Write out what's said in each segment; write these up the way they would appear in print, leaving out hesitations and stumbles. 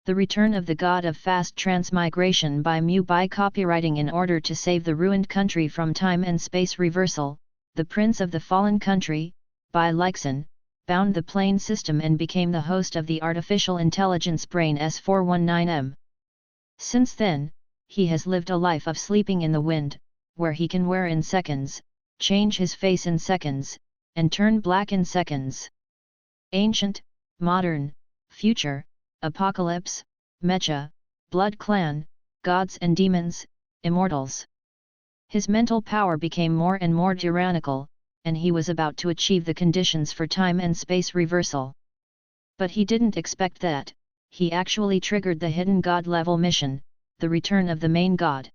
The return of the god of fast transmigration by Mu by copywriting in order to save the ruined country from time and space reversal, the prince of the fallen country, by Leixen, bound the plane system and became the host of the artificial intelligence brain S419M. Since then, he has lived a life of sleeping in the wind, where he can wear in seconds, change his face in seconds, and turn black in seconds. Ancient, modern, future, apocalypse, mecha, blood clan, gods and demons, immortals. His mental power became more and more tyrannical, and he was about to achieve the conditions for time and space reversal. But he didn't expect that. He actually triggered the hidden god level mission, the return of the main god.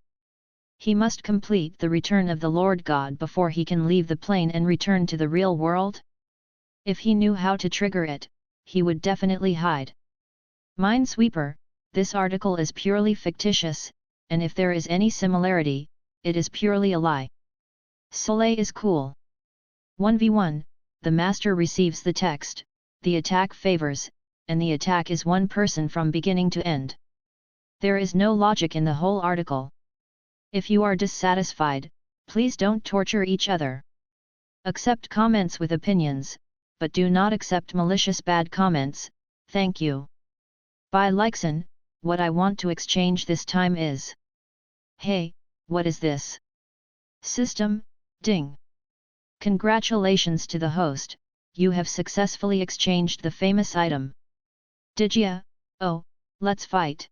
He must complete the return of the Lord God before he can leave the plane and return to the real world. If he knew how to trigger it, he would definitely hide. Minesweeper, this article is purely fictitious, and if there is any similarity, it is purely a lie. Soleil is cool. 1v1, the master receives the text, the attack favors, and the attack is one person from beginning to end. There is no logic in the whole article. If you are dissatisfied, please don't torture each other. Accept comments with opinions, but do not accept malicious bad comments, thank you. By Leixen, what I want to exchange this time is. Hey, what is this? System, ding. Congratulations to the host, you have successfully exchanged the famous item. Digia, oh, let's fight.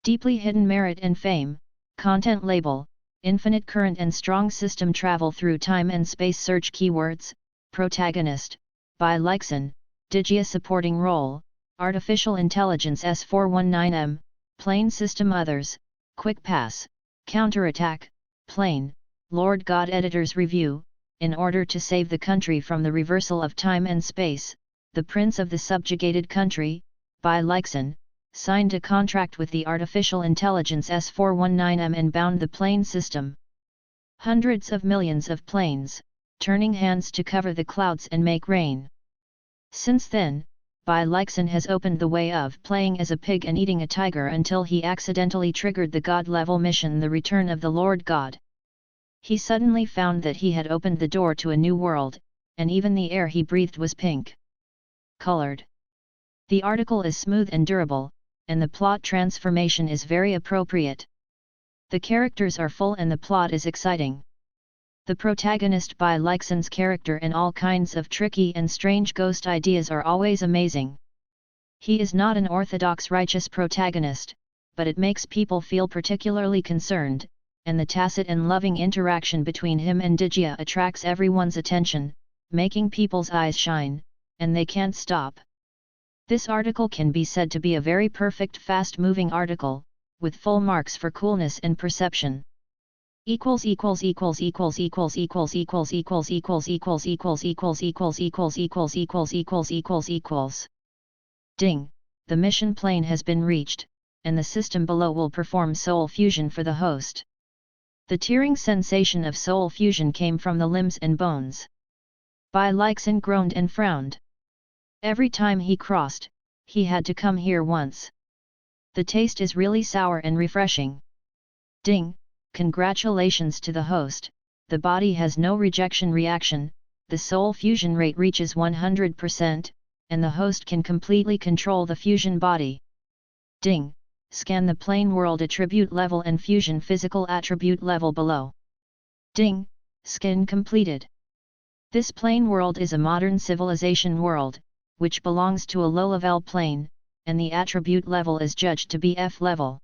Deeply hidden merit and fame, content label, infinite current and strong system travel through time and space search keywords, protagonist, by Leixen, Digia supporting role, artificial intelligence S419M, plane system others, quick pass, counterattack, plane, Lord God editor's review. In order to save the country from the reversal of time and space, the prince of the subjugated country, by Leixen, signed a contract with the artificial intelligence S419M and bound the plane system. Hundreds of millions of planes, turning hands to cover the clouds and make rain. Since then, by Leixen has opened the way of playing as a pig and eating a tiger until he accidentally triggered the god-level mission, the return of the Lord God. He suddenly found that he had opened the door to a new world, and even the air he breathed was pink colored. The article is smooth and durable, and the plot transformation is very appropriate. The characters are full and the plot is exciting. The protagonist by Leixen's character and all kinds of tricky and strange ghost ideas are always amazing. He is not an orthodox righteous protagonist, but it makes people feel particularly concerned, and the tacit and loving interaction between him and Digia attracts everyone's attention, making people's eyes shine, and they can't stop. This article can be said to be a very perfect fast-moving article, with full marks for coolness and perception. Equals equals equals equals equals equals equals equals equals equals equals equals equals equals equals equals equals equals equals. Ding, the mission plane has been reached, and the system below will perform soul fusion for the host. The tearing sensation of soul fusion came from the limbs and bones. By Leixen groaned and frowned. Every time he crossed, he had to come here once. The taste is really sour and refreshing. Ding, congratulations to the host, the body has no rejection reaction, the soul fusion rate reaches 100%, and the host can completely control the fusion body. Ding, scan the plane world attribute level and fusion physical attribute level below. Ding, scan completed. This plane world is a modern civilization world, which belongs to a low-level plane, and the attribute level is judged to be F level.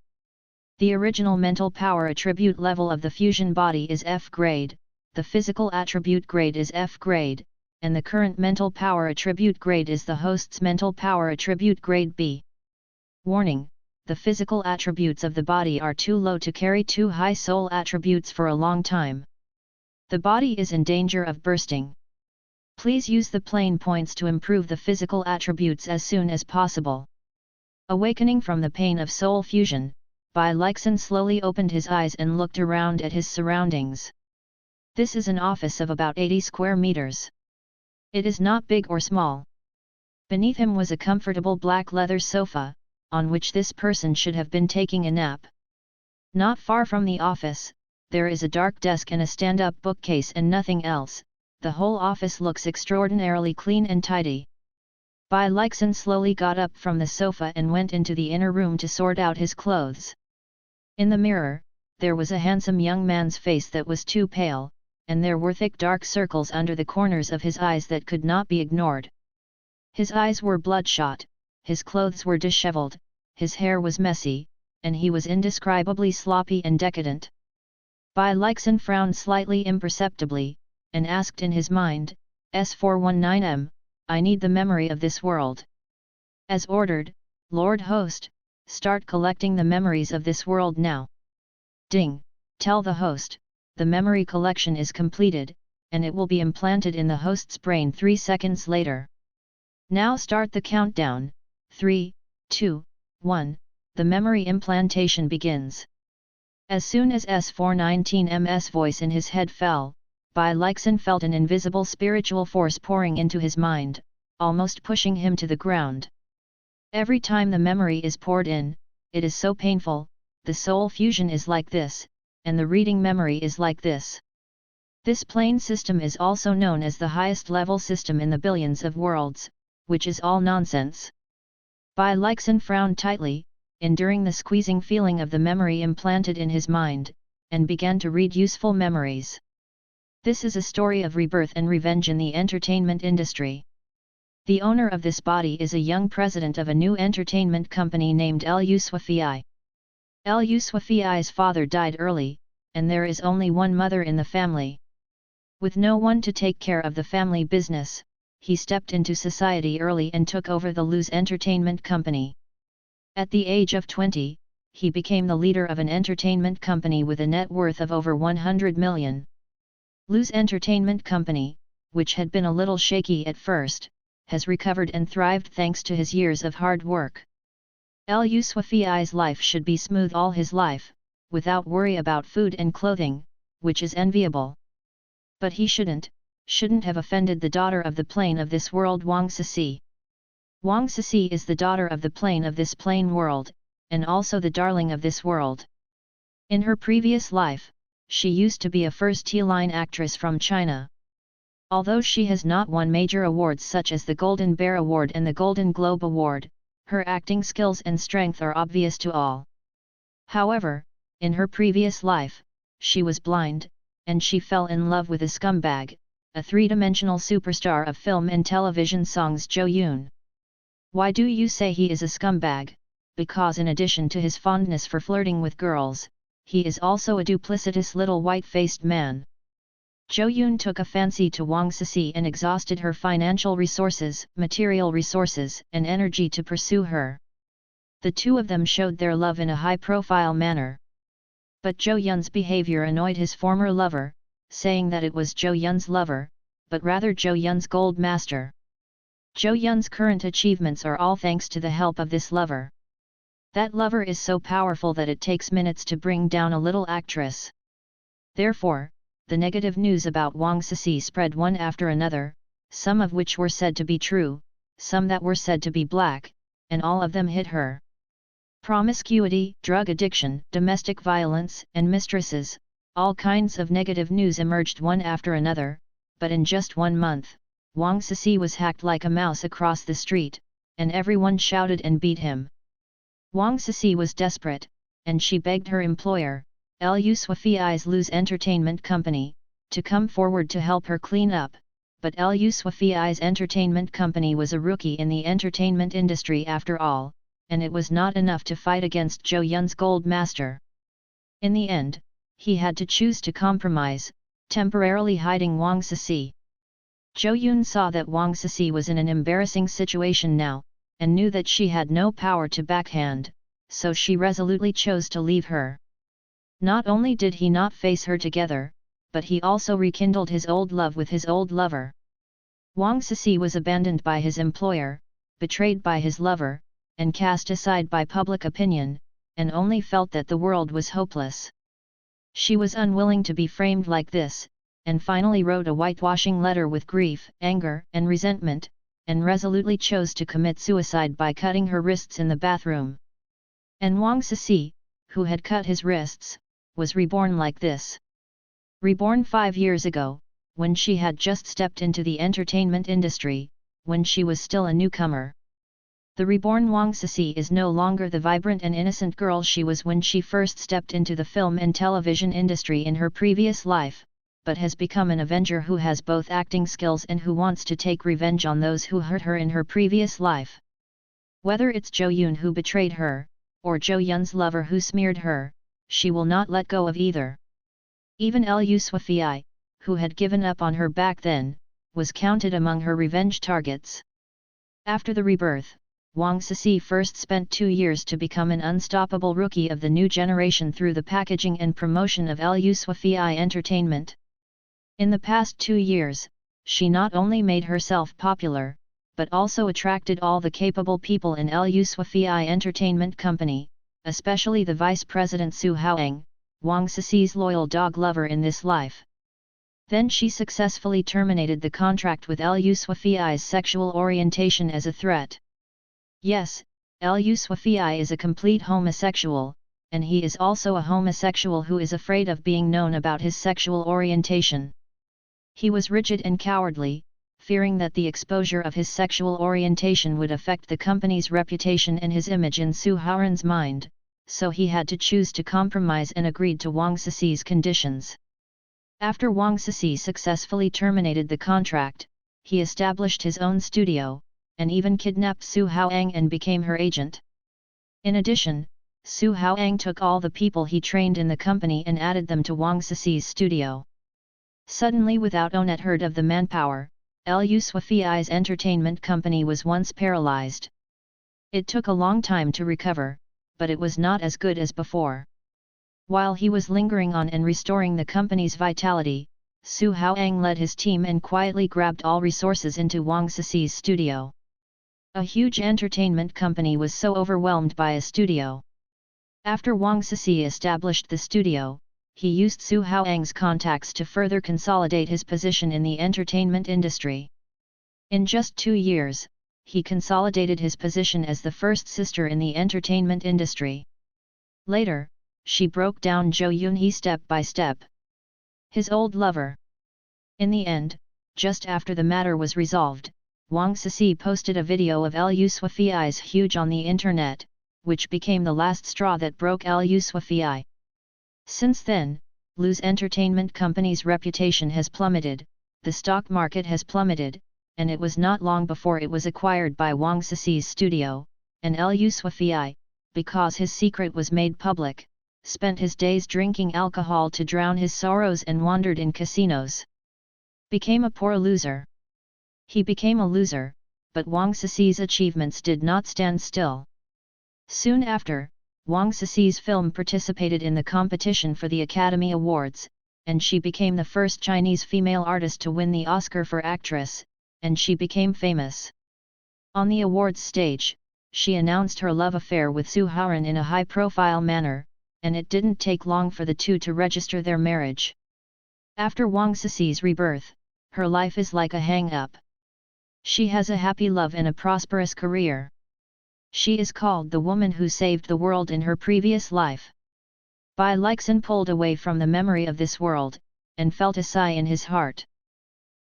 The original mental power attribute level of the fusion body is F grade, the physical attribute grade is F grade, and the current mental power attribute grade is the host's mental power attribute grade B. Warning: the physical attributes of the body are too low to carry too high soul attributes for a long time. The body is in danger of bursting. Please use the plane points to improve the physical attributes as soon as possible. Awakening from the pain of soul fusion, By Leixen slowly opened his eyes and looked around at his surroundings. This is an office of about 80 square meters. It is not big or small. Beneath him was a comfortable black leather sofa, on which this person should have been taking a nap. Not far from the office, there is a dark desk and a stand-up bookcase and nothing else. The whole office looks extraordinarily clean and tidy. Bai Leixin slowly got up from the sofa and went into the inner room to sort out his clothes. In the mirror, there was a handsome young man's face that was too pale, and there were thick dark circles under the corners of his eyes that could not be ignored. His eyes were bloodshot, his clothes were disheveled, his hair was messy, and he was indescribably sloppy and decadent. Bai Leixin frowned slightly imperceptibly, and asked in his mind, S419M, I need the memory of this world. As ordered, Lord Host, start collecting the memories of this world now. Ding, tell the host, the memory collection is completed, and it will be implanted in the host's brain 3 seconds later. Now start the countdown, 3, 2, 1, the memory implantation begins. As soon as S419M's voice in his head fell, Bai Leixin felt an invisible spiritual force pouring into his mind, almost pushing him to the ground. Every time the memory is poured in, it is so painful, the soul fusion is like this, and the reading memory is like this. This plane system is also known as the highest level system in the billions of worlds, which is all nonsense. Bai Leixin frowned tightly, enduring the squeezing feeling of the memory implanted in his mind, and began to read useful memories. This is a story of rebirth and revenge in the entertainment industry. The owner of this body is a young president of a new entertainment company named Lu Swafei. Lu Swafei's father died early, and there is only one mother in the family. With no one to take care of the family business, he stepped into society early and took over the Lu's entertainment company. At the age of 20, he became the leader of an entertainment company with a net worth of over 100 million. Lu's entertainment company, which had been a little shaky at first, has recovered and thrived thanks to his years of hard work. Lu Swafei's life should be smooth all his life, without worry about food and clothing, which is enviable. But he shouldn't have offended the daughter of the plane of this world Wang Sisi. Wang Sisi is the daughter of the plane of this plane world, and also the darling of this world. In her previous life, she used to be a first-line actress from China. Although she has not won major awards such as the Golden Bear Award and the Golden Globe Award, her acting skills and strength are obvious to all. However, in her previous life, she was blind, and she fell in love with a scumbag, a three-dimensional superstar of film and television songs Zhou Yun. Why do you say he is a scumbag? Because in addition to his fondness for flirting with girls, he is also a duplicitous little white-faced man. Zhou Yun took a fancy to Wang Sisi and exhausted her financial resources, material resources, and energy to pursue her. The two of them showed their love in a high-profile manner. But Zhou Yun's behavior annoyed his former lover, saying that it was Zhou Yun's lover, but rather Zhou Yun's gold master. Zhou Yun's current achievements are all thanks to the help of this lover. That lover is so powerful that it takes minutes to bring down a little actress. Therefore, the negative news about Wang Sisi spread one after another, some of which were said to be true, some that were said to be black, and all of them hit her. Promiscuity, drug addiction, domestic violence, and mistresses, all kinds of negative news emerged one after another, but in just 1 month, Wang Sisi was hacked like a mouse across the street, and everyone shouted and beat him. Wang Sisi was desperate, and she begged her employer, Lu Swafei's Lu's entertainment company, to come forward to help her clean up, but Lu Swafei's entertainment company was a rookie in the entertainment industry after all, and it was not enough to fight against Zhou Yun's gold master. In the end, he had to choose to compromise, temporarily hiding Wang Sisi. Zhou Yun saw that Wang Sisi was in an embarrassing situation now, and knew that she had no power to backhand, so she resolutely chose to leave her. Not only did he not face her together, but he also rekindled his old love with his old lover. Wang Sisi was abandoned by his employer, betrayed by his lover, and cast aside by public opinion, and only felt that the world was hopeless. She was unwilling to be framed like this, and finally wrote a whitewashing letter with grief, anger, and resentment, and resolutely chose to commit suicide by cutting her wrists in the bathroom. And Wang Sisi, who had cut his wrists, was reborn like this. Reborn 5 years ago, when she had just stepped into the entertainment industry, when she was still a newcomer. The reborn Wang Sisi is no longer the vibrant and innocent girl she was when she first stepped into the film and television industry in her previous life, but has become an Avenger who has both acting skills and who wants to take revenge on those who hurt her in her previous life. Whether it's Zhou Yun who betrayed her, or Zhou Yun's lover who smeared her, she will not let go of either. Even Liu Suifei, who had given up on her back then, was counted among her revenge targets. After the rebirth, Wang Sisi first spent 2 years to become an unstoppable rookie of the new generation through the packaging and promotion of Liu Suifei Entertainment. In the past 2 years, she not only made herself popular, but also attracted all the capable people in Liu Suifei Entertainment Company, especially the Vice President Su Haoang, Wang Sisi's loyal dog lover in this life. Then she successfully terminated the contract with Liu Suifei's sexual orientation as a threat. Yes, Liu Suifei is a complete homosexual, and he is also a homosexual who is afraid of being known about his sexual orientation. He was rigid and cowardly, fearing that the exposure of his sexual orientation would affect the company's reputation and his image in Su Haoran's mind, so he had to choose to compromise and agreed to Wang Sisi's conditions. After Wang Sisi successfully terminated the contract, he established his own studio, and even kidnapped Su Haoang and became her agent. In addition, Su Haoang took all the people he trained in the company and added them to Wang Sisi's studio. Suddenly, without Onet heard of the manpower, Liu Suifei's entertainment company was once paralyzed. It took a long time to recover, but it was not as good as before. While he was lingering on and restoring the company's vitality, Su Haoang led his team and quietly grabbed all resources into Wang Sisi's studio. A huge entertainment company was so overwhelmed by a studio. After Wang Sisi established the studio, he used Su Haoang's contacts to further consolidate his position in the entertainment industry. In just 2 years, he consolidated his position as the first sister in the entertainment industry. Later, she broke down Zhou Yunhe step by step. His old lover. In the end, just after the matter was resolved, Wang Sisi posted a video of Liu Suifei's huge on the internet, which became the last straw that broke Liu Suifei. Since then, Liu's entertainment company's reputation has plummeted, the stock market has plummeted, and it was not long before it was acquired by Wang Sisi's studio, and Liu Suifei, because his secret was made public, spent his days drinking alcohol to drown his sorrows and wandered in casinos. Became a poor loser. He became a loser, but Wang Sisi's achievements did not stand still. Soon after, Wang Sisi's film participated in the competition for the Academy Awards, and she became the first Chinese female artist to win the Oscar for actress, and she became famous. On the awards stage, she announced her love affair with Su Haoran in a high-profile manner, and it didn't take long for the two to register their marriage. After Wang Sisi's rebirth, her life is like a hang-up. She has a happy love and a prosperous career. She is called the woman who saved the world in her previous life. Bai Leixin pulled away from the memory of this world, and felt a sigh in his heart.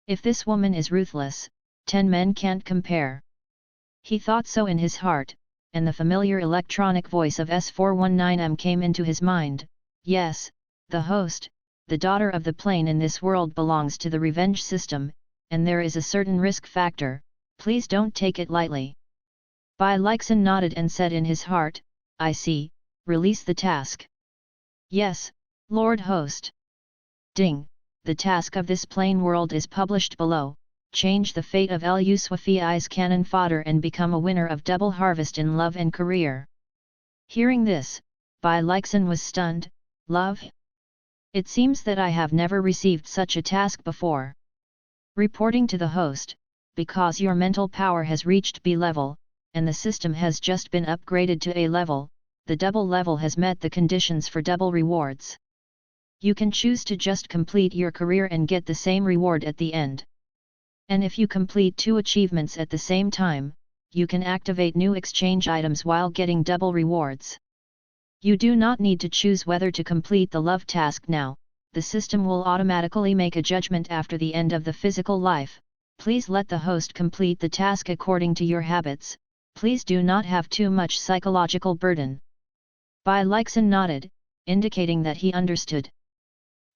If this woman is ruthless, 10 men can't compare. He thought so in his heart, and the familiar electronic voice of S419M came into his mind. Yes, the host, the daughter of the plane in this world belongs to the revenge system, and there is a certain risk factor, please don't take it lightly. Bai Leixin nodded and said in his heart, I see, release the task. Yes, Lord Host. Ding, the task of this plane world is published below. Change the fate of Liu Suifei's cannon fodder and become a winner of double harvest in love and career. Hearing this, Bai Leixin was stunned. Love? It seems that I have never received such a task before. Reporting to the host, because your mental power has reached B level, and the system has just been upgraded to A level, the double level has met the conditions for double rewards. You can choose to just complete your career and get the same reward at the end. And if you complete 2 achievements at the same time, you can activate new exchange items while getting double rewards. You do not need to choose whether to complete the love task now, the system will automatically make a judgment after the end of the physical life. Please let the host complete the task according to your habits, please do not have too much psychological burden. Bai Leixin nodded, indicating that he understood.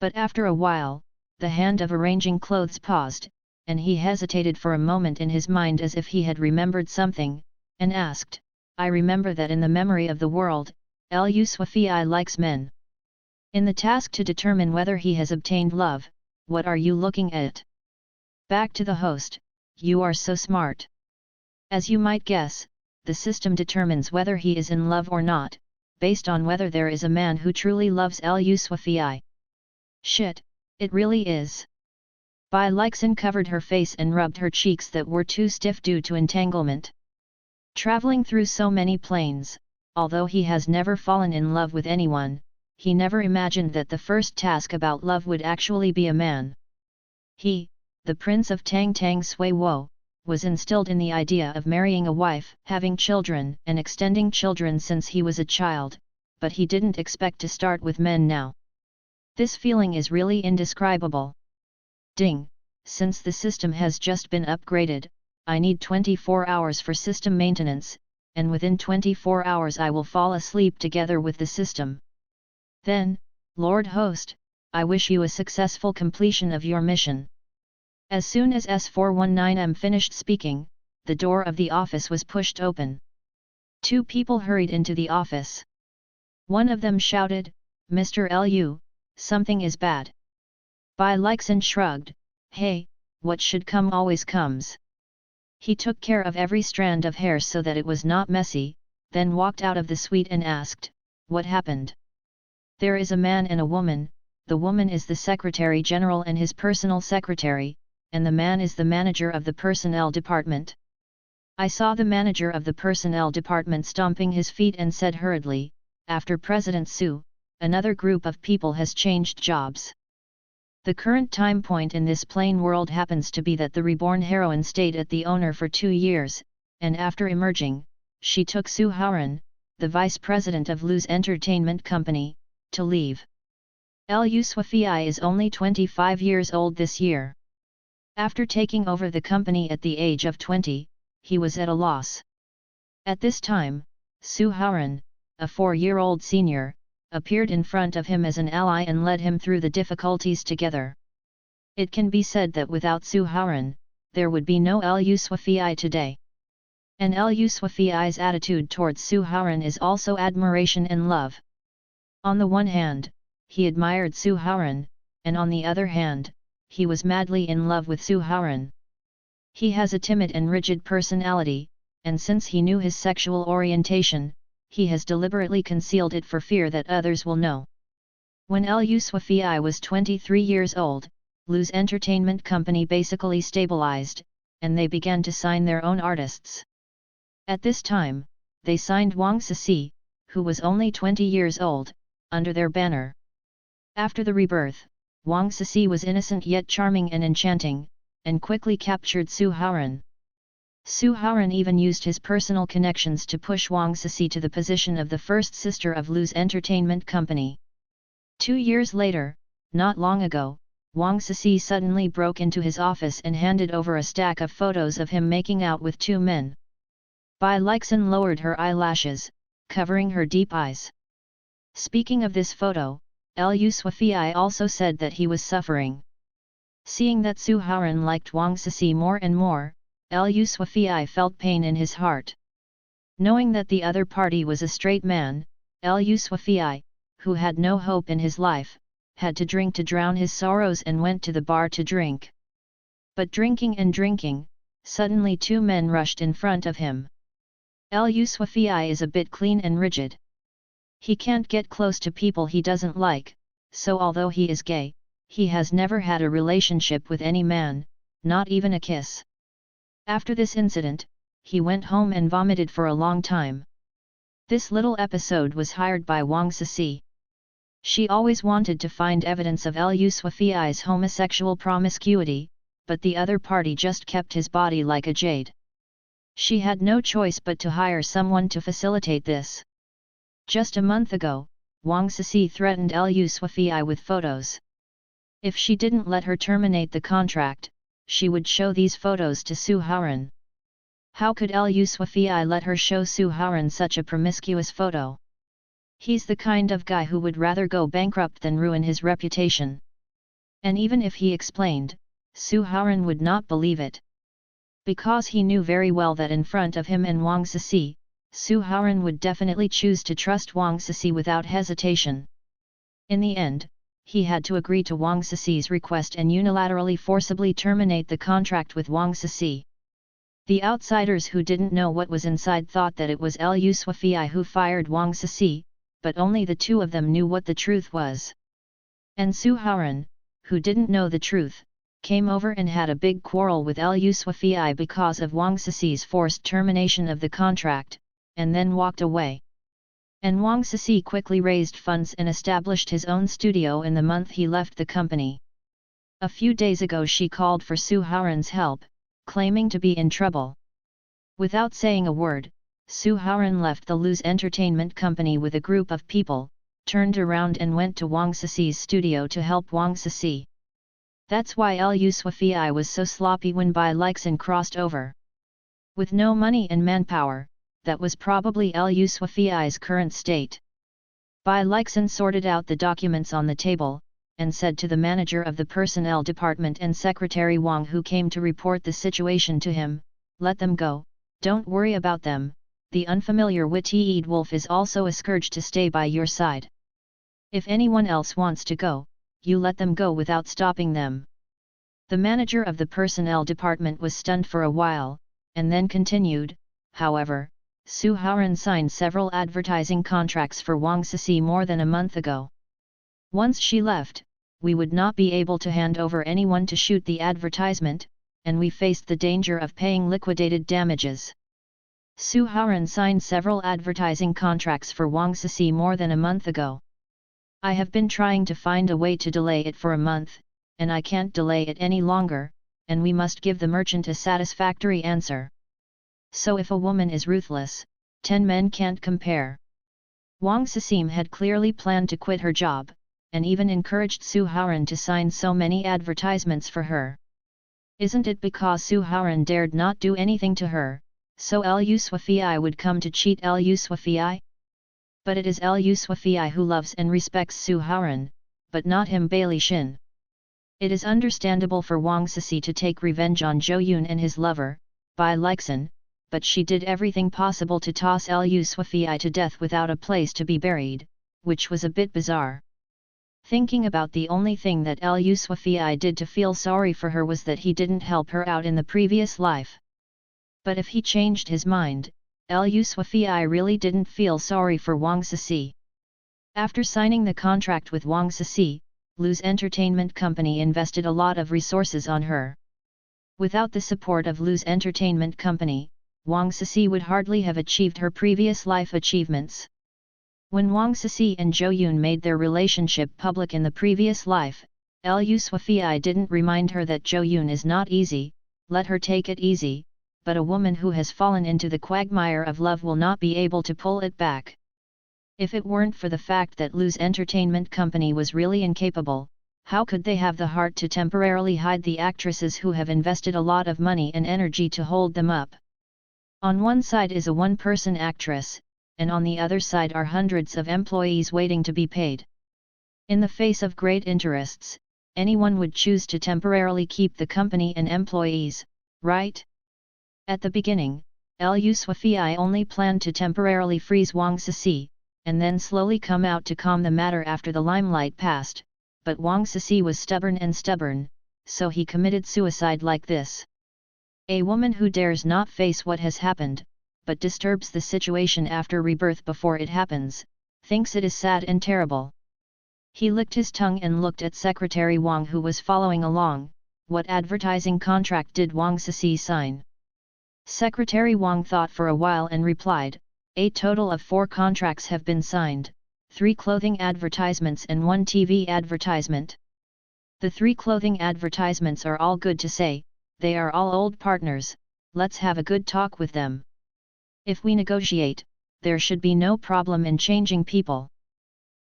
But after a while, the hand of arranging clothes paused, and he hesitated for a moment in his mind as if he had remembered something, and asked, I remember that in the memory of the world, Lu Swafei likes men. In the task to determine whether he has obtained love, what are you looking at? Back to the host, you are so smart. As you might guess, the system determines whether he is in love or not, based on whether there is a man who truly loves Lu Swafei. Shit, it really is. Bai Leixin covered her face and rubbed her cheeks that were too stiff due to entanglement. Traveling through so many planes, although he has never fallen in love with anyone, he never imagined that the first task about love would actually be a man. He, the Prince of Tang Tang Sui Wo, was instilled in the idea of marrying a wife, having children and extending children since he was a child, but he didn't expect to start with men now. This feeling is really indescribable. Ding, since the system has just been upgraded, I need 24 hours for system maintenance, and within 24 hours I will fall asleep together with the system. Then, Lord Host, I wish you a successful completion of your mission. As soon as S419M finished speaking, the door of the office was pushed open. Two people hurried into the office. One of them shouted, Mr. Lu, something is bad. Bai Leixin shrugged, hey, what should come always comes. He took care of every strand of hair so that it was not messy, then walked out of the suite and asked, what happened? There is a man and a woman, the woman is the Secretary General and his personal secretary, and the man is the manager of the personnel department. I saw the manager of the personnel department stomping his feet and said hurriedly, after President Su, another group of people has changed jobs. The current time point in this plane world happens to be that the reborn heroine stayed at the owner for 2 years, and after emerging, she took Su Haoran, the vice president of Lu's entertainment company, to leave. Lu Swafei is only 25 years old this year. After taking over the company at the age of 20, he was at a loss. At this time, Su Haoran, a 4-year-old senior, appeared in front of him as an ally and led him through the difficulties together. It can be said that without Su Haoran, there would be no Lu Swafei today. And Lu Swafei's attitude towards Su Haoran is also admiration and love. On the one hand, he admired Su Haoran, and on the other hand, he was madly in love with Su Haoran. He has a timid and rigid personality, and since he knew his sexual orientation, he has deliberately concealed it for fear that others will know. When Lu Swafei was 23 years old, Lu's entertainment company basically stabilized, and they began to sign their own artists. At this time, they signed Wang Cixi, who was only 20 years old, under their banner. After the rebirth, Wang Cixi was innocent yet charming and enchanting, and quickly captured Su Haoran. Su Haoran even used his personal connections to push Wang Cixi to the position of the first sister of Lu's entertainment company. 2 years later, not long ago, Wang Cixi suddenly broke into his office and handed over a stack of photos of him making out with 2 men. Bai Leixin lowered her eyelashes, covering her deep eyes. Speaking of this photo, Lu Swafei also said that he was suffering. Seeing that Su Haoran liked Wang Cixi more and more, Lu Swafei felt pain in his heart. Knowing that the other party was a straight man, Lu Swafei, who had no hope in his life, had to drink to drown his sorrows and went to the bar to drink. But drinking and drinking, suddenly 2 men rushed in front of him. Lu Swafei is a bit clean and rigid. He can't get close to people he doesn't like, so although he is gay, he has never had a relationship with any man, not even a kiss. After this incident, he went home and vomited for a long time. This little episode was hired by Wang Cixi. She always wanted to find evidence of Lu Swafei's homosexual promiscuity, but the other party just kept his body like a jade. She had no choice but to hire someone to facilitate this. Just a month ago, Wang Sisi threatened Lu Shuai with photos. If she didn't let her terminate the contract, she would show these photos to Su Haoran. How could Lu Shuai let her show Su Haoran such a promiscuous photo? He's the kind of guy who would rather go bankrupt than ruin his reputation. And even if he explained, Su Haoran would not believe it. Because he knew very well that in front of him and Wang Sisi, Su Haoran would definitely choose to trust Wang Sisi without hesitation. In the end, he had to agree to Wang Sisi's request and unilaterally forcibly terminate the contract with Wang Sisi. The outsiders who didn't know what was inside thought that it was Lu Shuai who fired Wang Sisi, but only the two of them knew what the truth was. And Su Haoran, who didn't know the truth, came over and had a big quarrel with Lu Shuai because of Wang Sisi's forced termination of the contract, and then walked away. And Wang Sisi quickly raised funds and established his own studio in the month he left the company. A few days ago she called for Su Haoran's help, claiming to be in trouble. Without saying a word, Su Haoran left the Lu's entertainment company with a group of people, turned around and went to Wang Sisi's studio to help Wang Sisi. That's why Lu Shuai was so sloppy when Bai Lixin crossed over. With no money and manpower, that was probably Lu Shuai's current state. Bai Lixin sorted out the documents on the table, and said to the manager of the personnel department and Secretary Wang who came to report the situation to him, "Let them go, don't worry about them, the unfamiliar witty-eyed wolf is also a scourge to stay by your side. If anyone else wants to go, you let them go without stopping them." The manager of the personnel department was stunned for a while, and then continued, "However, Su Haoran signed several advertising contracts for Wang Sisi more than a month ago. Once she left, we would not be able to hand over anyone to shoot the advertisement, and we faced the danger of paying liquidated damages. Su Haoran signed several advertising contracts for Wang Sisi more than a month ago. I have been trying to find a way to delay it for a month, and I can't delay it any longer, and we must give the merchant a satisfactory answer. So if a woman is ruthless, 10 men can't compare." Wang Sisi had clearly planned to quit her job, and even encouraged Su Haoran to sign so many advertisements for her. Isn't it because Su Haoran dared not do anything to her, so Lu Shuai would come to cheat Lu Shuai? But it is Lu Shuai who loves and respects Su Haoran, but not him Bai Lixin. It is understandable for Wang Sisi to take revenge on Zhou Yun and his lover, Bai Lixin, but she did everything possible to toss Lu Shuai to death without a place to be buried, which was a bit bizarre. Thinking about the only thing that Lu Shuai did to feel sorry for her was that he didn't help her out in the previous life. But if he changed his mind, Lu Shuai really didn't feel sorry for Wang Sisi. After signing the contract with Wang Sisi, Lu's entertainment company invested a lot of resources on her. Without the support of Lu's entertainment company, Wang Sisi would hardly have achieved her previous life achievements. When Wang Sisi and Zhou Yun made their relationship public in the previous life, Lu Shuai didn't remind her that Zhou Yun is not easy, let her take it easy, but a woman who has fallen into the quagmire of love will not be able to pull it back. If it weren't for the fact that Lu's entertainment company was really incapable, how could they have the heart to temporarily hide the actresses who have invested a lot of money and energy to hold them up? On one side is a one-person actress, and on the other side are hundreds of employees waiting to be paid. In the face of great interests, anyone would choose to temporarily keep the company and employees, right? At the beginning, Lu Shuai only planned to temporarily freeze Wang Sisi, and then slowly come out to calm the matter after the limelight passed, but Wang Sisi was stubborn, so he committed suicide like this. A woman who dares not face what has happened, but disturbs the situation after rebirth before it happens, thinks it is sad and terrible. He licked his tongue and looked at Secretary Wang who was following along. What advertising contract did Wang Sisi sign? Secretary Wang thought for a while and replied, a total of 4 contracts have been signed, 3 clothing advertisements and 1 TV advertisement. The 3 clothing advertisements are all good to say, they are all old partners, let's have a good talk with them. If we negotiate, there should be no problem in changing people.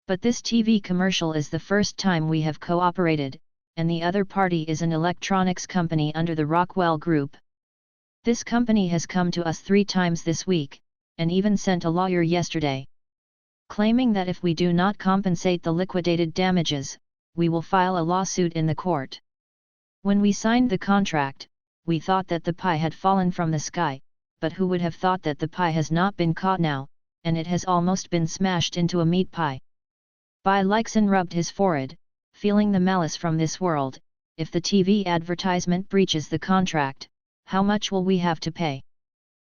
But this TV commercial is the first time we have cooperated, and the other party is an electronics company under the Rockwell Group. This company has come to us 3 times this week, and even sent a lawyer yesterday, claiming that if we do not compensate the liquidated damages, we will file a lawsuit in the court. When we signed the contract, we thought that the pie had fallen from the sky, but who would have thought that the pie has not been caught now, and it has almost been smashed into a meat pie. Likson rubbed his forehead, feeling the malice from this world. If the TV advertisement breaches the contract, how much will we have to pay?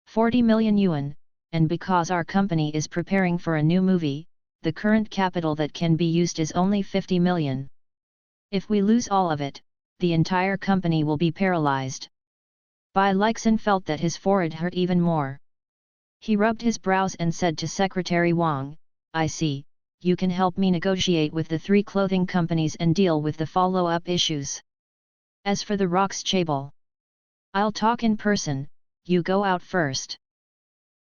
40 million yuan, and because our company is preparing for a new movie, the current capital that can be used is only 50 million. If we lose all of it, the entire company will be paralyzed. Likson felt that his forehead hurt even more. He rubbed his brows and said to Secretary Wang, "I see, you can help me negotiate with the 3 clothing companies and deal with the follow-up issues. As for the Rox Chable, I'll talk in person, you go out first."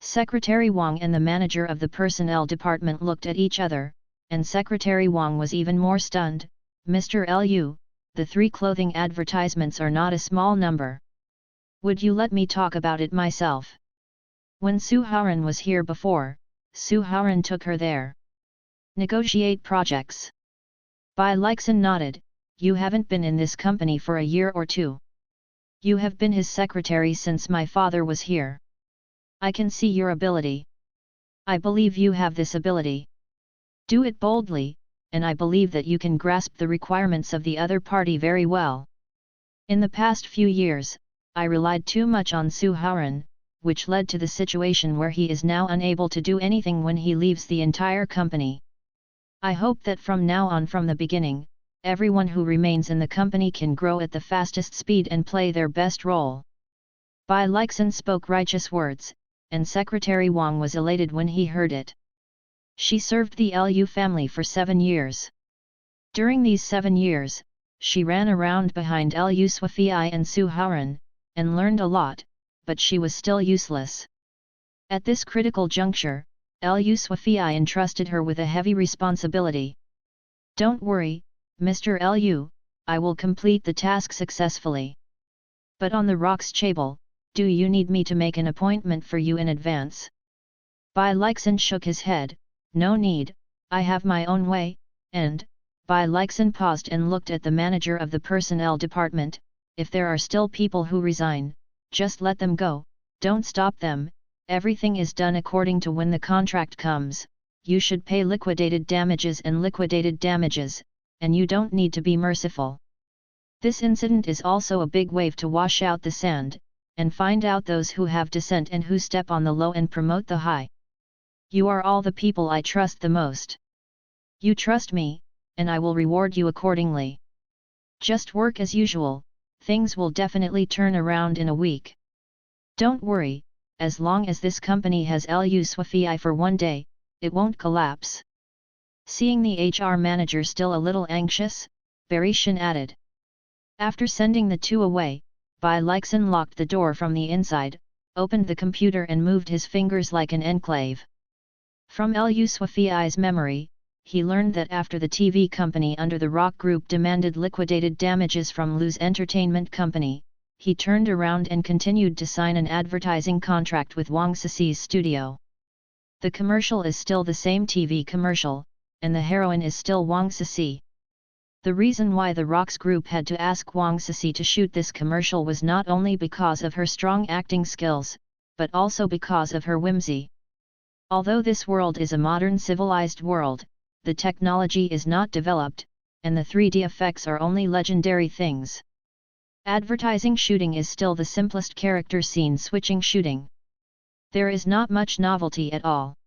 Secretary Wang and the manager of the personnel department looked at each other, and Secretary Wang was even more stunned. "Mr. Liu, the 3 clothing advertisements are not a small number. Would you let me talk about it myself?" When Su Haoran was here before, Su Haoran took her there. "Negotiate projects." Likson nodded. "You haven't been in this company for a year or 2. You have been his secretary since my father was here. I can see your ability. I believe you have this ability. Do it boldly, and I believe that you can grasp the requirements of the other party very well." In the past few years, I relied too much on Su Haoran, which led to the situation where he is now unable to do anything when he leaves the entire company. I hope that from now on, from the beginning, everyone who remains in the company can grow at the fastest speed and play their best role. Likson spoke righteous words, and Secretary Wang was elated when he heard it. She served the Liu family for 7 years. During these 7 years, she ran around behind Liu Suifei and Su Haoran, and learned a lot, but she was still useless. At this critical juncture, Liu Suifei entrusted her with a heavy responsibility. "Don't worry, Mr. Liu, I will complete the task successfully. But on the Rox Chable, do you need me to make an appointment for you in advance?" Likson shook his head. "No need, I have my own way," and, Likson paused and looked at the manager of the personnel department. "If there are still people who resign, just let them go, don't stop them, everything is done according to when the contract comes, you should pay liquidated damages, and you don't need to be merciful. This incident is also a big wave to wash out the sand, and find out those who have dissent and who step on the low and promote the high. You are all the people I trust the most. You trust me, and I will reward you accordingly. Just work as usual, things will definitely turn around in a week. Don't worry, as long as this company has Liu Suifei for 1 day, it won't collapse." Seeing the HR manager still a little anxious, Barishan added. After sending the 2 away, Likson locked the door from the inside, opened the computer and moved his fingers like an enclave. From Liu Suifei's memory, he learned that after the TV company under the Rock Group demanded liquidated damages from Liu's entertainment company, he turned around and continued to sign an advertising contract with Wang Cici's studio. The commercial is still the same TV commercial, and the heroine is still Wang Cici. The reason why the Rox Group had to ask Wang Cici to shoot this commercial was not only because of her strong acting skills, but also because of her whimsy. Although this world is a modern civilized world, the technology is not developed, and the 3D effects are only legendary things. Advertising shooting is still the simplest character scene switching shooting. There is not much novelty at all.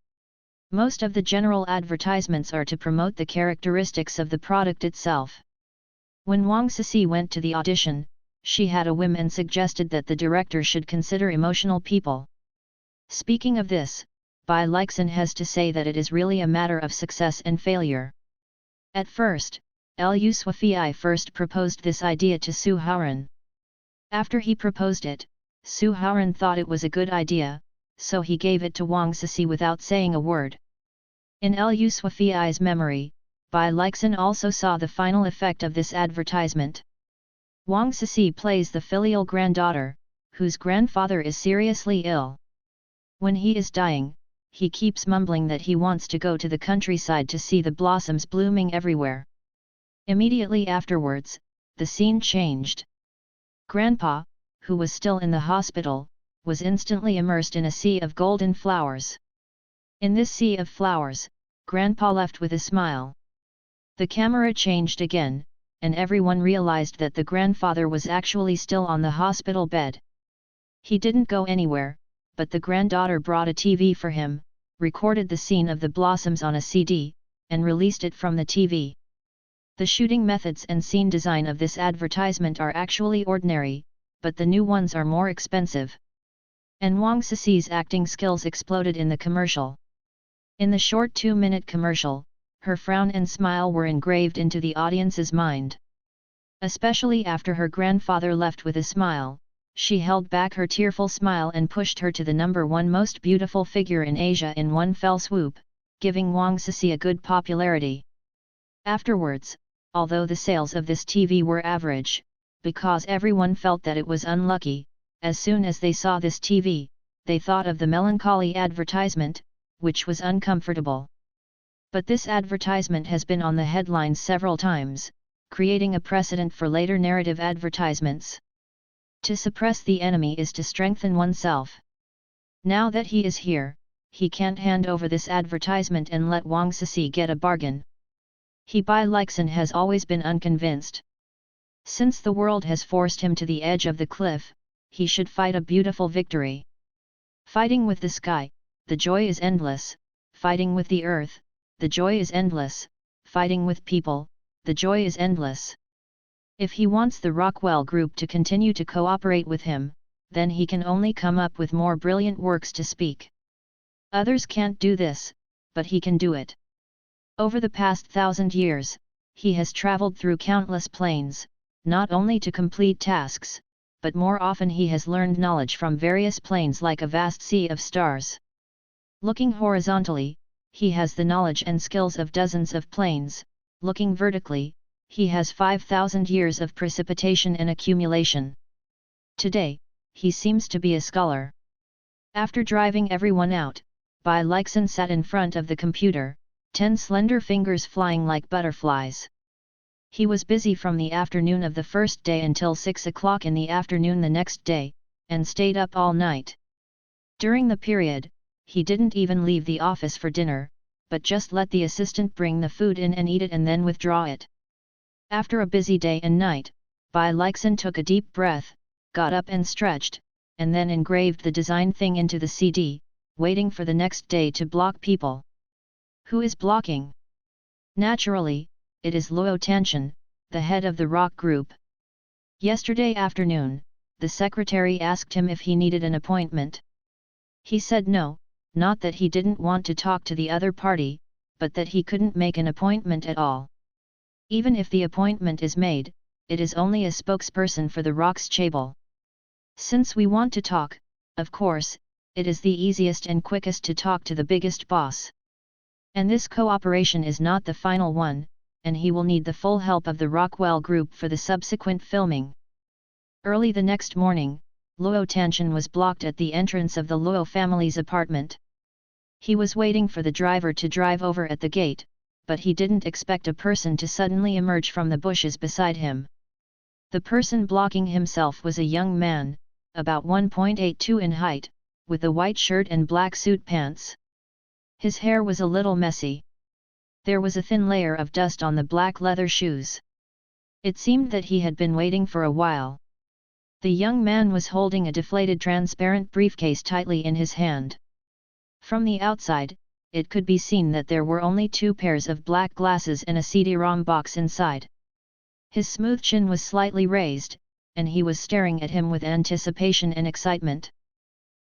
Most of the general advertisements are to promote the characteristics of the product itself. When Wang Cici went to the audition, she had a whim and suggested that the director should consider emotional people. Speaking of this, Likson has to say that it is really a matter of success and failure. At first, Liu Suifei first proposed this idea to Su Haoran. After he proposed it, Su Haoran thought it was a good idea, so he gave it to Wang Sisi without saying a word. In Lu Sui's memory, Bai Leixin also saw the final effect of this advertisement. Wang Sisi plays the filial granddaughter, whose grandfather is seriously ill. When he is dying, he keeps mumbling that he wants to go to the countryside to see the blossoms blooming everywhere. Immediately afterwards, the scene changed. Grandpa, who was still in the hospital, was instantly immersed in a sea of golden flowers. In this sea of flowers, Grandpa left with a smile. The camera changed again, and everyone realized that the grandfather was actually still on the hospital bed. He didn't go anywhere, but the granddaughter brought a TV for him, recorded the scene of the blossoms on a CD, and released it from the TV. The shooting methods and scene design of this advertisement are actually ordinary, but the new ones are more expensive. And Wang Sisi's acting skills exploded in the commercial. In the short 2-minute commercial, her frown and smile were engraved into the audience's mind. Especially after her grandfather left with a smile, she held back her tearful smile and pushed her to the #1 most beautiful figure in Asia in one fell swoop, giving Wang Sisi a good popularity. Afterwards, although the sales of this TV were average, because everyone felt that it was unlucky, as soon as they saw this TV, they thought of the melancholy advertisement, which was uncomfortable. But this advertisement has been on the headlines several times, creating a precedent for later narrative advertisements. To suppress the enemy is to strengthen oneself. Now that he is here, he can't hand over this advertisement and let Wang Sisi get a bargain. Bai Leixin has always been unconvinced. Since the world has forced him to the edge of the cliff, he should fight a beautiful victory. Fighting with the sky, the joy is endless; fighting with the earth, the joy is endless; fighting with people, the joy is endless. If he wants the Rockwell Group to continue to cooperate with him, then he can only come up with more brilliant works to speak. Others can't do this, but he can do it. Over the past 1,000 years, he has traveled through countless planes, not only to complete tasks, but more often he has learned knowledge from various planes like a vast sea of stars. Looking horizontally, he has the knowledge and skills of dozens of planes; looking vertically, he has 5,000 years of precipitation and accumulation. Today, he seems to be a scholar. After driving everyone out, Bai Leixin sat in front of the computer, 10 slender fingers flying like butterflies. He was busy from the afternoon of the first day until 6 o'clock in the afternoon the next day, and stayed up all night. During the period, he didn't even leave the office for dinner, but just let the assistant bring the food in and eat it and then withdraw it. After a busy day and night, Bai Leixin took a deep breath, got up and stretched, and then engraved the design thing into the CD, waiting for the next day to block people. Who is blocking? Naturally, it is Luo Tanshan, the head of the rock group. Yesterday afternoon, the secretary asked him if he needed an appointment. He said no, not that he didn't want to talk to the other party, but that he couldn't make an appointment at all. Even if the appointment is made, it is only a spokesperson for the Rock's Chable. Since we want to talk, of course, it is the easiest and quickest to talk to the biggest boss. And this cooperation is not the final one, and he will need the full help of the Rockwell Group for the subsequent filming. Early the next morning, Luo Tanshan was blocked at the entrance of the Luo family's apartment. He was waiting for the driver to drive over at the gate, but he didn't expect a person to suddenly emerge from the bushes beside him. The person blocking himself was a young man, about 1.82 in height, with a white shirt and black suit pants. His hair was a little messy. There was a thin layer of dust on the black leather shoes. It seemed that he had been waiting for a while. The young man was holding a deflated transparent briefcase tightly in his hand. From the outside, it could be seen that there were only 2 pairs of black glasses and a CD-ROM box inside. His smooth chin was slightly raised, and he was staring at him with anticipation and excitement.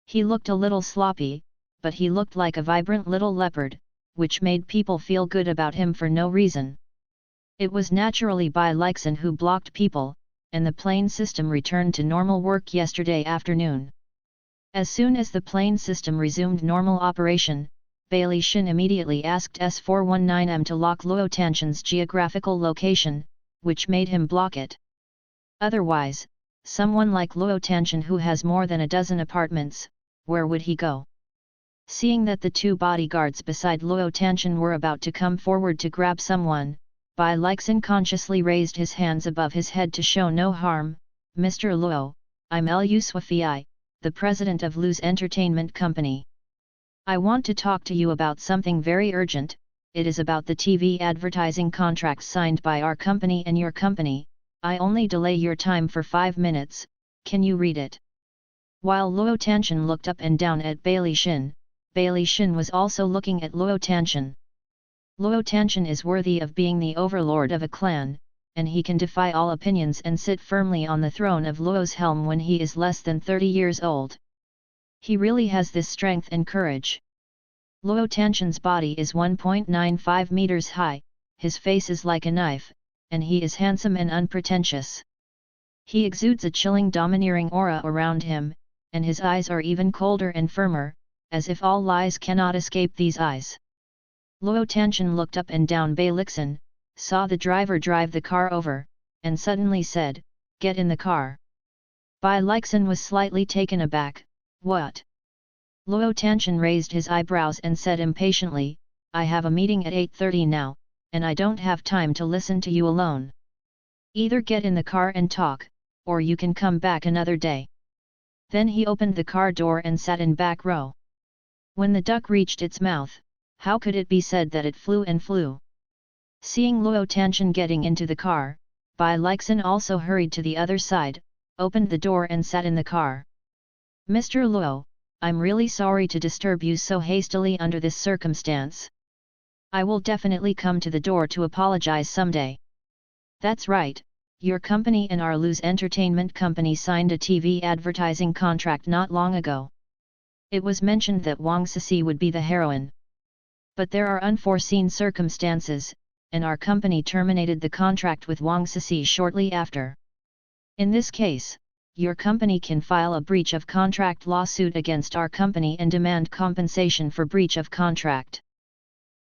He looked a little sloppy, but he looked like a vibrant little leopard, which made people feel good about him for no reason. It was naturally Bai Leixin who blocked people, and the plane system returned to normal work yesterday afternoon. As soon as the plane system resumed normal operation, Bailey Shin immediately asked S419M to lock Luo Tanshan's geographical location, which made him block it. Otherwise, someone like Luo Tanshan who has more than a dozen apartments, where would he go? Seeing that the two bodyguards beside Luo Tanshan were about to come forward to grab someone, Bai Lixin consciously raised his hands above his head to show no harm. Mr. Luo, I'm Lu Swafei, the president of Lu's Entertainment Company. I want to talk to you about something very urgent. It is about the TV advertising contracts signed by our company and your company. I only delay your time for 5 minutes, can you read it? While Luo Tanshan looked up and down at Bailey Shin was also looking at Luo Tanshan. Luo Tanshan is worthy of being the overlord of a clan, and he can defy all opinions and sit firmly on the throne of Luo's helm when he is less than 30 years old. He really has this strength and courage. Luo Tanshan's body is 1.95 meters high, his face is like a knife, and he is handsome and unpretentious. He exudes a chilling domineering aura around him, and his eyes are even colder and firmer, as if all lies cannot escape these eyes. Luo Tanshan looked up and down Bai Lixin, saw the driver drive the car over, and suddenly said, "Get in the car." Bai Lixin was slightly taken aback. "What?" Luo Tanshan raised his eyebrows and said impatiently, "I have a meeting at 8:30 now, and I don't have time to listen to you alone. Either get in the car and talk, or you can come back another day." Then he opened the car door and sat in back row. When the duck reached its mouth, how could it be said that it flew and flew? Seeing Luo Tanshan getting into the car, Bai Lixin also hurried to the other side, opened the door and sat in the car. "Mr. Luo, I'm really sorry to disturb you so hastily under this circumstance. I will definitely come to the door to apologize someday." "That's right, your company and our Lu's Entertainment Company signed a TV advertising contract not long ago. It was mentioned that Wang Sisi would be the heroine. But there are unforeseen circumstances, and our company terminated the contract with Wang Sisi shortly after. In this case, your company can file a breach of contract lawsuit against our company and demand compensation for breach of contract.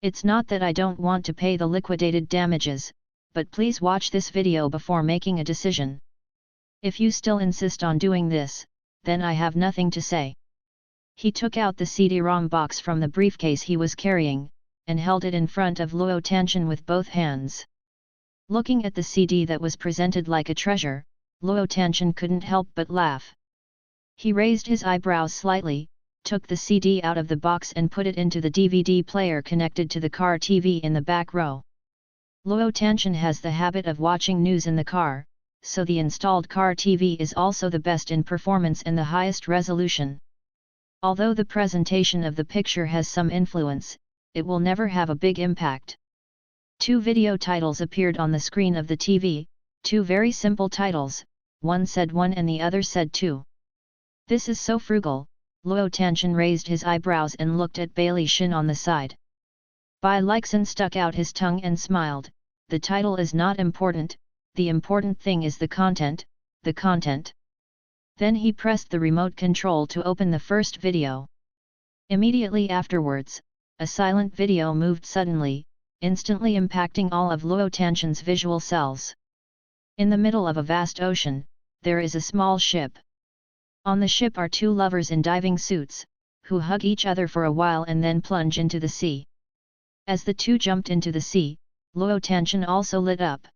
It's not that I don't want to pay the liquidated damages, but please watch this video before making a decision. If you still insist on doing this, then I have nothing to say." He took out the CD-ROM box from the briefcase he was carrying, and held it in front of Luo Tanshan with both hands. Looking at the CD that was presented like a treasure, Luo Tanshan couldn't help but laugh. He raised his eyebrows slightly, took the CD out of the box and put it into the DVD player connected to the car TV in the back row. Luo Tanshan has the habit of watching news in the car, so the installed car TV is also the best in performance and the highest resolution. Although the presentation of the picture has some influence, it will never have a big impact. 2 video titles appeared on the screen of the TV, 2 very simple titles, one said 1 and the other said 2. "This is so frugal." Luo Tanshan raised his eyebrows and looked at Bailey Shin on the side. Bai Lixin stuck out his tongue and smiled. "The title is not important, the important thing is the content, the content." Then he pressed the remote control to open the first video. Immediately afterwards, a silent video moved suddenly, instantly impacting all of Luo Tanshan's visual cells. In the middle of a vast ocean, there is a small ship. On the ship are 2 lovers in diving suits, who hug each other for a while and then plunge into the sea. As the 2 jumped into the sea, Luo Tanshan also lit up.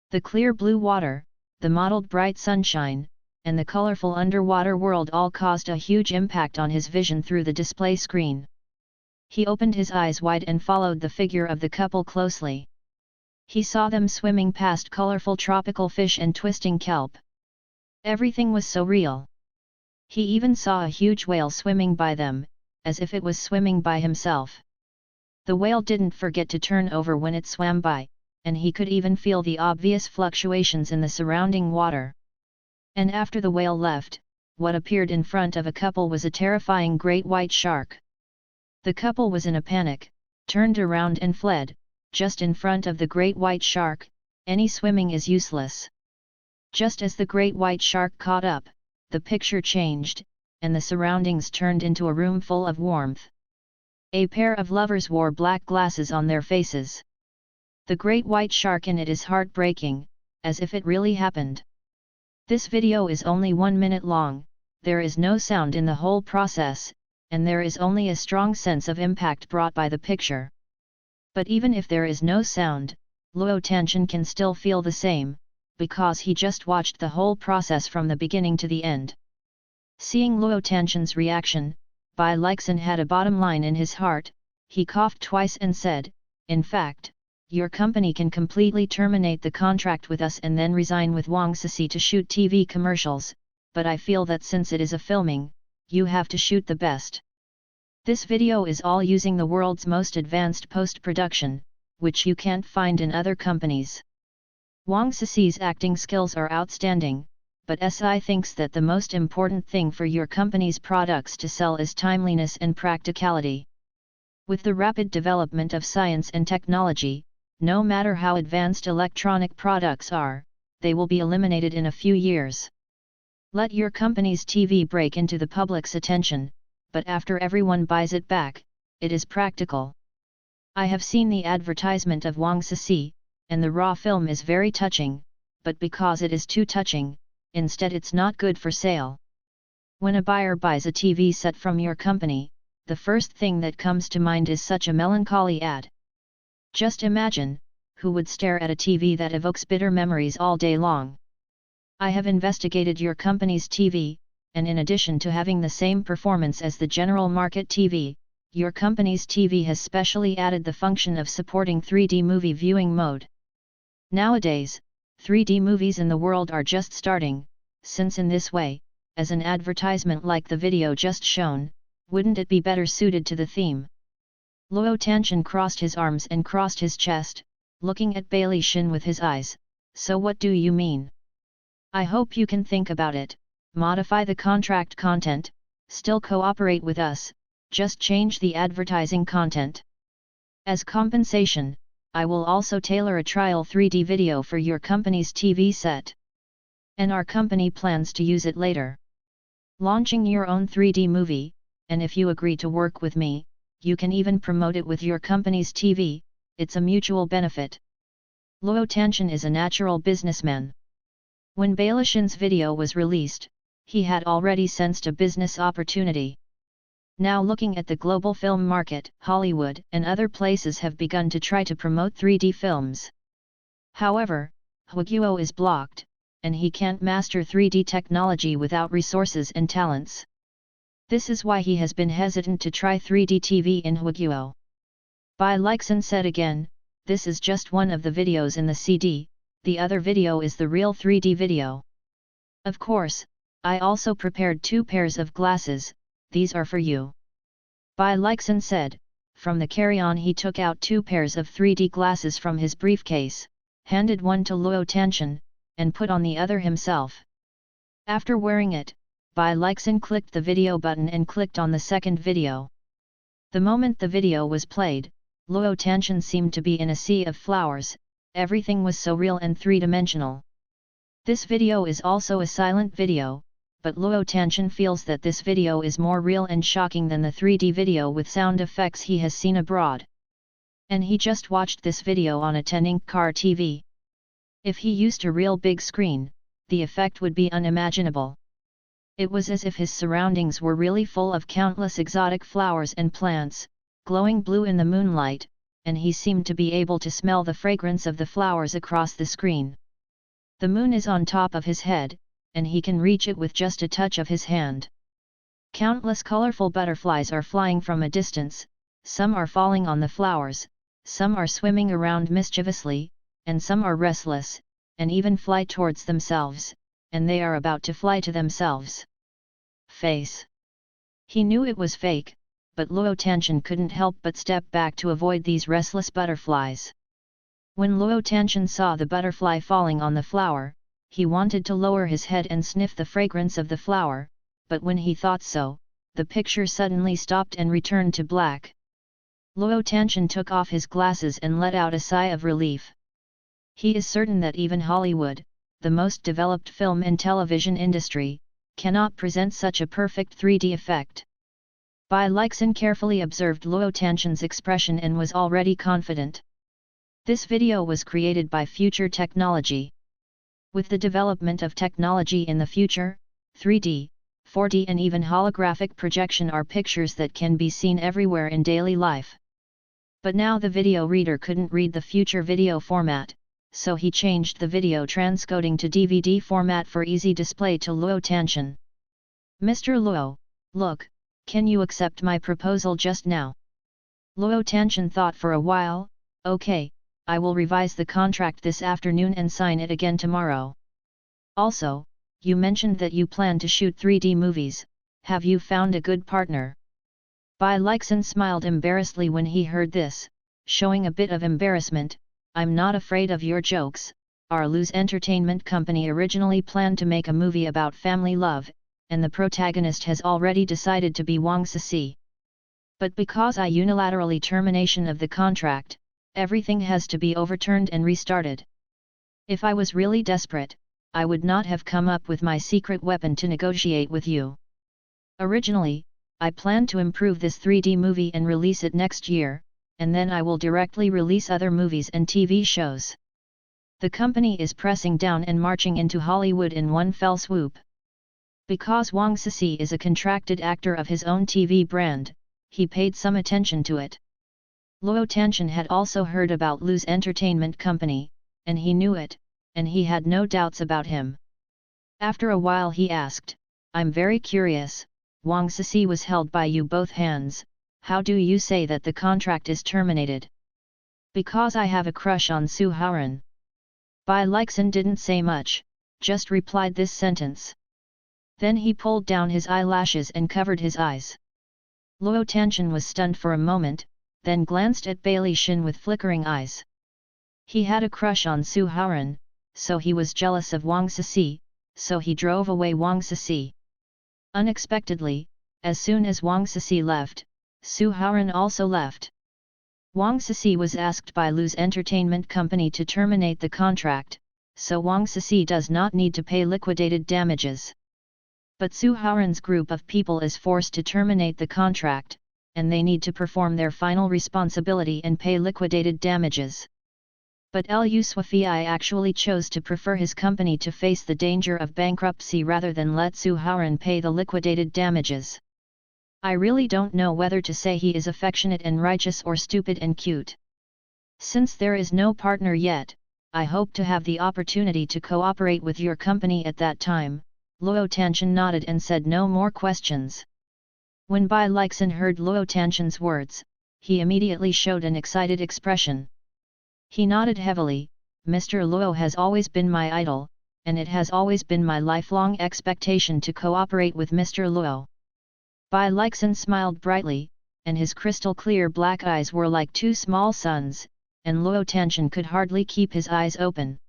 The clear blue water, the mottled bright sunshine, and the colorful underwater world all caused a huge impact on his vision through the display screen. He opened his eyes wide and followed the figure of the couple closely. He saw them swimming past colorful tropical fish and twisting kelp. Everything was so real. He even saw a huge whale swimming by them, as if it was swimming by himself. The whale didn't forget to turn over when it swam by, and he could even feel the obvious fluctuations in the surrounding water. And after the whale left, what appeared in front of a couple was a terrifying great white shark. The couple was in a panic, turned around and fled. Just in front of the great white shark, any swimming is useless. Just as the great white shark caught up, the picture changed, and the surroundings turned into a room full of warmth. A pair of lovers wore black glasses on their faces. The great white shark in it is heartbreaking, as if it really happened. This video is only 1 minute long, there is no sound in the whole process, and there is only a strong sense of impact brought by the picture. But even if there is no sound, Luo Tianchen can still feel the same, because he just watched the whole process from the beginning to the end. Seeing Luo Tianchen's reaction, Bai Leixin had a bottom line in his heart. He coughed twice and said, "In fact, your company can completely terminate the contract with us and then resign with Wang Ceci to shoot TV commercials, but I feel that since it is a filming, you have to shoot the best. This video is all using the world's most advanced post-production, which you can't find in other companies. Wang Ceci's acting skills are outstanding, but SI thinks that the most important thing for your company's products to sell is timeliness and practicality. With the rapid development of science and technology, no matter how advanced electronic products are, they will be eliminated in a few years. Let your company's TV break into the public's attention, but after everyone buys it back, it is practical. I have seen the advertisement of Wang Ceci, and the raw film is very touching, but because it is too touching, instead it's not good for sale. When a buyer buys a TV set from your company, the first thing that comes to mind is such a melancholy ad. Just imagine, who would stare at a TV that evokes bitter memories all day long? I have investigated your company's TV, and in addition to having the same performance as the general market TV, your company's TV has specially added the function of supporting 3D movie viewing mode. Nowadays, 3D movies in the world are just starting, since in this way, as an advertisement like the video just shown, wouldn't it be better suited to the theme? Luo Tianchen crossed his arms and crossed his chest, looking at Bai Leixin with his eyes. So what do you mean? I hope you can think about it, modify the contract content, still cooperate with us, just change the advertising content. As compensation, I will also tailor a trial 3D video for your company's TV set. And our company plans to use it later. Launching your own 3D movie, and if you agree to work with me, you can even promote it with your company's TV, it's a mutual benefit. Luo Tianchen is a natural businessman. When Bai Leixin's video was released, he had already sensed a business opportunity. Now looking at the global film market, Hollywood and other places have begun to try to promote 3D films. However, Huiguo is blocked, and he can't master 3D technology without resources and talents. This is why he has been hesitant to try 3D TV in Huiguo. Bai Leixin said again, this is just one of the videos in the CD, the other video is the real 3D video. Of course, I also prepared 2 pairs of glasses, these are for you. Bai Leixin said. From the carry-on he took out 2 pairs of 3D glasses from his briefcase, handed one to Luo Tianchen, and put on the other himself. After wearing it, Bai Leixin clicked the video button and clicked on the second video. The moment the video was played, Luo Tianchen seemed to be in a sea of flowers, everything was so real and three-dimensional. This video is also a silent video, but Luo Tianchen feels that this video is more real and shocking than the 3D video with sound effects he has seen abroad. And he just watched this video on a 10-inch car TV. If he used a real big screen, the effect would be unimaginable. It was as if his surroundings were really full of countless exotic flowers and plants, glowing blue in the moonlight, and he seemed to be able to smell the fragrance of the flowers across the screen. The moon is on top of his head, and he can reach it with just a touch of his hand. Countless colorful butterflies are flying from a distance, some are falling on the flowers, some are swimming around mischievously, and some are restless, and even fly towards themselves, and they are about to fly to themselves. Face. He knew it was fake, but Luo Tianchen couldn't help but step back to avoid these restless butterflies. When Luo Tianchen saw the butterfly falling on the flower, he wanted to lower his head and sniff the fragrance of the flower, but when he thought so, the picture suddenly stopped and returned to black. Luo Tianchen took off his glasses and let out a sigh of relief. He is certain that even Hollywood, the most developed film and television industry, cannot present such a perfect 3D effect. Bai Leixin carefully observed Luo Tanshan's expression and was already confident. This video was created by future technology. With the development of technology in the future, 3D, 4D and even holographic projection are pictures that can be seen everywhere in daily life. But now the video reader couldn't read the future video format, so he changed the video transcoding to DVD format for easy display to Luo Tanshan. Mr. Luo, look, can you accept my proposal just now? Luo Tanshan thought for a while, okay, I will revise the contract this afternoon and sign it again tomorrow. Also, you mentioned that you plan to shoot 3D movies, have you found a good partner? Bai Leixin smiled embarrassedly when he heard this, showing a bit of embarrassment. I'm not afraid of your jokes. Our Lu's entertainment company originally planned to make a movie about family love, and the protagonist has already decided to be Wang Sisi. But because I unilaterally termination of the contract, everything has to be overturned and restarted. If I was really desperate, I would not have come up with my secret weapon to negotiate with you. Originally, I planned to improve this 3D movie and release it next year, and then I will directly release other movies and TV shows. The company is pressing down and marching into Hollywood in one fell swoop. Because Wang Sisi is a contracted actor of his own TV brand, he paid some attention to it. Luo Tanshan had also heard about Lu's entertainment company, and he knew it, and he had no doubts about him. After a while he asked, I'm very curious, Wang Sisi was held by you both hands, how do you say that the contract is terminated? Because I have a crush on Su Haoran. Bai Leixin didn't say much, just replied this sentence. Then he pulled down his eyelashes and covered his eyes. Luo Tanshan was stunned for a moment, then glanced at Bai Leixin with flickering eyes. He had a crush on Su Haoran, so he was jealous of Wang Sisi, so he drove away Wang Sisi. Unexpectedly, as soon as Wang Sisi left, Su Haoran also left. Wang Sisi was asked by Lu's entertainment company to terminate the contract, so Wang Sisi does not need to pay liquidated damages. But Su Haoran's group of people is forced to terminate the contract, and they need to perform their final responsibility and pay liquidated damages. But Lu Suifei actually chose to prefer his company to face the danger of bankruptcy rather than let Su Haoran pay the liquidated damages. I really don't know whether to say he is affectionate and righteous or stupid and cute. Since there is no partner yet, I hope to have the opportunity to cooperate with your company at that time. Luo Tanshan nodded and said no more questions. When Bai Leixin heard Luo Tanshan's words, he immediately showed an excited expression. He nodded heavily, Mr. Luo has always been my idol, and it has always been my lifelong expectation to cooperate with Mr. Luo. Bai Leixin smiled brightly, and his crystal-clear black eyes were like two small suns, and Luo Tanshan could hardly keep his eyes open.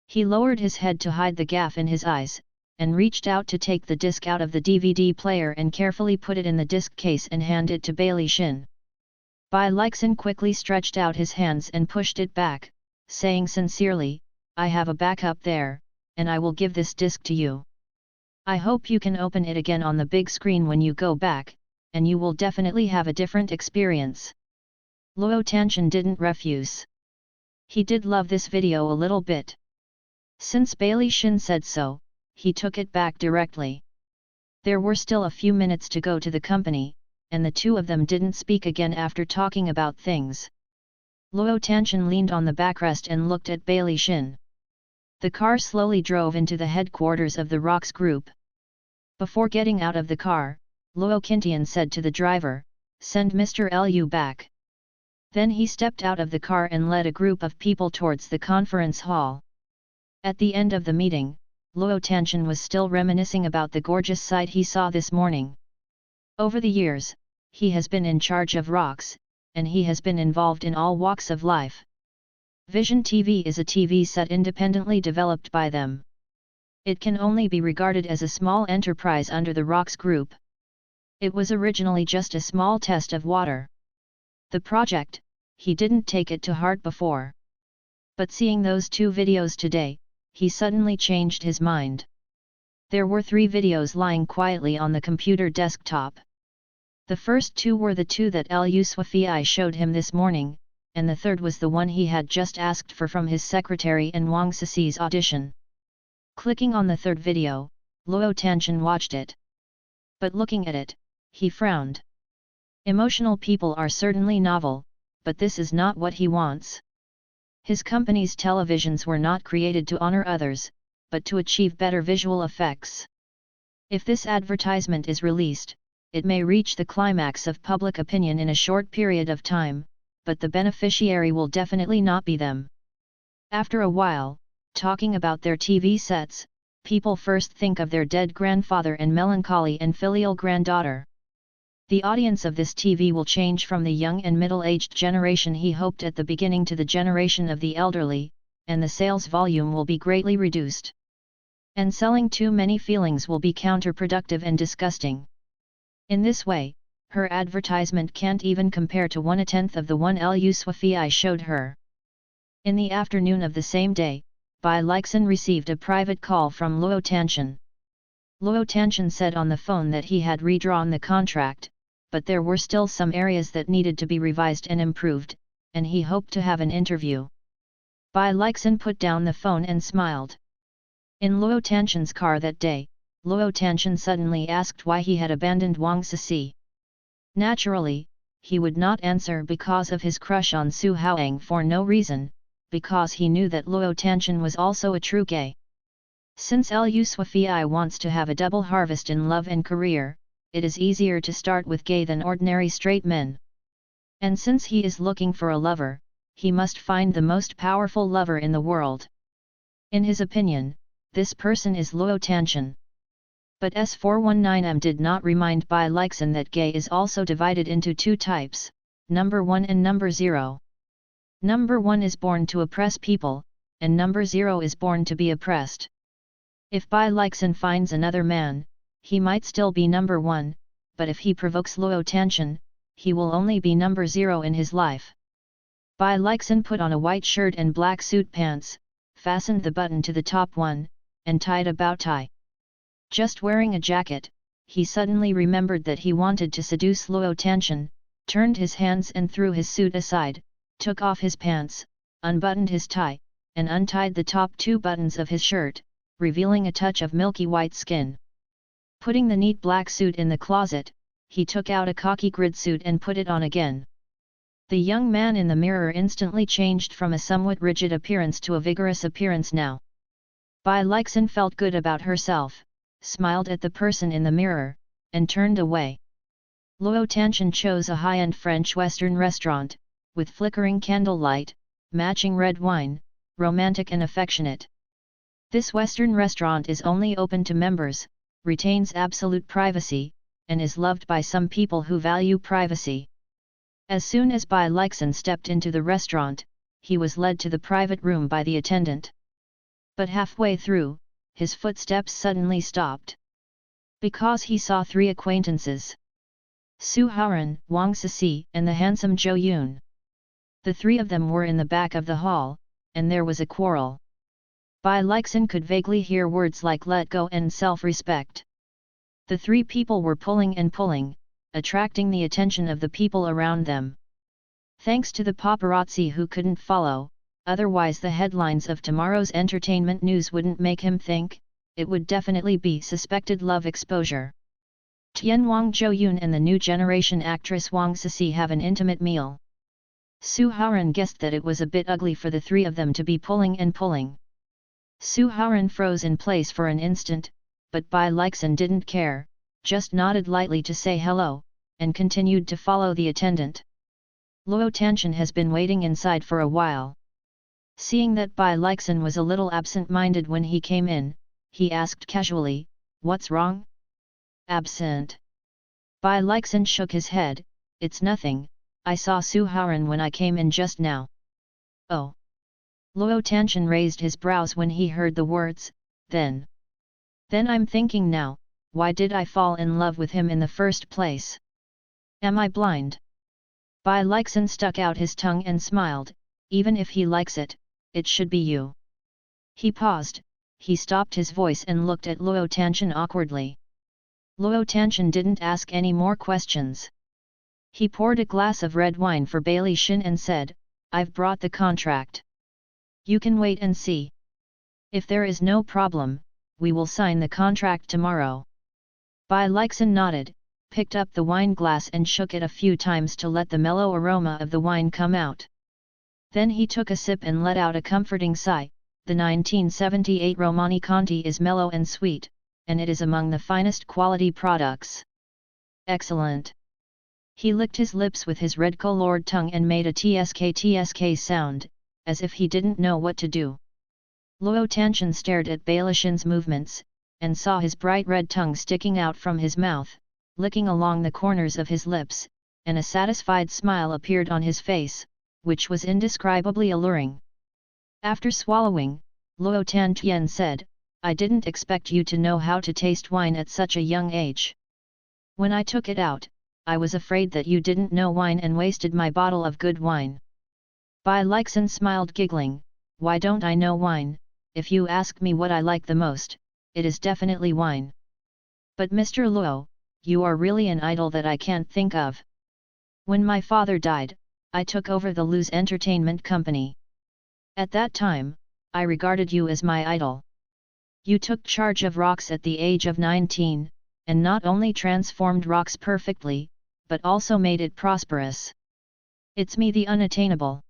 He lowered his head to hide the gaff in his eyes, and reached out to take the disc out of the DVD player and carefully put it in the disc case and hand it to Bai Leixin. Bai Leixin quickly stretched out his hands and pushed it back, saying sincerely, I have a backup there, and I will give this disc to you. I hope you can open it again on the big screen when you go back, and you will definitely have a different experience. Luo Tanshan didn't refuse. He did love this video a little bit. Since Bai Leixin said so, he took it back directly. There were still a few minutes to go to the company, and the two of them didn't speak again after talking about things. Luo Tanshan leaned on the backrest and looked at Bai Leixin. The car slowly drove into the headquarters of the Rocks Group. Before getting out of the car, Luo Qintian said to the driver, send Mr. Lu back. Then he stepped out of the car and led a group of people towards the conference hall. At the end of the meeting, Luo Tanshan was still reminiscing about the gorgeous sight he saw this morning. Over the years, he has been in charge of Rocks, and he has been involved in all walks of life. Vision TV is a TV set independently developed by them. It can only be regarded as a small enterprise under the Rocks Group. It was originally just a small test of water. The project, he didn't take it to heart before. But seeing those two videos today, he suddenly changed his mind. There were 3 videos lying quietly on the computer desktop. The first 2 were the 2 that Luswafi showed him this morning, and the third was the one he had just asked for from his secretary in Wang Sisi's audition. Clicking on the third video, Luo Tianchen watched it. But looking at it, he frowned. Emotional people are certainly novel, but this is not what he wants. His company's televisions were not created to honor others, but to achieve better visual effects. If this advertisement is released, it may reach the climax of public opinion in a short period of time, but the beneficiary will definitely not be them. After a while, talking about their TV sets, people first think of their dead grandfather and melancholy and filial granddaughter. The audience of this TV will change from the young and middle-aged generation he hoped at the beginning to the generation of the elderly, and the sales volume will be greatly reduced. And selling too many feelings will be counterproductive and disgusting. In this way, her advertisement can't even compare to 1/10 of the one Luswafi showed her. In the afternoon of the same day, Bai Leixin received a private call from Luo Tianchen. Luo Tianchen said on the phone that he had redrawn the contract, but there were still some areas that needed to be revised and improved, and he hoped to have an interview. Bai Leixin put down the phone and smiled. In Luo Tianchen's car that day, Luo Tianchen suddenly asked why he had abandoned Wang Sisi. Naturally, he would not answer because of his crush on Su Haoang for no reason, because he knew that Luo Tianchen was also a true gay. Since Luswafi wants to have a double harvest in love and career, it is easier to start with gay than ordinary straight men. And since he is looking for a lover, he must find the most powerful lover in the world. In his opinion, this person is Luo Tianchen. But S419M did not remind Bai Leixin that gay is also divided into 2 types, number 1 and number 0. Number 1 is born to oppress people, and number 0 is born to be oppressed. If Bai Leixin finds another man, he might still be number 1, but if he provokes Luo Tianchen, he will only be number 0 in his life. Bai Leixin put on a white shirt and black suit pants, fastened the button to the top one, and tied a bow tie. Just wearing a jacket, he suddenly remembered that he wanted to seduce Luo Tianchen, turned his hands and threw his suit aside, took off his pants, unbuttoned his tie, and untied the top 2 buttons of his shirt, revealing a touch of milky white skin. Putting the neat black suit in the closet, he took out a khaki grid suit and put it on again. The young man in the mirror instantly changed from a somewhat rigid appearance to a vigorous appearance now. Bai Leixin felt good about herself, smiled at the person in the mirror, and turned away. Luo Tianchen chose a high-end French Western restaurant, with flickering candlelight, matching red wine, romantic and affectionate. This Western restaurant is only open to members, retains absolute privacy, and is loved by some people who value privacy. As soon as Bai Leixin stepped into the restaurant, he was led to the private room by the attendant. But halfway through, his footsteps suddenly stopped. Because he saw 3 acquaintances. Su Haoran, Wang Sisi, and the handsome Zhou Yun. The 3 of them were in the back of the hall, and there was a quarrel. Bai Leixin could vaguely hear words like let go and self-respect. The 3 people were pulling and pulling, attracting the attention of the people around them. Thanks to the paparazzi who couldn't follow, otherwise the headlines of tomorrow's entertainment news wouldn't make him think, it would definitely be suspected love exposure. Tian Wang Zhou Yun and the new generation actress Wang Sisi have an intimate meal. Su Haoran guessed that it was a bit ugly for the 3 of them to be pulling and pulling. Su Haoran froze in place for an instant, but Bai Leixin didn't care, just nodded lightly to say hello, and continued to follow the attendant. Luo Tianchen has been waiting inside for a while. Seeing that Bai Leixin was a little absent-minded when he came in, he asked casually, "What's wrong?" "Absent." Bai Leixin shook his head, "It's nothing, I saw Su Haoran when I came in just now." "Oh." Luo Tianchen raised his brows when he heard the words, then I'm thinking now, why did I fall in love with him in the first place? Am I blind?" Bai Leixin stuck out his tongue and smiled, "Even if he likes it, it should be you." He paused, he stopped his voice and looked at Luo Tanshan awkwardly. Luo Tanshan didn't ask any more questions. He poured a glass of red wine for Bai Lixin and said, "I've brought the contract. You can wait and see. If there is no problem, we will sign the contract tomorrow." Bai Lixin nodded, picked up the wine glass and shook it a few times to let the mellow aroma of the wine come out. Then he took a sip and let out a comforting sigh. The 1978 Romani Conti is mellow and sweet, and it is among the finest quality products. Excellent. He licked his lips with his red-colored tongue and made a tsk sound, as if he didn't know what to do. Luo Tanshan stared at Bai Lixin's movements, and saw his bright red tongue sticking out from his mouth, licking along the corners of his lips, and a satisfied smile appeared on his face, which was indescribably alluring. After swallowing, Luo Tantian said, "I didn't expect you to know how to taste wine at such a young age. When I took it out, I was afraid that you didn't know wine and wasted my bottle of good wine." Bai Lixin smiled giggling, "Why don't I know wine? If you ask me what I like the most, it is definitely wine. But Mr. Luo, you are really an idol that I can't think of. When my father died, I took over the Lu's entertainment company. At that time, I regarded you as my idol. You took charge of rocks at the age of 19, and not only transformed rocks perfectly, but also made it prosperous. It's me, the unattainable.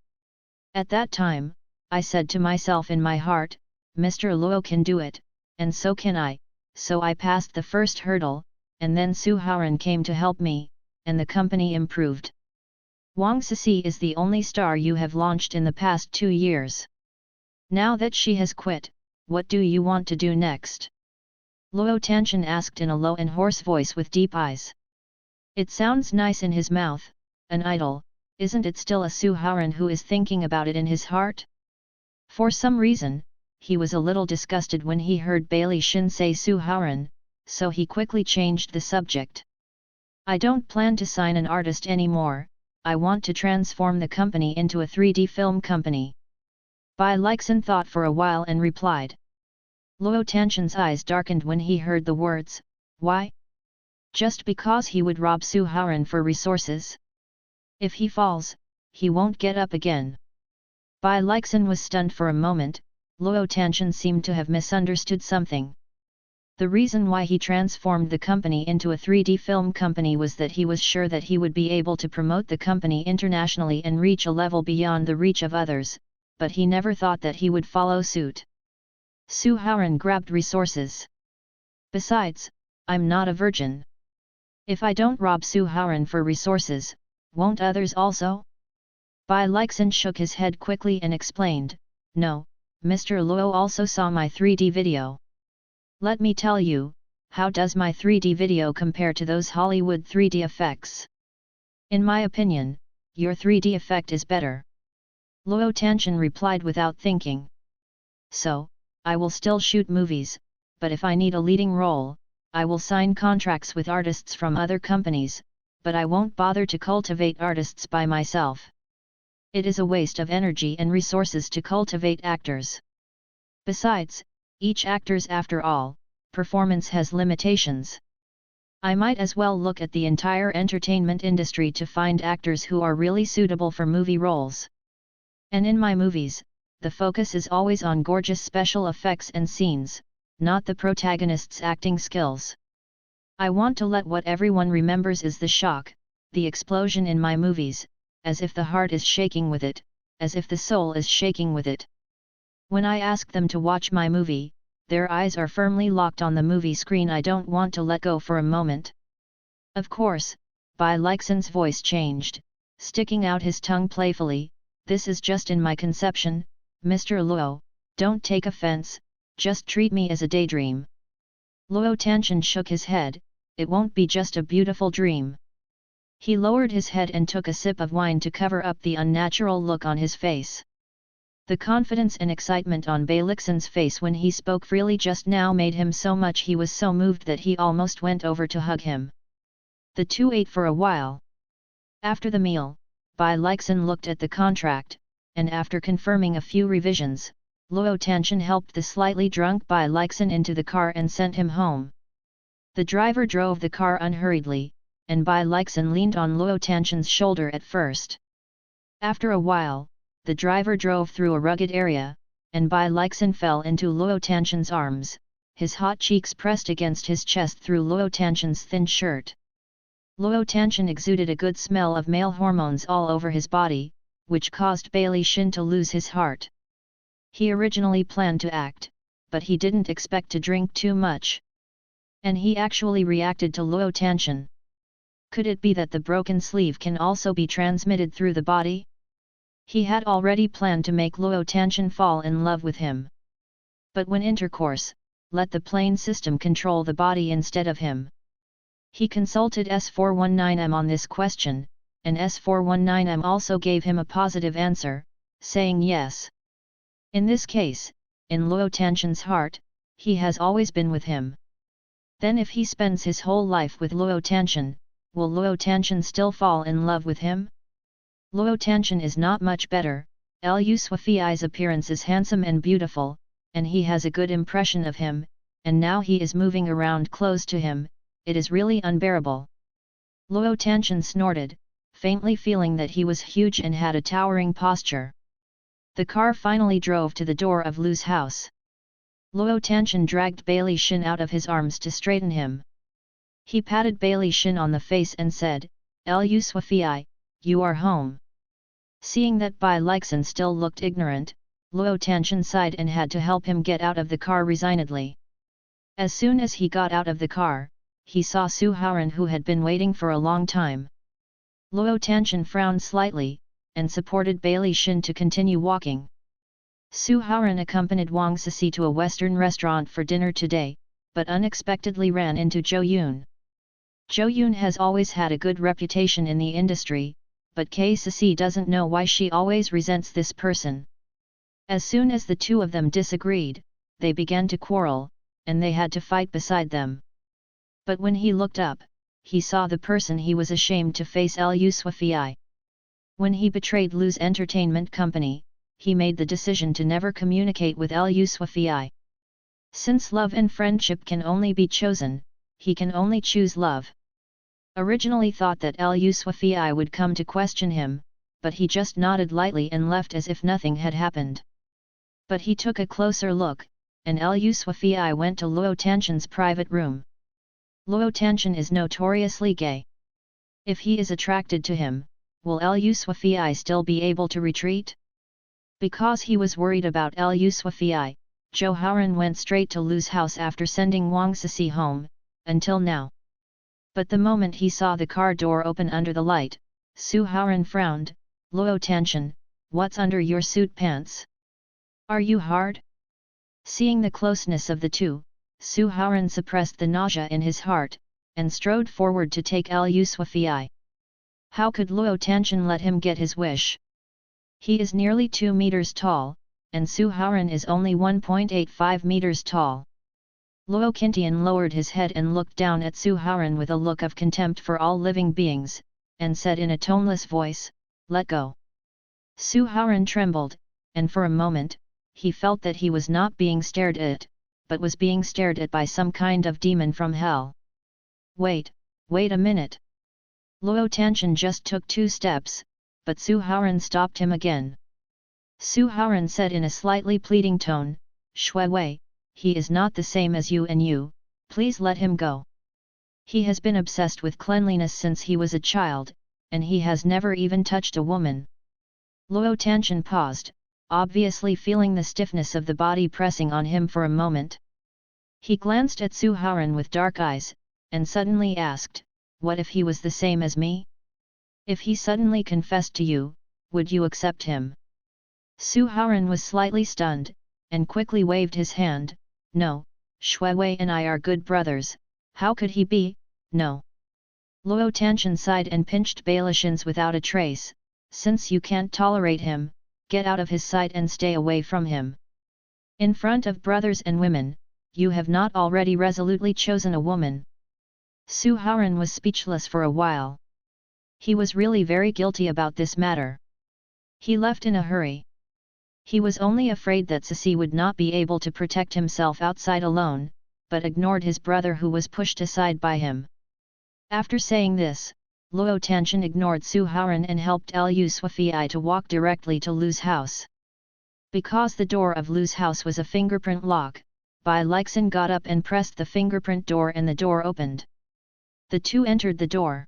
At that time, I said to myself in my heart, Mr. Luo can do it, and so can I, so I passed the first hurdle, and then Su Haoran came to help me, and the company improved. Wang Sisi is the only star you have launched in the past 2 years. Now that she has quit, what do you want to do next?" Luo Tanshan asked in a low and hoarse voice with deep eyes. It sounds nice in his mouth, an idol, isn't it still a Su Haoran who is thinking about it in his heart? For some reason, he was a little disgusted when he heard Bai Lixin say Su Haoran, so he quickly changed the subject. "I don't plan to sign an artist anymore, I want to transform the company into a 3D film company." Bai Lixin thought for a while and replied. Luo Tanshan's eyes darkened when he heard the words, "Why? Just because he would rob Su Haoran for resources? If he falls, he won't get up again." Bai Lixin was stunned for a moment. Luo Tanshan seemed to have misunderstood something. The reason why he transformed the company into a 3D film company was that he was sure that he would be able to promote the company internationally and reach a level beyond the reach of others, but he never thought that he would follow suit. Su Haoran grabbed resources. Besides, I'm not a virgin. If I don't rob Su Haoran for resources, won't others also? Bai Lixin shook his head quickly and explained, "No, Mr. Luo also saw my 3D video. Let me tell you, how does my 3D video compare to those Hollywood 3D effects? In my opinion, your 3D effect is better." Luo Tanshan replied without thinking. "So, I will still shoot movies, but if I need a leading role, I will sign contracts with artists from other companies, but I won't bother to cultivate artists by myself. It is a waste of energy and resources to cultivate actors. Besides, each actor's after all, performance has limitations. I might as well look at the entire entertainment industry to find actors who are really suitable for movie roles. And in my movies, the focus is always on gorgeous special effects and scenes, not the protagonist's acting skills. I want to let what everyone remembers is the shock, the explosion in my movies, as if the heart is shaking with it, as if the soul is shaking with it. When I ask them to watch my movie, their eyes are firmly locked on the movie screen. I don't want to let go for a moment." Of course, Bai Lixin's voice changed, sticking out his tongue playfully, "This is just in my conception, Mr. Luo, don't take offense, just treat me as a daydream." Luo Tanshan shook his head, "It won't be just a beautiful dream." He lowered his head and took a sip of wine to cover up the unnatural look on his face. The confidence and excitement on Bai Lixin's face when he spoke freely just now made him so much he was so moved that he almost went over to hug him. The two ate for a while. After the meal, Bai Lixin looked at the contract, and after confirming a few revisions, Luo Tianchen helped the slightly drunk Bai Leixin into the car and sent him home. The driver drove the car unhurriedly, and Bai Leixin leaned on Luo Tianchen's shoulder at first. After a while, the driver drove through a rugged area, and Bai Leixin fell into Luo Tianchen's arms, his hot cheeks pressed against his chest through Luo Tianchen's thin shirt. Luo Tianchen exuded a good smell of male hormones all over his body, which caused Bai Leixin to lose his heart. He originally planned to act, but he didn't expect to drink too much. And he actually reacted to Luo Tianchen. Could it be that the broken sleeve can also be transmitted through the body? He had already planned to make Luo Tianchen fall in love with him. But when intercourse, let the plane system control the body instead of him. He consulted S419M on this question, and S419M also gave him a positive answer, saying yes. In this case, in Luo Tianchen's heart, he has always been with him. Then if he spends his whole life with Luo Tianchen, will Luo Tianchen still fall in love with him? Luo Tianchen is not much better, Lu Sui's appearance is handsome and beautiful, and he has a good impression of him, and now he is moving around close to him, it is really unbearable. Luo Tianchen snorted, faintly feeling that he was huge and had a towering posture. The car finally drove to the door of Lu's house. Luo Tianchen dragged Bai Leixin out of his arms to straighten him. He patted Bai Leixin on the face and said, Lu Sui, you are home. Seeing that Bai Leixin still looked ignorant, Luo Tianchen sighed and had to help him get out of the car resignedly. As soon as he got out of the car, he saw Su Haoran, who had been waiting for a long time. Luo Tianchen frowned slightly, and supported Bai Leixin to continue walking. Su Haoran accompanied Wang Sisi to a Western restaurant for dinner today, but unexpectedly ran into Zhou Yun. Zhou Yun has always had a good reputation in the industry, but Kei Sisi doesn't know why she always resents this person. As soon as the two of them disagreed, they began to quarrel, and they had to fight beside them. But when he looked up, he saw the person he was ashamed to face, Lu Sui. When he betrayed Lu's entertainment company, he made the decision to never communicate with Lu Sui. Since love and friendship can only be chosen, he can only choose love. Originally thought that Lu Sui would come to question him, but he just nodded lightly and left as if nothing had happened. But he took a closer look, and Lu Sui went to Luo Tianchen's private room. Luo Tianchen is notoriously gay. If he is attracted to him, will Lu Sui still be able to retreat? Because he was worried about Lu Sui, Zhou Haoran went straight to Lu's house after sending Wang Sisi home, until now. But the moment he saw the car door open under the light, Su Haoran frowned, Luo Tianchen, what's under your suit pants? Are you hard? Seeing the closeness of the two, Su Haoran suppressed the nausea in his heart, and strode forward to take Lu Sui. How could Luo Tianchen let him get his wish? He is nearly 2 meters tall, and Su Haoran is only 1.85 meters tall. Luo Qintian lowered his head and looked down at Su Haoran with a look of contempt for all living beings, and said in a toneless voice, "Let go." Su Haoran trembled, and for a moment, he felt that he was not being stared at, but was being stared at by some kind of demon from hell. Wait a minute. Luo Tianchen just took 2 steps, but Su Haoran stopped him again. Su Haoran said in a slightly pleading tone, "Shui Wei, he is not the same as you, and you, please let him go. He has been obsessed with cleanliness since he was a child, and he has never even touched a woman." Luo Tianchen paused, obviously feeling the stiffness of the body pressing on him for a moment. He glanced at Su Haoran with dark eyes, and suddenly asked, "What if he was the same as me? If he suddenly confessed to you, would you accept him?" Su Haoran was slightly stunned, and quickly waved his hand, "No, Shui Wei and I are good brothers, how could he be, no." Luo Tianchen sighed and pinched Bai Leixin's without a trace, "Since you can't tolerate him, get out of his sight and stay away from him. In front of brothers and women, you have not already resolutely chosen a woman." Su Haoran was speechless for a while. He was really very guilty about this matter. He left in a hurry. He was only afraid that Sisi would not be able to protect himself outside alone, but ignored his brother who was pushed aside by him. After saying this, Luo Tanshan ignored Su Haoran and helped Lu Suifei to walk directly to Lu's house. Because the door of Lu's house was a fingerprint lock, Bai Leixin got up and pressed the fingerprint door and the door opened. The two entered the door.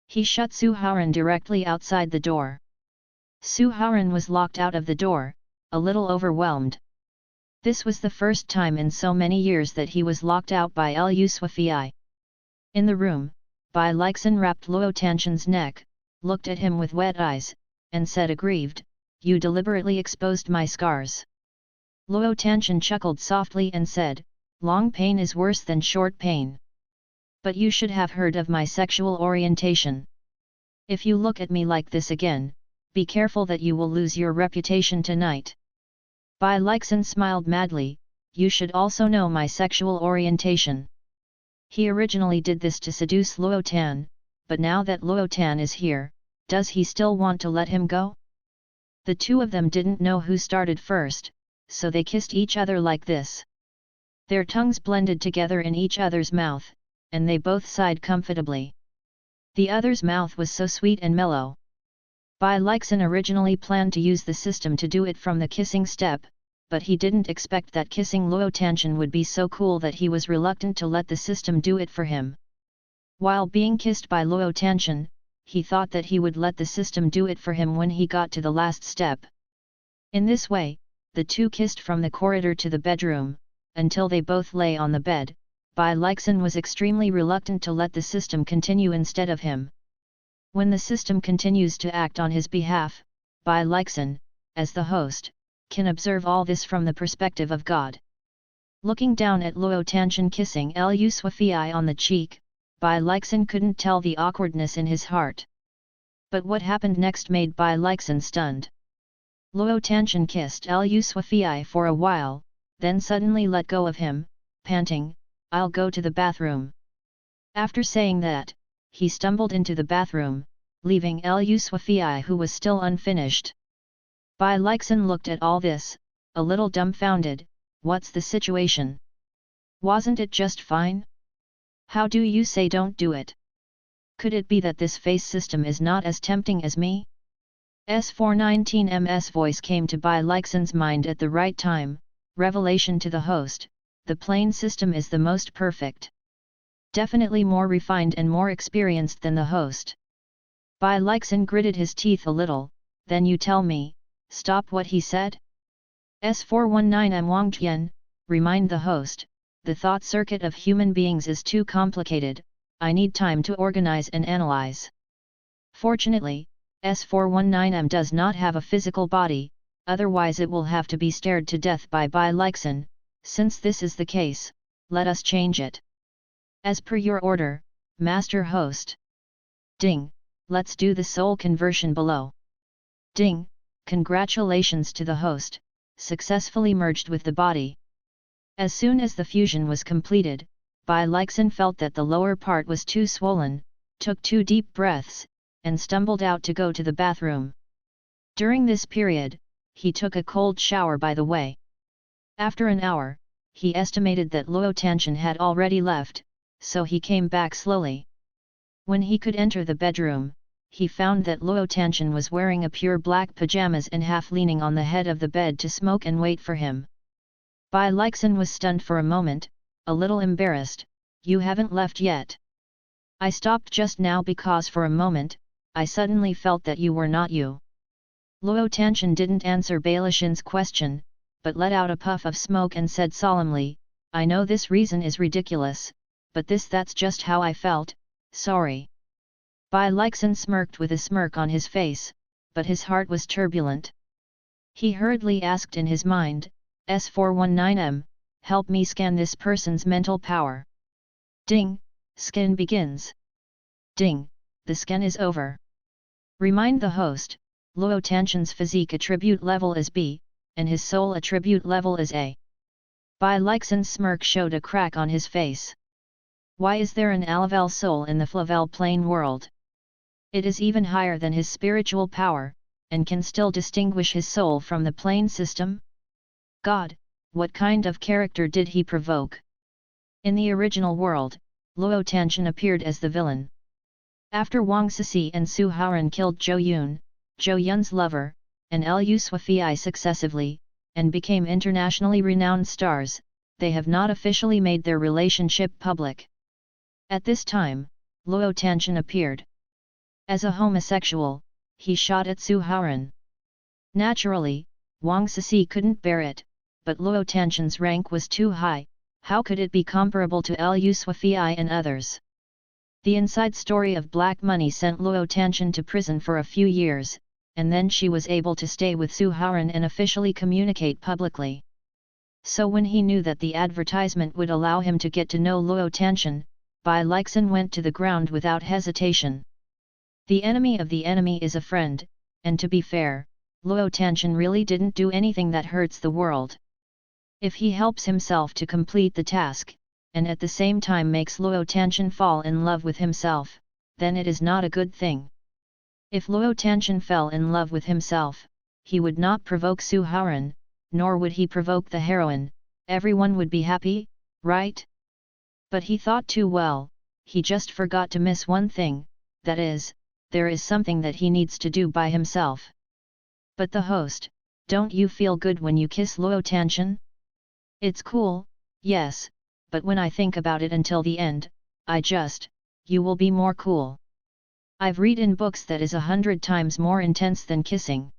He shut Su Haoran directly outside the door. Su Haoran was locked out of the door, a little overwhelmed. This was the first time in so many years that he was locked out by Lu Suifei. In the room, Bai Leixin wrapped Luo Tanshan's neck, looked at him with wet eyes, and said aggrieved, "You deliberately exposed my scars." Luo Tanshan chuckled softly and said, "Long pain is worse than short pain. But you should have heard of my sexual orientation. If you look at me like this again, be careful that you will lose your reputation tonight." Bai Leixin smiled madly, "You should also know my sexual orientation." He originally did this to seduce Luo Tan, but now that Luo Tan is here, does he still want to let him go? The two of them didn't know who started first, so they kissed each other like this. Their tongues blended together in each other's mouth, and they both sighed comfortably. The other's mouth was so sweet and mellow. Bai Leixin originally planned to use the system to do it from the kissing step, but he didn't expect that kissing Luo Tanshan would be so cool that he was reluctant to let the system do it for him. While being kissed by Luo Tanshan, he thought that he would let the system do it for him when he got to the last step. In this way, the two kissed from the corridor to the bedroom, until they both lay on the bed. Bai Leixin was extremely reluctant to let the system continue instead of him. When the system continues to act on his behalf, Bai Leixin, as the host, can observe all this from the perspective of God. Looking down at Luo Tanshan kissing Lu Suifei on the cheek, Bai Leixin couldn't tell the awkwardness in his heart. But what happened next made Bai Leixin stunned. Luo Tanshan kissed Lu Suifei for a while, then suddenly let go of him, panting, "I'll go to the bathroom." After saying that, he stumbled into the bathroom, leaving Lu Suifei who was still unfinished. Bai Leixin looked at all this, a little dumbfounded. What's the situation? Wasn't it just fine? How do you say don't do it? Could it be that this face system is not as tempting as me? S419MS voice came to Bai Leixin's mind at the right time. Revelation to the host, the plane system is the most perfect. Definitely more refined and more experienced than the host. Bai Leixin gritted his teeth a little, "Then you tell me, stop what he said?" S419M Wang Tian, remind the host, "The thought circuit of human beings is too complicated, I need time to organize and analyze." Fortunately, S419M does not have a physical body, otherwise it will have to be stared to death by Bai Leixin. Since this is the case, let us change it. As per your order, Master Host. Ding, let's do the soul conversion below. Ding, congratulations to the host, successfully merged with the body. As soon as the fusion was completed, Bai Leixin felt that the lower part was too swollen, took 2 deep breaths, and stumbled out to go to the bathroom. During this period, he took a cold shower by the way. After an hour, he estimated that Luo Tanshan had already left, so he came back slowly. When he could enter the bedroom, he found that Luo Tanshan was wearing a pure black pajamas and half leaning on the head of the bed to smoke and wait for him. Bai Leixin was stunned for a moment, a little embarrassed. "You haven't left yet?" "I stopped just now because for a moment, I suddenly felt that you were not you." Luo Tanshan didn't answer Bai Leixin's question, but let out a puff of smoke and said solemnly, "I know this reason is ridiculous, but that's just how I felt, sorry." Bai Leixin smirked with a smirk on his face, but his heart was turbulent. He hurriedly asked in his mind, "S419M, help me scan this person's mental power." Ding, scan begins. Ding, the scan is over. Remind the host, Luo Tanshan's physique attribute level is B, and his soul attribute level is A. Bai Leixin's smirk showed a crack on his face. Why is there an A-level soul in the Flavel plane world? It is even higher than his spiritual power, and can still distinguish his soul from the plain system? God, what kind of character did he provoke? In the original world, Luo Tianchen appeared as the villain. After Wang Sisi and Su Haoran killed Zhou Yun's lover, and Lu Suifei successively, and became internationally renowned stars, they have not officially made their relationship public. At this time, Luo Tianchen appeared. As a homosexual, he shot at Su Haoran. Naturally, Wang Sisi couldn't bear it, but Luo Tianchen's rank was too high. How could it be comparable to Lu Suifei and others? The inside story of black money sent Luo Tianchen to prison for a few years, and then she was able to stay with Su Haoran and officially communicate publicly. So when he knew that the advertisement would allow him to get to know Luo Tianchen, Bai Leixin went to the ground without hesitation. The enemy of the enemy is a friend, and to be fair, Luo Tianchen really didn't do anything that hurts the world. If he helps himself to complete the task, and at the same time makes Luo Tianchen fall in love with himself, then it is not a good thing. If Luo Tianchen fell in love with himself, he would not provoke Su Haoran, nor would he provoke the heroine. Everyone would be happy, right? But he thought too well, he just forgot to miss one thing, that is, there is something that he needs to do by himself. But the host, don't you feel good when you kiss Luo Tianchen? It's cool, yes, but when I think about it until the end, you will be more cool. I've read in books that is 100 times more intense than kissing.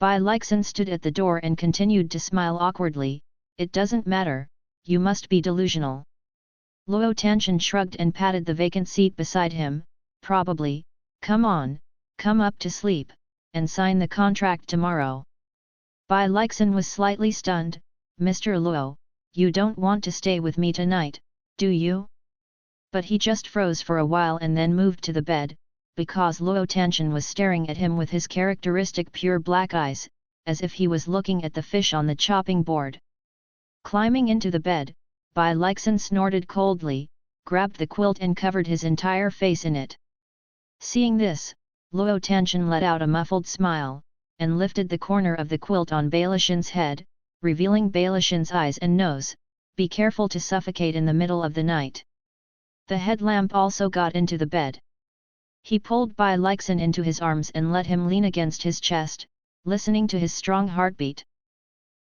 Bai Leixin stood at the door and continued to smile awkwardly. It doesn't matter, you must be delusional. Luo Tianchen shrugged and patted the vacant seat beside him. Probably, come on, come up to sleep, and sign the contract tomorrow. Bai Leixin was slightly stunned. Mr. Luo, you don't want to stay with me tonight, do you? But he just froze for a while and then moved to the bed, because Luo Tianchen was staring at him with his characteristic pure black eyes, as if he was looking at the fish on the chopping board. Climbing into the bed, Bai Leixin snorted coldly, grabbed the quilt and covered his entire face in it. Seeing this, Luo Tianchen let out a muffled smile, and lifted the corner of the quilt on Bai Leixin's head, revealing Bai Leixin's eyes and nose. Be careful to suffocate in the middle of the night. The headlamp also got into the bed. He pulled Bai Leixin into his arms and let him lean against his chest, listening to his strong heartbeat.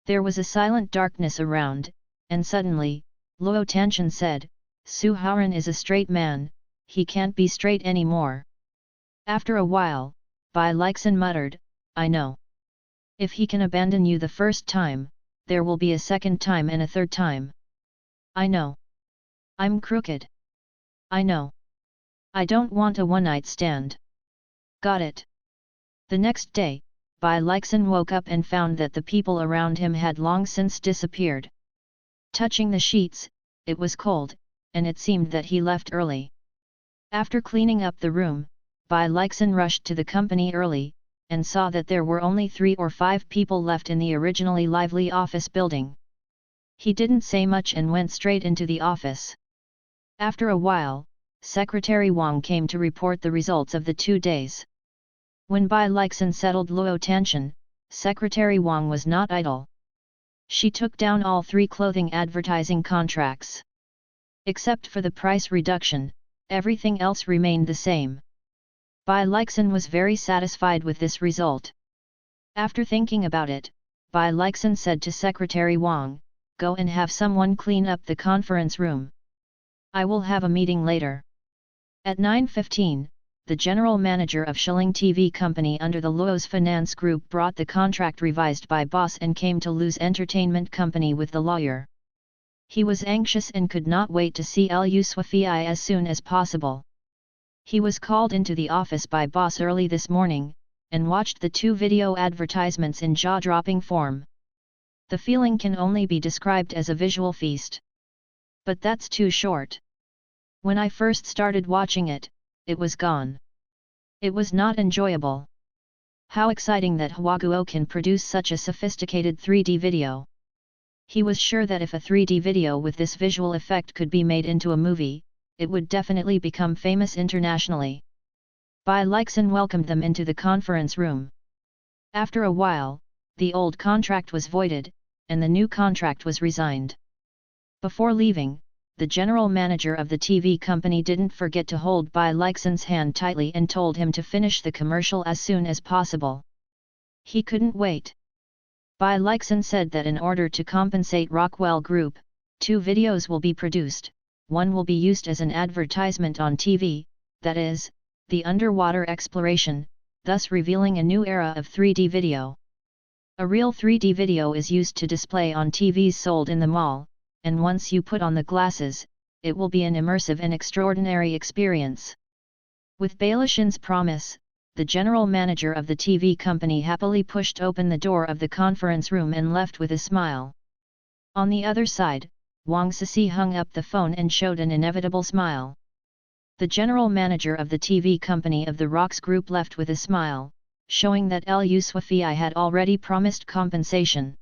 There was a silent darkness around, and suddenly, Luo Tianchen said, Su Haoran is a straight man, he can't be straight anymore. After a while, Bai Leixin muttered, I know. If he can abandon you the first time, there will be a second time and a third time. I know. I'm crooked. I know. I don't want a one-night stand. Got it. The next day, Bai Leixin woke up and found that the people around him had long since disappeared. Touching the sheets, it was cold, and it seemed that he left early. After cleaning up the room, Bai Leixin rushed to the company early, and saw that there were only 3 or 5 people left in the originally lively office building. He didn't say much and went straight into the office. After a while, Secretary Wang came to report the results of the 2 days. When Bai Leixin settled Luo Tianchen, Secretary Wang was not idle. She took down all 3 clothing advertising contracts. Except for the price reduction, everything else remained the same. Bai Leixin was very satisfied with this result. After thinking about it, Bai Leixin said to Secretary Wang, go and have someone clean up the conference room. I will have a meeting later. At 9:15, the general manager of Shilling TV company under the Luo's finance group brought the contract revised by boss and came to Lu's entertainment company with the lawyer. He was anxious and could not wait to see Lu Suifei as soon as possible. He was called into the office by boss early this morning, and watched the 2 video advertisements in jaw-dropping form. The feeling can only be described as a visual feast. But that's too short. When I first started watching it, it was gone. It was not enjoyable. How exciting that Huaguo can produce such a sophisticated 3D video. He was sure that if a 3D video with this visual effect could be made into a movie, it would definitely become famous internationally. Bai Leixin welcomed them into the conference room. After a while, the old contract was voided, and the new contract was resigned. Before leaving, the general manager of the TV company didn't forget to hold Bai Leixin's hand tightly and told him to finish the commercial as soon as possible. He couldn't wait. Bai Leixin said that in order to compensate Rockwell Group, 2 videos will be produced. One will be used as an advertisement on TV, that is, the underwater exploration, thus revealing a new era of 3D video. A real 3D video is used to display on TVs sold in the mall, and once you put on the glasses, it will be an immersive and extraordinary experience. With Bailishin's promise, the general manager of the TV company happily pushed open the door of the conference room and left with a smile. On the other side, Wang Sisi hung up the phone and showed an inevitable smile. The general manager of the TV company of the Rocks Group left with a smile, showing that Lu Swafei had already promised compensation.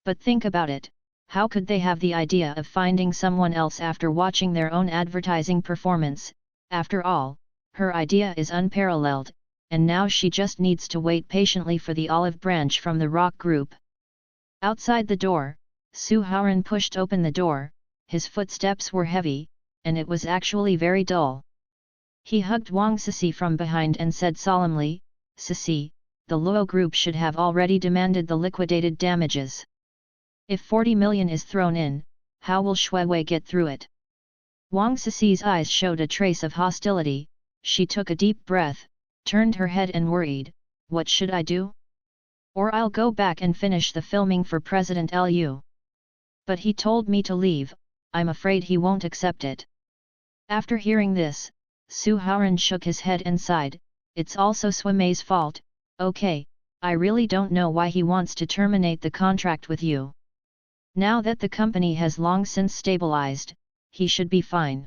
But think about it, how could they have the idea of finding someone else after watching their own advertising performance? After all, her idea is unparalleled, and now she just needs to wait patiently for the olive branch from the Rock Group. Outside the door, Su Haoran pushed open the door. His footsteps were heavy, and it was actually very dull. He hugged Wang Sisi from behind and said solemnly, "Sisi, the Luo Group should have already demanded the liquidated damages. If 40 million is thrown in, how will Shuiwei get through it?" Wang Sisi's eyes showed a trace of hostility. She took a deep breath, turned her head and worried, "What should I do? Or I'll go back and finish the filming for President Lu. But he told me to leave, I'm afraid he won't accept it." After hearing this, Su Haoran shook his head and sighed, "It's also Shuiwei's fault. Okay, I really don't know why he wants to terminate the contract with you. Now that the company has long since stabilized, he should be fine.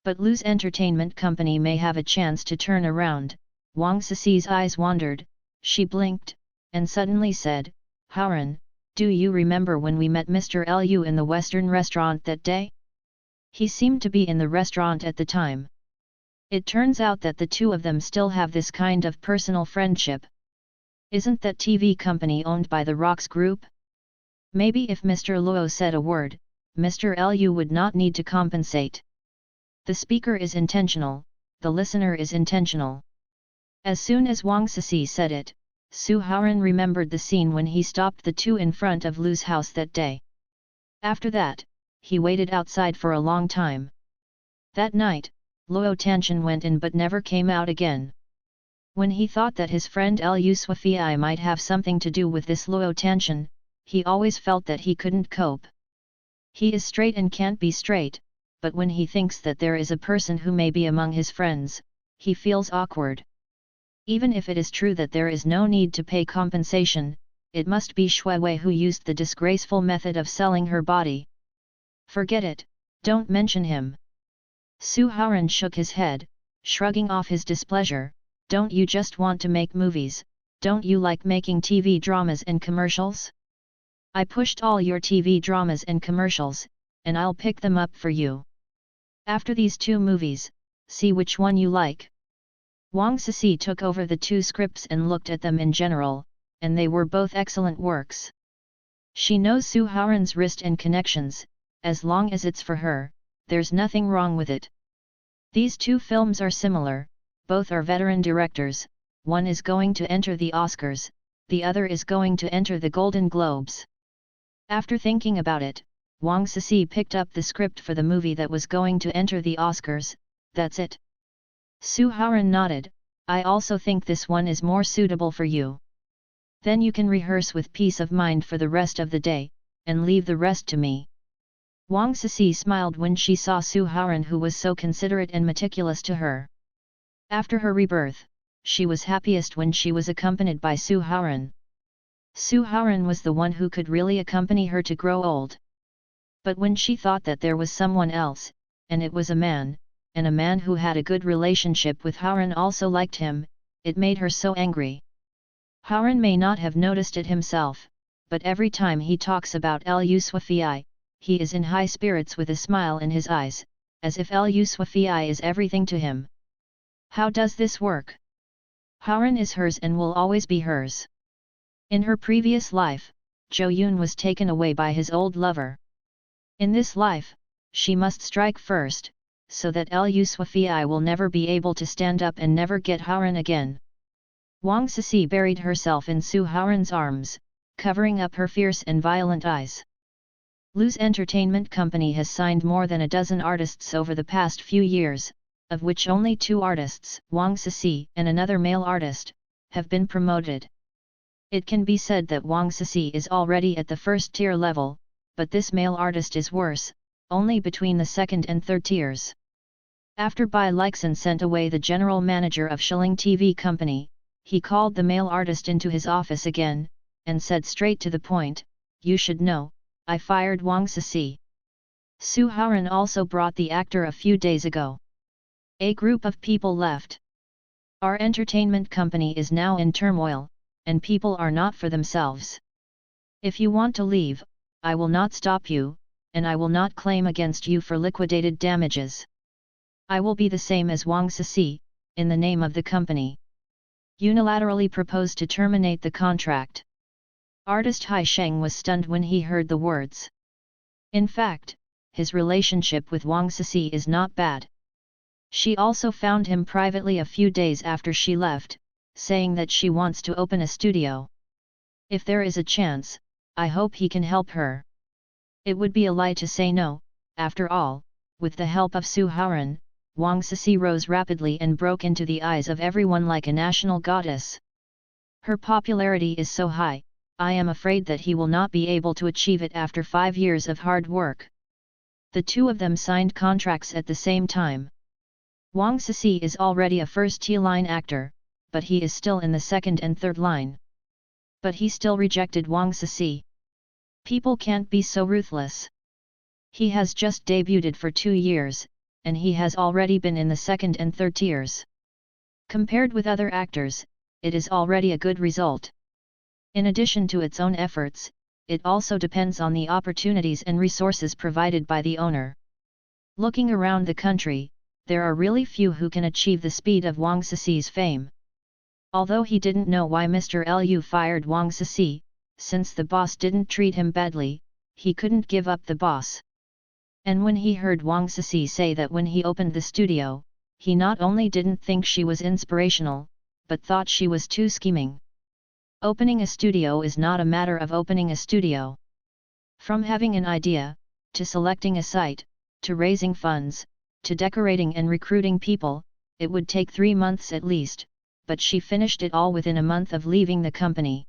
But Lu's entertainment company may have a chance to turn around." Wang Sisi's eyes wandered, she blinked, and suddenly said, "Haoran, do you remember when we met Mr. Lu in the Western restaurant that day? He seemed to be in the restaurant at the time. It turns out that the two of them still have this kind of personal friendship. Isn't that TV company owned by the Rocks Group? Maybe if Mr. Luo said a word, Mr. Lu would not need to compensate. The speaker is intentional, the listener is intentional." As soon as Wang Sisi said it, Su Haoran remembered the scene when he stopped the two in front of Lu's house that day. After that, he waited outside for a long time. That night, Luo Tanshan went in but never came out again. When he thought that his friend Lu Swafei might have something to do with this Luo Tanshan, he always felt that he couldn't cope. He is straight and can't be straight, but when he thinks that there is a person who may be among his friends, he feels awkward. Even if it is true that there is no need to pay compensation, it must be Shuiwei who used the disgraceful method of selling her body. Forget it, don't mention him. Su Haoran shook his head, shrugging off his displeasure. Don't you just want to make movies? Don't you like making TV dramas and commercials? I pushed all your TV dramas and commercials, and I'll pick them up for you. After these 2 movies, see which one you like. Wang Sisi took over the 2 scripts and looked at them in general, and they were both excellent works. She knows Su Haoran's wrist and connections, as long as it's for her, there's nothing wrong with it. These 2 films are similar, both are veteran directors, one is going to enter the Oscars, the other is going to enter the Golden Globes. After thinking about it, Wang Sisi picked up the script for the movie that was going to enter the Oscars. That's it. Su Haoran nodded, I also think this one is more suitable for you. Then you can rehearse with peace of mind for the rest of the day, and leave the rest to me. Wang Sisi smiled when she saw Su Haoran, who was so considerate and meticulous to her. After her rebirth, she was happiest when she was accompanied by Su Haoran. Su Haoran was the one who could really accompany her to grow old. But when she thought that there was someone else, and it was a man, and a man who had a good relationship with Haoran also liked him, it made her so angry. Haoran may not have noticed it himself, but every time he talks about Lu Swafei, he is in high spirits with a smile in his eyes, as if Lu Swafei is everything to him. How does this work? Haoran is hers and will always be hers. In her previous life, Jo Yoon was taken away by his old lover. In this life, she must strike first, so that Lu Swafei will never be able to stand up and never get Howren again. Wang Sisi buried herself in Su Howren's arms, covering up her fierce and violent eyes. Lu's entertainment company has signed more than a dozen artists over the past few years, of which only 2 artists, Wang Sisi and another male artist, have been promoted. It can be said that Wang Sisi is already at the first tier level, but this male artist is worse, only between the second and third tiers. After Bai Leixin sent away the general manager of Shilling TV company, he called the male artist into his office again, and said straight to the point, "You should know, I fired Wang Sisi." Su Howren also brought the actor a few days ago. A group of people left. Our entertainment company is now in turmoil, and people are not for themselves. If you want to leave, I will not stop you, and I will not claim against you for liquidated damages. I will be the same as Wang Sisi, in the name of the company. Unilaterally proposed to terminate the contract. Artist Hai Sheng was stunned when he heard the words. In fact, his relationship with Wang Sisi is not bad. She also found him privately a few days after she left, saying that she wants to open a studio. If there is a chance, I hope he can help her. It would be a lie to say no. After all, with the help of Su Howren, Wang Sisi rose rapidly and broke into the eyes of everyone like a national goddess. Her popularity is so high, I am afraid that he will not be able to achieve it after 5 years of hard work. The 2 of them signed contracts at the same time. Wang Sisi is already a first-line actor, but he is still in the second and third line. But he still rejected Wang Sisi. People can't be so ruthless. He has just debuted for 2 years, and he has already been in the second and third tiers. Compared with other actors, it is already a good result. In addition to its own efforts, it also depends on the opportunities and resources provided by the owner. Looking around the country, there are really few who can achieve the speed of Wang Sisi's fame. Although he didn't know why Mr. Lu fired Wang Sisi, since the boss didn't treat him badly, he couldn't give up the boss. And when he heard Wang Sisi say that when he opened the studio, he not only didn't think she was inspirational, but thought she was too scheming. Opening a studio is not a matter of opening a studio. From having an idea, to selecting a site, to raising funds, to decorating and recruiting people, it would take 3 months at least, but she finished it all within a month of leaving the company.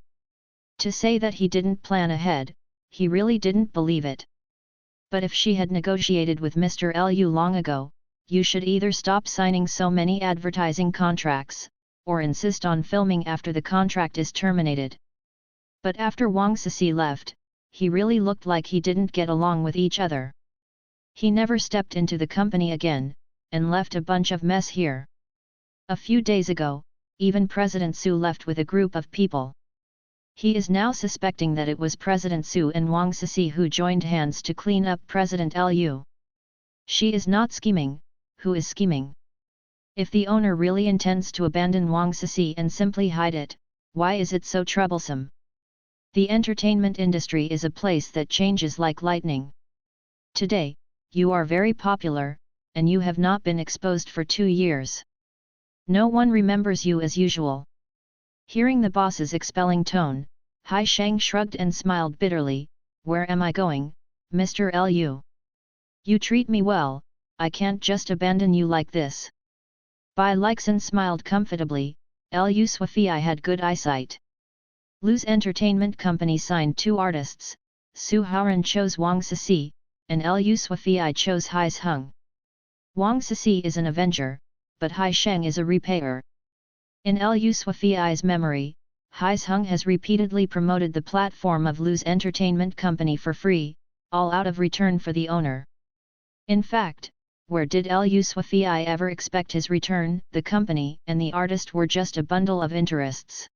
To say that he didn't plan ahead, he really didn't believe it. But if she had negotiated with Mr. Lu long ago, you should either stop signing so many advertising contracts, or insist on filming after the contract is terminated. But after Wang Sisi left, he really looked like he didn't get along with each other. He never stepped into the company again, and left a bunch of mess here. A few days ago, even President Su left with a group of people. He is now suspecting that it was President Su and Wang Sisi who joined hands to clean up President Lu. She is not scheming. Who is scheming? If the owner really intends to abandon Wang Sisi and simply hide it, why is it so troublesome? The entertainment industry is a place that changes like lightning. Today, you are very popular, and you have not been exposed for 2 years. No one remembers you as usual. Hearing the boss's expelling tone, Hai Sheng shrugged and smiled bitterly. Where am I going, Mr. Lu? You treat me well, I can't just abandon you like this. Bai Leixin smiled comfortably. Lu Swafei had good eyesight. Lu's entertainment company signed 2 artists, Su Howren chose Wang Sisi, and Lu Swafei chose Hai Hung. Wang Sisi is an avenger, but Hai Sheng is a repayer. In Lu Swafei's memory, Hai Hung has repeatedly promoted the platform of Lu's entertainment company for free, all out of return for the owner. In fact, where did Lu Swafei ever expect his return? The company and the artist were just a bundle of interests.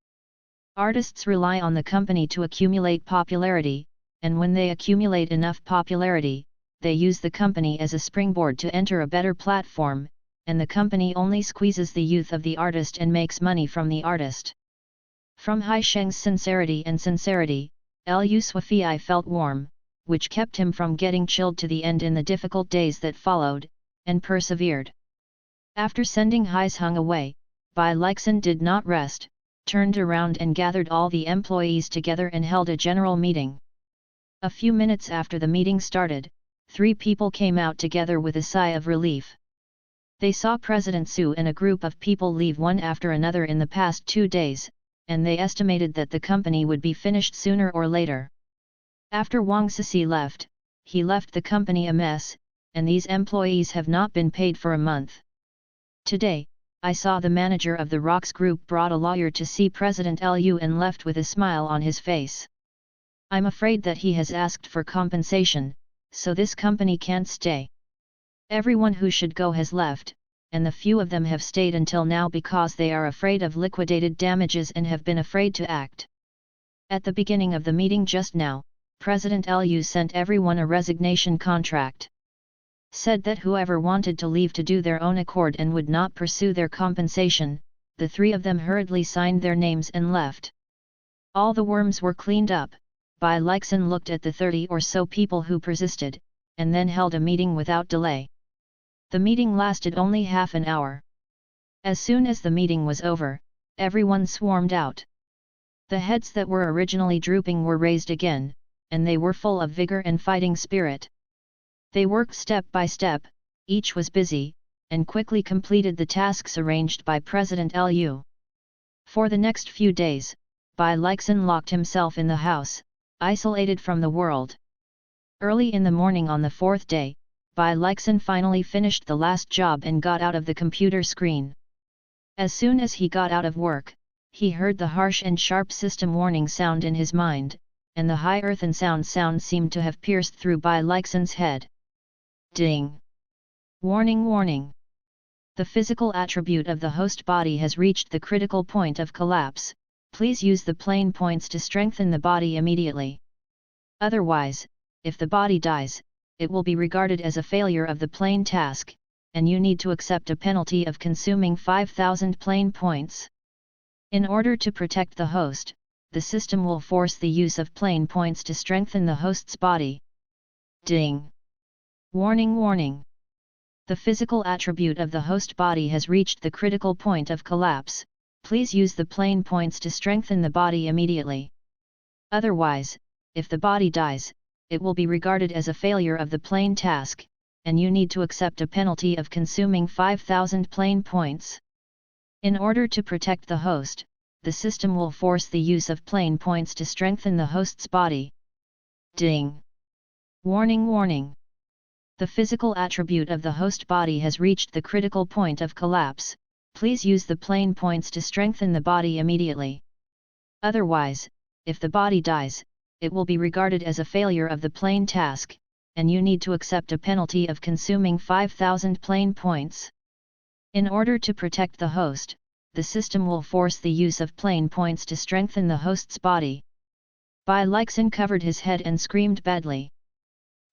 Artists rely on the company to accumulate popularity, and when they accumulate enough popularity, they use the company as a springboard to enter a better platform, and the company only squeezes the youth of the artist and makes money from the artist. From Hai Sheng's sincerity and sincerity, Lu Suifei felt warm, which kept him from getting chilled to the end in the difficult days that followed, and persevered. After sending Hai's Hung away, Bai Leixin did not rest, turned around and gathered all the employees together and held a general meeting. A few minutes after the meeting started, 3 people came out together with a sigh of relief. They saw President Su and a group of people leave one after another in the past 2 days, and they estimated that the company would be finished sooner or later. After Wang Sisi left, he left the company a mess, and these employees have not been paid for a month. Today, I saw the manager of the Rocks Group brought a lawyer to see President Lu and left with a smile on his face. I'm afraid that he has asked for compensation, so this company can't stay. Everyone who should go has left, and the few of them have stayed until now because they are afraid of liquidated damages and have been afraid to act. At the beginning of the meeting just now, President Lu sent everyone a resignation contract. Said that whoever wanted to leave to do their own accord and would not pursue their compensation, the 3 of them hurriedly signed their names and left. All the worms were cleaned up. Bai Leixin looked at the 30 or so people who persisted, and then held a meeting without delay. The meeting lasted only half an hour. As soon as the meeting was over, everyone swarmed out. The heads that were originally drooping were raised again, and they were full of vigor and fighting spirit. They worked step by step, each was busy, and quickly completed the tasks arranged by President Lu. For the next few days, Bai Leixin locked himself in the house, isolated from the world. Early in the morning on the 4th day, Bai Leixin finally finished the last job and got out of the computer screen. As soon as he got out of work, he heard the harsh and sharp system warning sound in his mind, and the high earthen sound seemed to have pierced through Bai Leixin's head. Ding! Warning, warning! The physical attribute of the host body has reached the critical point of collapse. Please use the plane points to strengthen the body immediately. Otherwise, if the body dies, it will be regarded as a failure of the plane task, and you need to accept a penalty of consuming 5,000 plane points. In order to protect the host, the system will force the use of plane points to strengthen the host's body. Ding! Warning, warning! The physical attribute of the host body has reached the critical point of collapse. Please use the plane points to strengthen the body immediately. Otherwise, if the body dies, it will be regarded as a failure of the plane task, and you need to accept a penalty of consuming 5,000 plane points. In order to protect the host, the system will force the use of plane points to strengthen the host's body. Ding! Warning, warning! The physical attribute of the host body has reached the critical point of collapse. Please use the plane points to strengthen the body immediately. Otherwise, if the body dies, it will be regarded as a failure of the plane task, and you need to accept a penalty of consuming 5,000 plane points. In order to protect the host, the system will force the use of plane points to strengthen the host's body. Bai Leixin covered his head and screamed badly.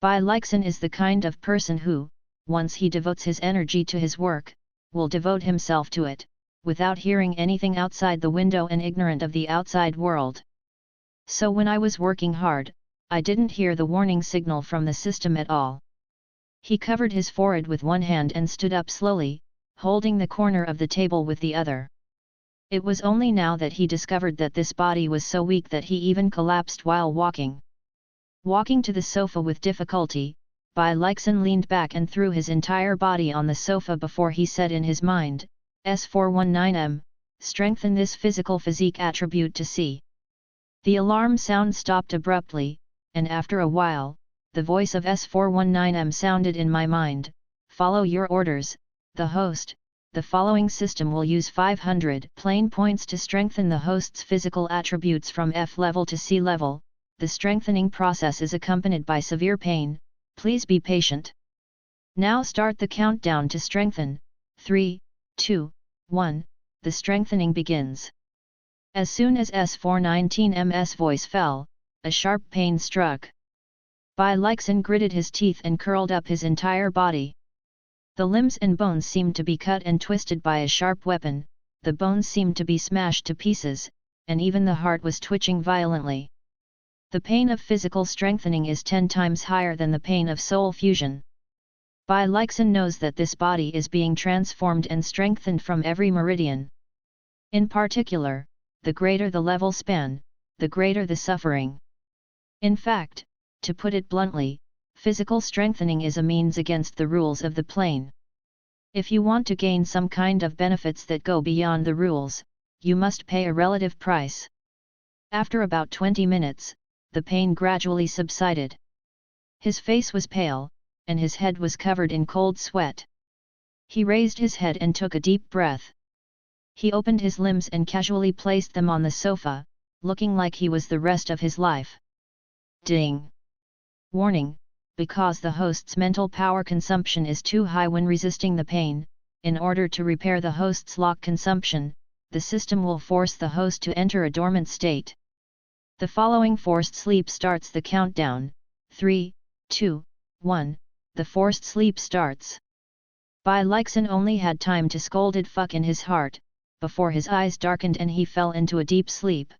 Bai Leixin is the kind of person who, once he devotes his energy to his work, will devote himself to it, without hearing anything outside the window and ignorant of the outside world. So when I was working hard, I didn't hear the warning signal from the system at all. He covered his forehead with one hand and stood up slowly, holding the corner of the table with the other. It was only now that he discovered that this body was so weak that he even collapsed while walking. Walking to the sofa with difficulty, Bai Leixin leaned back and threw his entire body on the sofa before he said in his mind, S419M, strengthen this physical physique attribute to see. The alarm sound stopped abruptly, and after a while, the voice of S419M sounded in my mind, follow your orders, the host. The following system will use 500 plane points to strengthen the host's physical attributes from F level to C level. The strengthening process is accompanied by severe pain, please be patient. Now start the countdown to strengthen, 3, 2, 1, the strengthening begins. As soon as S419M's voice fell, a sharp pain struck. Bai Leixin gritted his teeth and curled up his entire body. The limbs and bones seemed to be cut and twisted by a sharp weapon, the bones seemed to be smashed to pieces, and even the heart was twitching violently. The pain of physical strengthening is 10 times higher than the pain of soul fusion. Bai Leixin knows that this body is being transformed and strengthened from every meridian. In particular, the greater the level span, the greater the suffering. In fact, to put it bluntly, physical strengthening is a means against the rules of the plane. If you want to gain some kind of benefits that go beyond the rules, you must pay a relative price. After about 20 minutes, the pain gradually subsided. His face was pale, and his head was covered in cold sweat. He raised his head and took a deep breath. He opened his limbs and casually placed them on the sofa, looking like he was the rest of his life. Ding! Warning: because the host's mental power consumption is too high when resisting the pain, in order to repair the host's lock consumption, the system will force the host to enter a dormant state. The following forced sleep starts the countdown. 3, 2, 1, the forced sleep starts. Bai Leixin only had time to scolded fuck in his heart, before his eyes darkened and he fell into a deep sleep.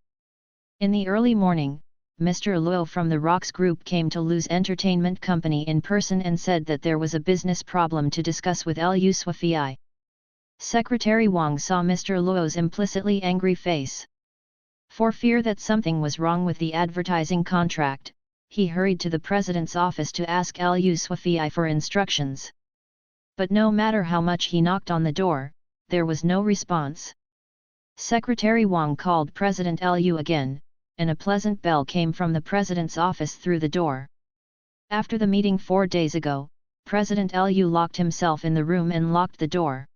In the early morning, Mr. Luo from the Rocks Group came to Lu's entertainment company in person and said that there was a business problem to discuss with Lu Suifei. Secretary Wang saw Mr. Luo's implicitly angry face. For fear that something was wrong with the advertising contract, he hurried to the president's office to ask Lu Suifei for instructions. But no matter how much he knocked on the door, there was no response. Secretary Wang called President Lu again, and a pleasant bell came from the president's office through the door. After the meeting 4 days ago, President Lu locked himself in the room and locked the door.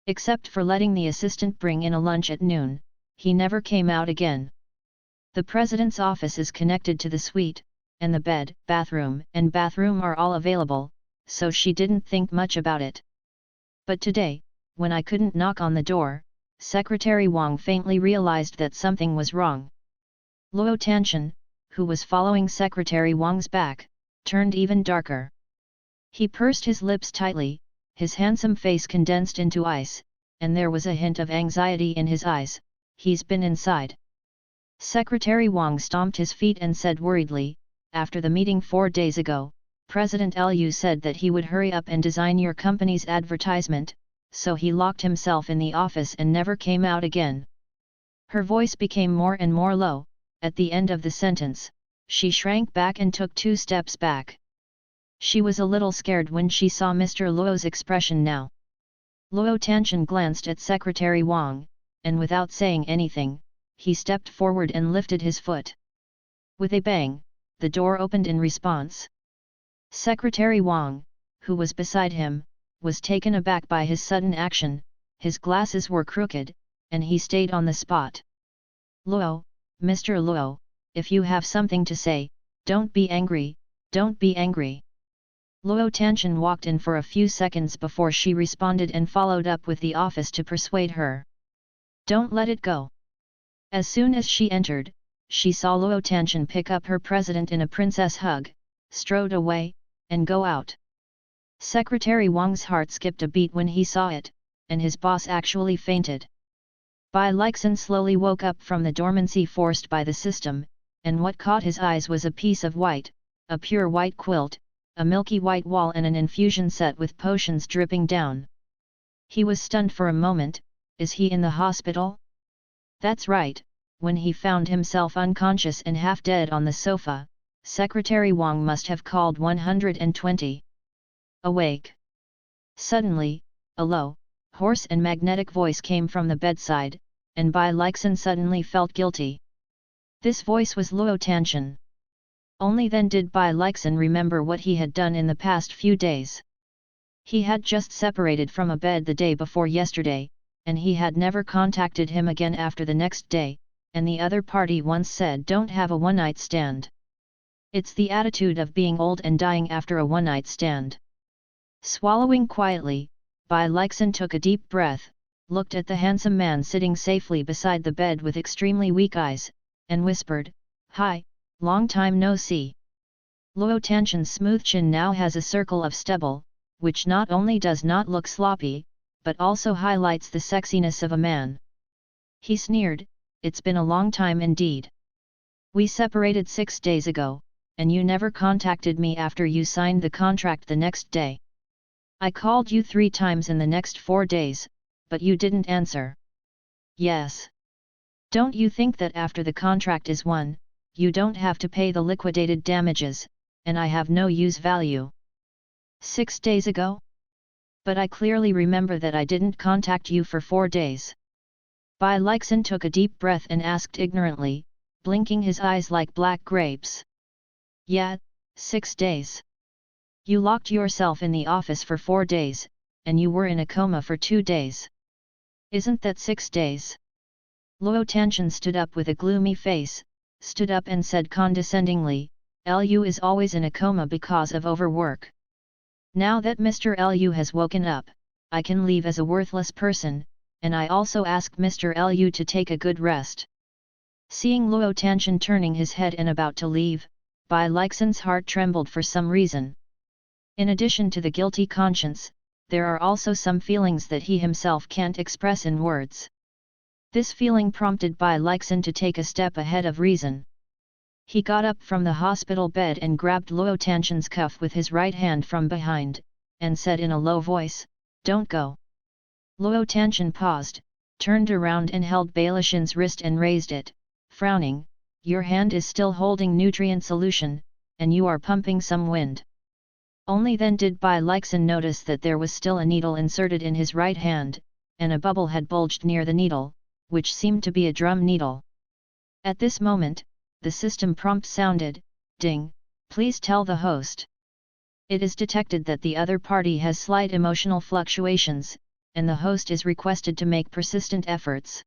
Except for letting the assistant bring in a lunch at noon, he never came out again. The president's office is connected to the suite, and the bed, bathroom are all available, so she didn't think much about it. But today, when I couldn't knock on the door, Secretary Wang faintly realized that something was wrong. Luo Tanshan, who was following Secretary Wang's back, turned even darker. He pursed his lips tightly, his handsome face condensed into ice, and there was a hint of anxiety in his eyes. He's been inside. Secretary Wang stomped his feet and said worriedly, after the meeting 4 days ago, President Lu said that he would hurry up and design your company's advertisement, so he locked himself in the office and never came out again. Her voice became more and more low. At the end of the sentence, she shrank back and took 2 steps back. She was a little scared when she saw Mr. Luo's expression now. Luo Tanshan glanced at Secretary Wang, and without saying anything, he stepped forward and lifted his foot. With a bang, the door opened in response. Secretary Wang, who was beside him, was taken aback by his sudden action. His glasses were crooked, and he stayed on the spot. Luo, Mr. Luo, if you have something to say, don't be angry, don't be angry. Luo Tanshan walked in for a few seconds before she responded and followed up with the office to persuade her. Don't let it go. As soon as she entered, she saw Luo Tanshan pick up her president in a princess hug, strode away, and go out. Secretary Wang's heart skipped a beat when he saw it, and his boss actually fainted. Bai Leixin slowly woke up from the dormancy forced by the system, and what caught his eyes was a piece of white, a pure white quilt, a milky white wall and an infusion set with potions dripping down. He was stunned for a moment. Is he in the hospital? That's right. When he found himself unconscious and half dead on the sofa, Secretary Wang must have called 120. Awake. Suddenly, a low, hoarse and magnetic voice came from the bedside, and Bai Leixin suddenly felt guilty. This voice was Luo Tanshan. Only then did Bai Leixin remember what he had done in the past few days. He had just separated from Abed the day before yesterday, and he had never contacted him again after the next day, and the other party once said don't have a one-night stand. It's the attitude of being old and dying after a one-night stand. Swallowing quietly, Bai Leixin took a deep breath, looked at the handsome man sitting safely beside the bed with extremely weak eyes, and whispered, "Hi, long time no see." Luo Tanshan's smooth chin now has a circle of stubble, which not only does not look sloppy, but also highlights the sexiness of a man. He sneered, it's been a long time indeed. We separated 6 days ago, and you never contacted me after you signed the contract the next day. I called you 3 times in the next 4 days, but you didn't answer. Yes. Don't you think that after the contract is won, you don't have to pay the liquidated damages, and I have no use value? 6 days ago? But I clearly remember that I didn't contact you for 4 days. Bai Leixin took a deep breath and asked ignorantly, blinking his eyes like black grapes. Yeah, 6 days. You locked yourself in the office for 4 days, and you were in a coma for 2 days. Isn't that 6 days? Luo Tianchen stood up with a gloomy face, stood up and said condescendingly, Lu is always in a coma because of overwork. Now that Mr. Lu has woken up, I can leave as a worthless person, and I also ask Mr. Lu to take a good rest. Seeing Luo Tianchen turning his head and about to leave, Bai Leixin's heart trembled for some reason. In addition to the guilty conscience, there are also some feelings that he himself can't express in words. This feeling prompted Bai Leixin to take a step ahead of reason. He got up from the hospital bed and grabbed Luo Tianchen's cuff with his right hand from behind, and said in a low voice, "Don't go." Luo Tianchen paused, turned around and held Bai Leixin's wrist and raised it, frowning, "Your hand is still holding nutrient solution, and you are pumping some wind." Only then did Bai Leixin notice that there was still a needle inserted in his right hand, and a bubble had bulged near the needle, which seemed to be a drum needle. At this moment, the system prompt sounded, "Ding, please tell the host. It is detected that the other party has slight emotional fluctuations, and the host is requested to make persistent efforts."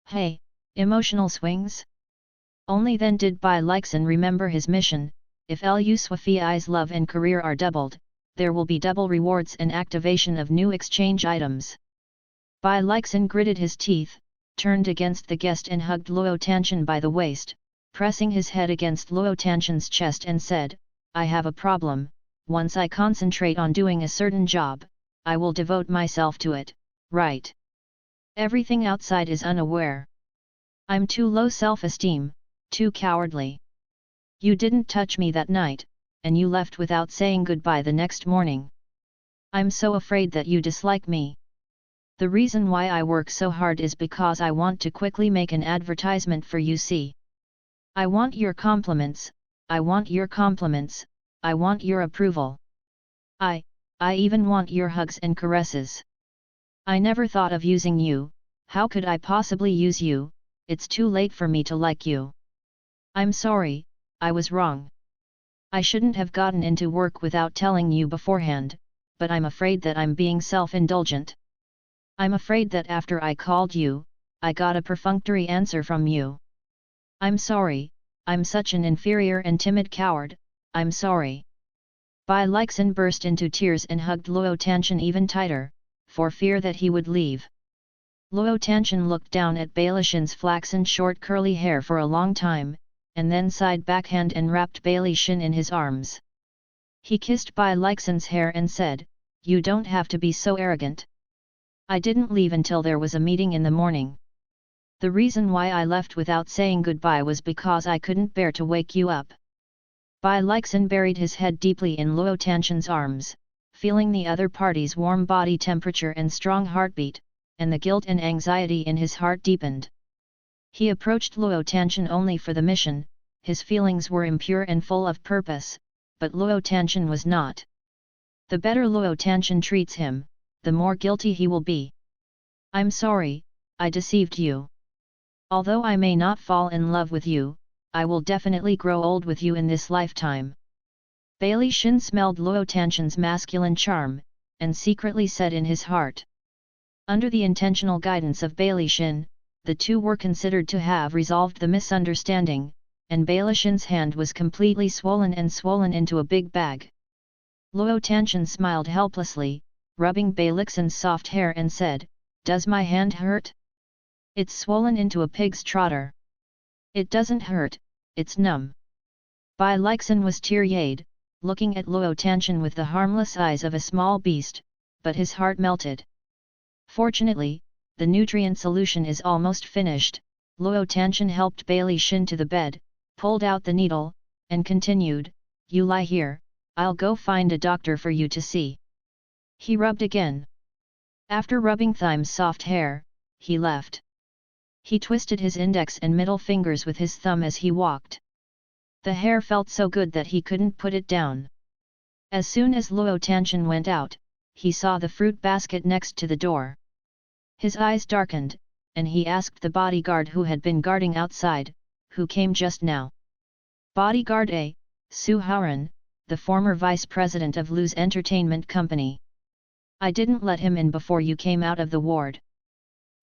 Hey, emotional swings? Only then did Bai Leixin remember his mission. If Lu Swafii's love and career are doubled, there will be double rewards and activation of new exchange items. Bai Leixin gritted his teeth, turned against the guest and hugged Luo Tianchen by the waist, pressing his head against Luo Tianchen's chest and said, "I have a problem. Once I concentrate on doing a certain job, I will devote myself to it, right? Everything outside is unaware. I'm too low self-esteem, too cowardly. You didn't touch me that night, and you left without saying goodbye the next morning. I'm so afraid that you dislike me. The reason why I work so hard is because I want to quickly make an advertisement for you. See? I want your compliments, I want your compliments, I want your approval. I even want your hugs and caresses. I never thought of using you. How could I possibly use you? It's too late for me to like you. I'm sorry, I was wrong. I shouldn't have gotten into work without telling you beforehand, but I'm afraid that I'm being self-indulgent. I'm afraid that after I called you, I got a perfunctory answer from you. I'm sorry, I'm such an inferior and timid coward, I'm sorry." Bai Leixin burst into tears and hugged Luo Tianchen even tighter, for fear that he would leave. Luo Tianchen looked down at Bai Leixin's flaxen short curly hair for a long time, and then sighed backhand and wrapped Bai Leixin in his arms. He kissed Bai Leixin's hair and said, "You don't have to be so arrogant. I didn't leave until there was a meeting in the morning. The reason why I left without saying goodbye was because I couldn't bear to wake you up." Bai Leixin buried his head deeply in Luo Tianchen's arms, feeling the other party's warm body temperature and strong heartbeat, and the guilt and anxiety in his heart deepened. He approached Luo Tianchen only for the mission. His feelings were impure and full of purpose, but Luo Tianchen was not. The better Luo Tianchen treats him, the more guilty he will be. "I'm sorry, I deceived you. Although I may not fall in love with you, I will definitely grow old with you in this lifetime." Bai Leixin smelled Luo Tianchen's masculine charm, and secretly said in his heart. Under the intentional guidance of Bai Leixin, the two were considered to have resolved the misunderstanding, and Bai Leixin's hand was completely swollen into a big bag. Luo Tianchen smiled helplessly, rubbing Bai Leixin's soft hair and said, "Does my hand hurt?" "It's swollen into a pig's trotter." "It doesn't hurt, it's numb." Bai Leixin was teary-eyed, looking at Luo Tianchen with the harmless eyes of a small beast, but his heart melted. "Fortunately, the nutrient solution is almost finished," Luo Tanshan helped Bailey Shin to the bed, pulled out the needle, and continued, "You lie here, I'll go find a doctor for you to see." He rubbed again. After rubbing Thime's soft hair, he left. He twisted his index and middle fingers with his thumb as he walked. The hair felt so good that he couldn't put it down. As soon as Luo Tanshan went out, he saw the fruit basket next to the door. His eyes darkened, and he asked the bodyguard who had been guarding outside, "Who came just now?" "Bodyguard A, Su Haoran, the former vice president of Lu's entertainment company. I didn't let him in before you came out of the ward."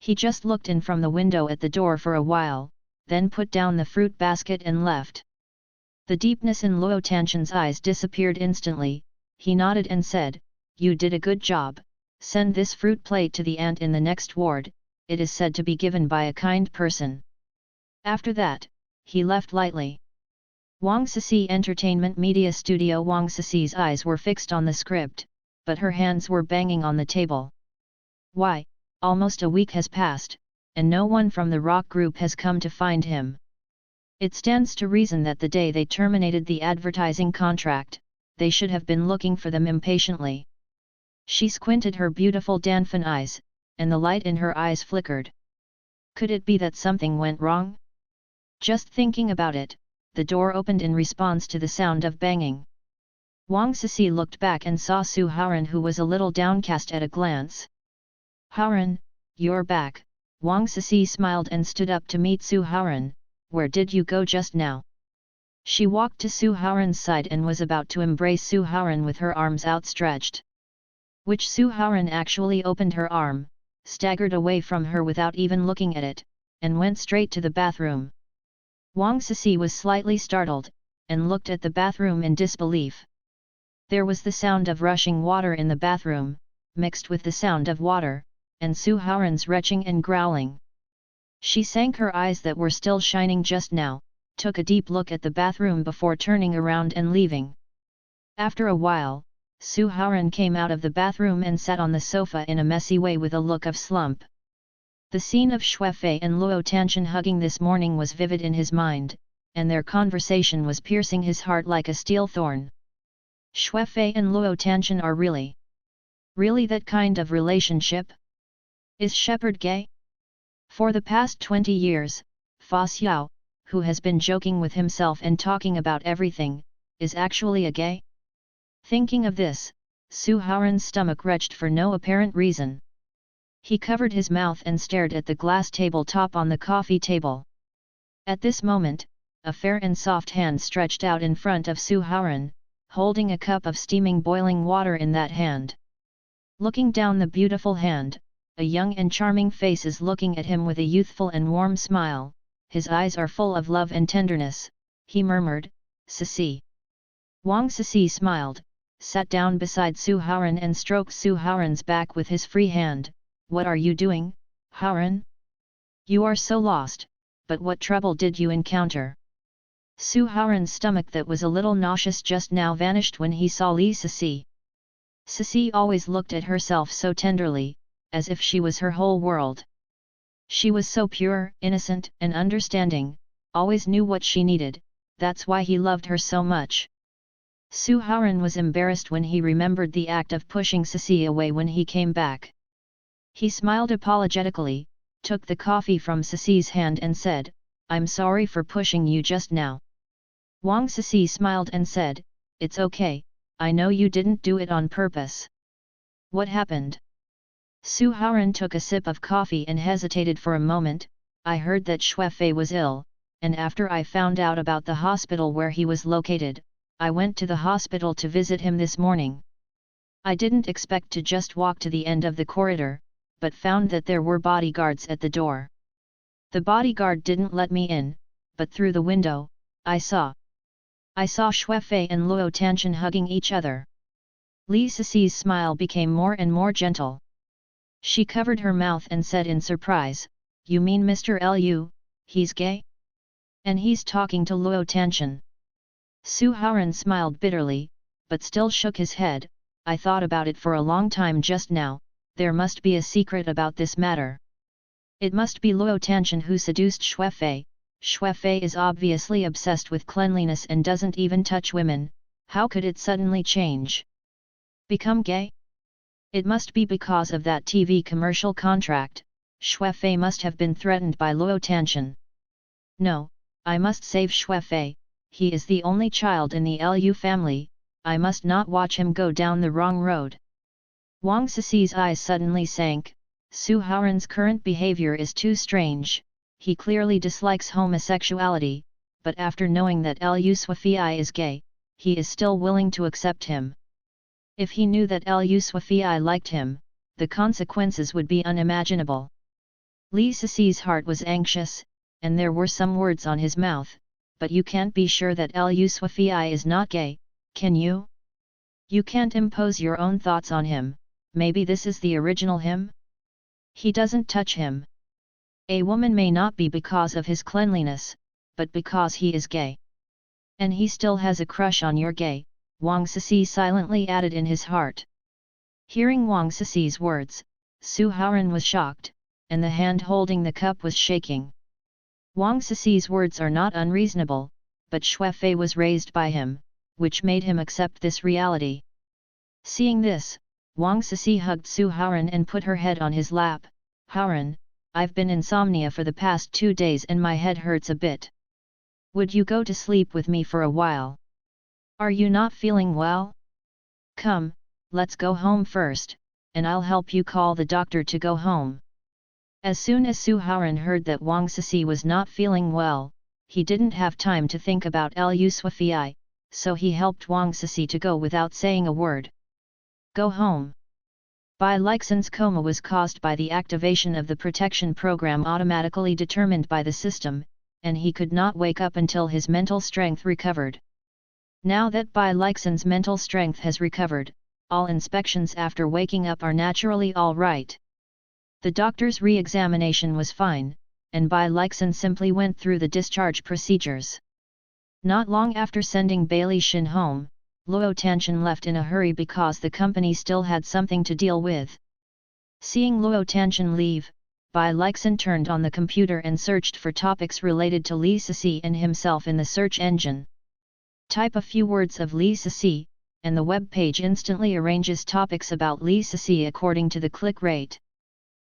He just looked in from the window at the door for a while, then put down the fruit basket and left. The deepness in Luo Tanshan's eyes disappeared instantly. He nodded and said, "You did a good job. Send this fruit plate to the aunt in the next ward, it is said to be given by a kind person." After that, he left lightly. Wang Ceci Entertainment Media Studio. Wang Ceci's eyes were fixed on the script, but her hands were banging on the table. Why, almost a week has passed, and no one from the rock group has come to find him. It stands to reason that the day they terminated the advertising contract, they should have been looking for them impatiently. She squinted her beautiful Danfan eyes, and the light in her eyes flickered. Could it be that something went wrong? Just thinking about it, the door opened in response to the sound of banging. Wang Ceci looked back and saw Su Haoran, who was a little downcast at a glance. "Haoran, you're back." Wang Ceci smiled and stood up to meet Su Haoran. "Where did you go just now?" She walked to Su Haoran's side and was about to embrace Su Haoran with her arms outstretched. Which Su Haoran actually opened her arm, staggered away from her without even looking at it, and went straight to the bathroom. Wang Ceci was slightly startled, and looked at the bathroom in disbelief. There was the sound of rushing water in the bathroom, mixed with the sound of water, and Su Haoran's retching and growling. She sank her eyes that were still shining just now, took a deep look at the bathroom before turning around and leaving. After a while, Su Haoran came out of the bathroom and sat on the sofa in a messy way with a look of slump. The scene of Xuefei and Luo Tanshan hugging this morning was vivid in his mind, and their conversation was piercing his heart like a steel thorn. Xuefei and Luo Tanshan are really that kind of relationship? Is Shepherd gay? For the past 20 years, Fa Xiao, who has been joking with himself and talking about everything, is actually a gay? Thinking of this, Su Haoran's stomach retched for no apparent reason. He covered his mouth and stared at the glass tabletop on the coffee table. At this moment, a fair and soft hand stretched out in front of Su Haoran, holding a cup of steaming boiling water in that hand. Looking down the beautiful hand, a young and charming face is looking at him with a youthful and warm smile. His eyes are full of love and tenderness. He murmured, "Ceci." Wang Ceci smiled, sat down beside Su Haoran and stroked Su Haoran's back with his free hand. "What are you doing, Haoran? You are so lost, but what trouble did you encounter?" Su Haoran's stomach that was a little nauseous just now vanished when he saw Li Ceci. Ceci always looked at herself so tenderly, as if she was her whole world. She was so pure, innocent, and understanding, always knew what she needed, that's why he loved her so much. Su Haoran was embarrassed when he remembered the act of pushing Ceci away when he came back. He smiled apologetically, took the coffee from Ceci's hand and said, "I'm sorry for pushing you just now." Wang Ceci smiled and said, "It's okay, I know you didn't do it on purpose." "What happened?" Su Haoran took a sip of coffee and hesitated for a moment. "I heard that Xuefei was ill, and after I found out about the hospital where he was located, I went to the hospital to visit him this morning. I didn't expect to just walk to the end of the corridor, but found that there were bodyguards at the door. The bodyguard didn't let me in, but through the window, I saw Xuefei and Luo Tanshan hugging each other." Li Ceci's smile became more and more gentle. She covered her mouth and said in surprise, "You mean Mr. Lu, he's gay? And he's talking to Luo Tanshan?" Su Haoran smiled bitterly, but still shook his head. "I thought about it for a long time just now, there must be a secret about this matter." It must be Luo Tanshan who seduced Xuefei. Xuefei is obviously obsessed with cleanliness and doesn't even touch women. How could it suddenly change? Become gay? It must be because of that TV commercial contract. Xuefei must have been threatened by Luo Tanshan. No, I must save Xuefei. He is the only child in the Lu family. I must not watch him go down the wrong road. Wang Sisi's eyes suddenly sank. Su Haoran's current behavior is too strange. He clearly dislikes homosexuality, but after knowing that Lu Suifei is gay, he is still willing to accept him. If he knew that Lu Suifei liked him, the consequences would be unimaginable. Li Sisi's heart was anxious, and there were some words on his mouth, but you can't be sure that Lu Suifei is not gay, can you? You can't impose your own thoughts on him. Maybe this is the original him? He doesn't touch him. A woman may not be because of his cleanliness, but because he is gay. And he still has a crush on your gay, Wang Sisi silently added in his heart. Hearing Wang Sisi's words, Su Haoran was shocked, and the hand holding the cup was shaking. Wang Sisi's words are not unreasonable, but Xuefei was raised by him, which made him accept this reality. Seeing this, Wang Sisi hugged Su Haoran and put her head on his lap. Haoran, I've been insomnia for the past 2 days and my head hurts a bit. Would you go to sleep with me for a while? Are you not feeling well? Come, let's go home first, and I'll help you call the doctor to go home. As soon as Su Haoran heard that Wang Sisi was not feeling well, he didn't have time to think about Lu Suifei, so he helped Wang Sisi to go without saying a word. Go home. Bai Leixin's coma was caused by the activation of the protection program automatically determined by the system, and he could not wake up until his mental strength recovered. Now that Bai Leixin's mental strength has recovered, all inspections after waking up are naturally all right. The doctor's re-examination was fine, and Bai Leixin simply went through the discharge procedures. Not long after sending Bai Leixin home, Luo Tanshan left in a hurry because the company still had something to deal with. Seeing Luo Tanshan leave, Bai Leixin turned on the computer and searched for topics related to Li Sisi and himself in the search engine. Type a few words of Li Sisi, and the web page instantly arranges topics about Li Sisi according to the click rate.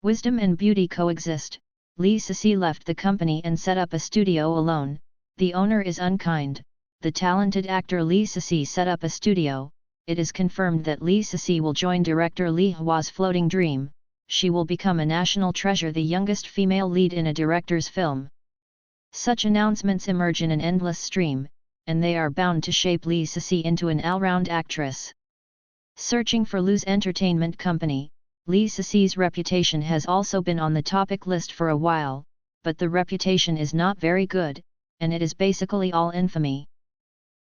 Wisdom and beauty coexist. Li Sisi left the company and set up a studio alone. The owner is unkind. The talented actor Li Sisi set up a studio. It is confirmed that Li Sisi will join director Li Hua's Floating Dream. She will become a national treasure, the youngest female lead in a director's film. Such announcements emerge in an endless stream, and they are bound to shape Li Sisi into an all-round actress. Searching for Lu's entertainment company, Li Sisi's reputation has also been on the topic list for a while, but the reputation is not very good, and it is basically all infamy.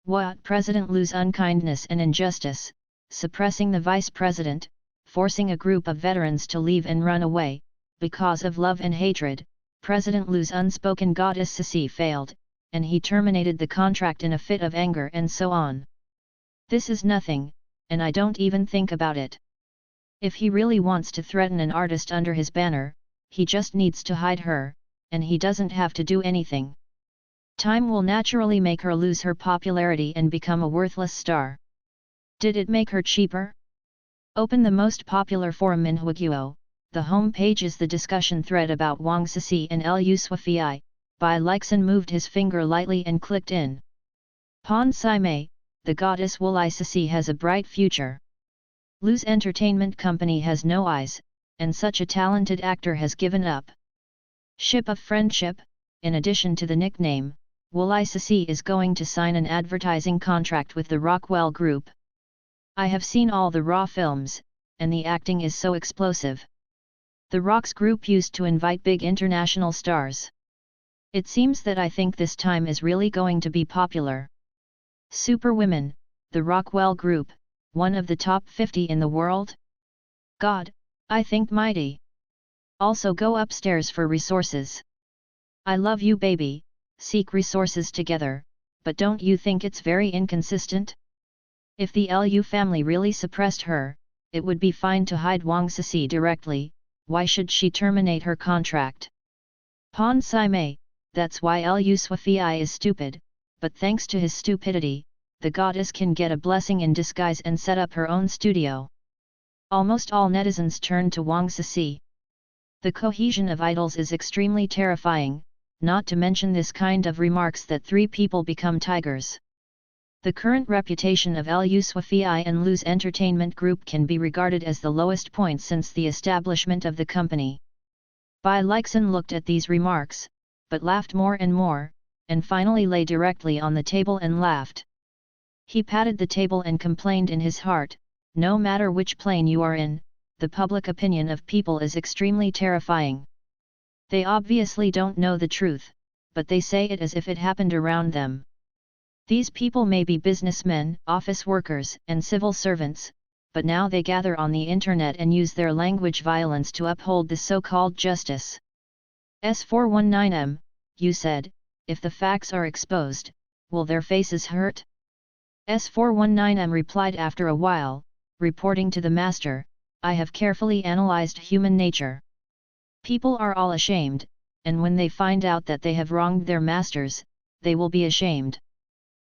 What President Lu's unkindness and injustice, suppressing the vice president, forcing a group of veterans to leave and run away, because of love and hatred, President Lu's unspoken goddess Sisi failed, and he terminated the contract in a fit of anger and so on. This is nothing, and I don't even think about it. If he really wants to threaten an artist under his banner, he just needs to hide her, and he doesn't have to do anything. Time will naturally make her lose her popularity and become a worthless star. Did it make her cheaper? Open the most popular forum in Huaguo. The home page is the discussion thread about Wang Sisi and Lu Suifei. Bai Leixin moved his finger lightly and clicked in. Pon Sai Mei, the goddess Wulai Sisi has a bright future. Lu's entertainment company has no eyes, and such a talented actor has given up. Ship of friendship. In addition to the nickname, Wulai Sisi is going to sign an advertising contract with the Rockwell Group. I have seen all the Raw films, and the acting is so explosive. The Rocks Group used to invite big international stars. It seems that I think this time is really going to be popular. Superwomen, the Rockwell Group, one of the top 50 in the world? God, I think mighty. Also go upstairs for resources. I love you baby, seek resources together, but don't you think it's very inconsistent? If the Lu family really suppressed her, it would be fine to hide Wang Sisi directly, why should she terminate her contract? Pon Sai Mei, that's why Lu Swafei is stupid, but thanks to his stupidity, the goddess can get a blessing in disguise and set up her own studio. Almost all netizens turned to Wang Cixi. The cohesion of idols is extremely terrifying, not to mention this kind of remarks that three people become tigers. The current reputation of Lu Swafei and Lu's entertainment group can be regarded as the lowest point since the establishment of the company. Bai Leixin looked at these remarks, but laughed more and more, and finally lay directly on the table and laughed. He patted the table and complained in his heart, no matter which plane you are in, the public opinion of people is extremely terrifying. They obviously don't know the truth, but they say it as if it happened around them. These people may be businessmen, office workers, and civil servants, but now they gather on the internet and use their language violence to uphold the so-called justice. S419M, you said, if the facts are exposed, will their faces hurt? S419M replied after a while, reporting to the master, I have carefully analyzed human nature. People are all ashamed, and when they find out that they have wronged their masters, they will be ashamed.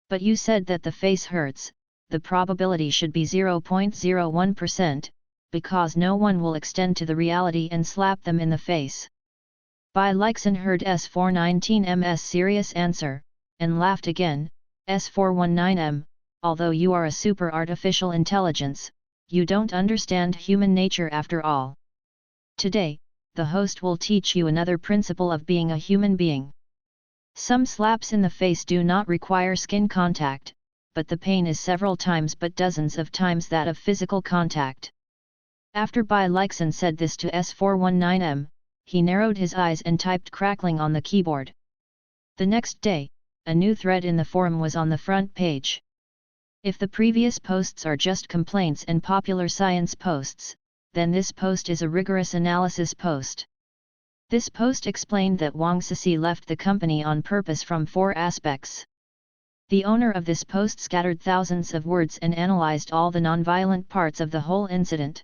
But you said that the face hurts, the probability should be 0.01%, because no one will extend to the reality and slap them in the face. Bai Leixin heard S419M's serious answer, and laughed again, S419M, although you are a super artificial intelligence, you don't understand human nature after all. Today, the host will teach you another principle of being a human being. Some slaps in the face do not require skin contact, but the pain is several times but dozens of times that of physical contact. After Bai Leixin said this to S419M, he narrowed his eyes and typed crackling on the keyboard. The next day, a new thread in the forum was on the front page. If the previous posts are just complaints and popular science posts, then this post is a rigorous analysis post. This post explained that Wang Cixi left the company on purpose from 4 aspects. The owner of this post scattered thousands of words and analyzed all the non-violent parts of the whole incident.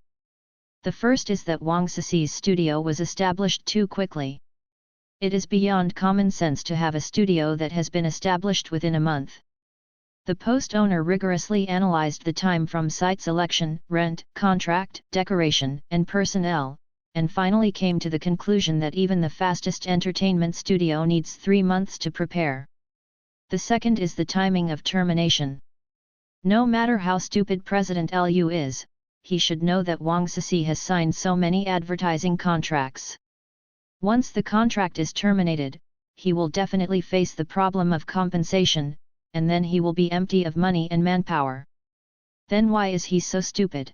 The first is that Wang Cixi's studio was established too quickly. It is beyond common sense to have a studio that has been established within a month. The post owner rigorously analyzed the time from site selection, rent, contract, decoration, and personnel, and finally came to the conclusion that even the fastest entertainment studio needs 3 months to prepare. The second is the timing of termination. No matter how stupid President Lu is, he should know that Wang Cixi has signed so many advertising contracts. Once the contract is terminated, he will definitely face the problem of compensation, and then he will be empty of money and manpower. Then why is he so stupid?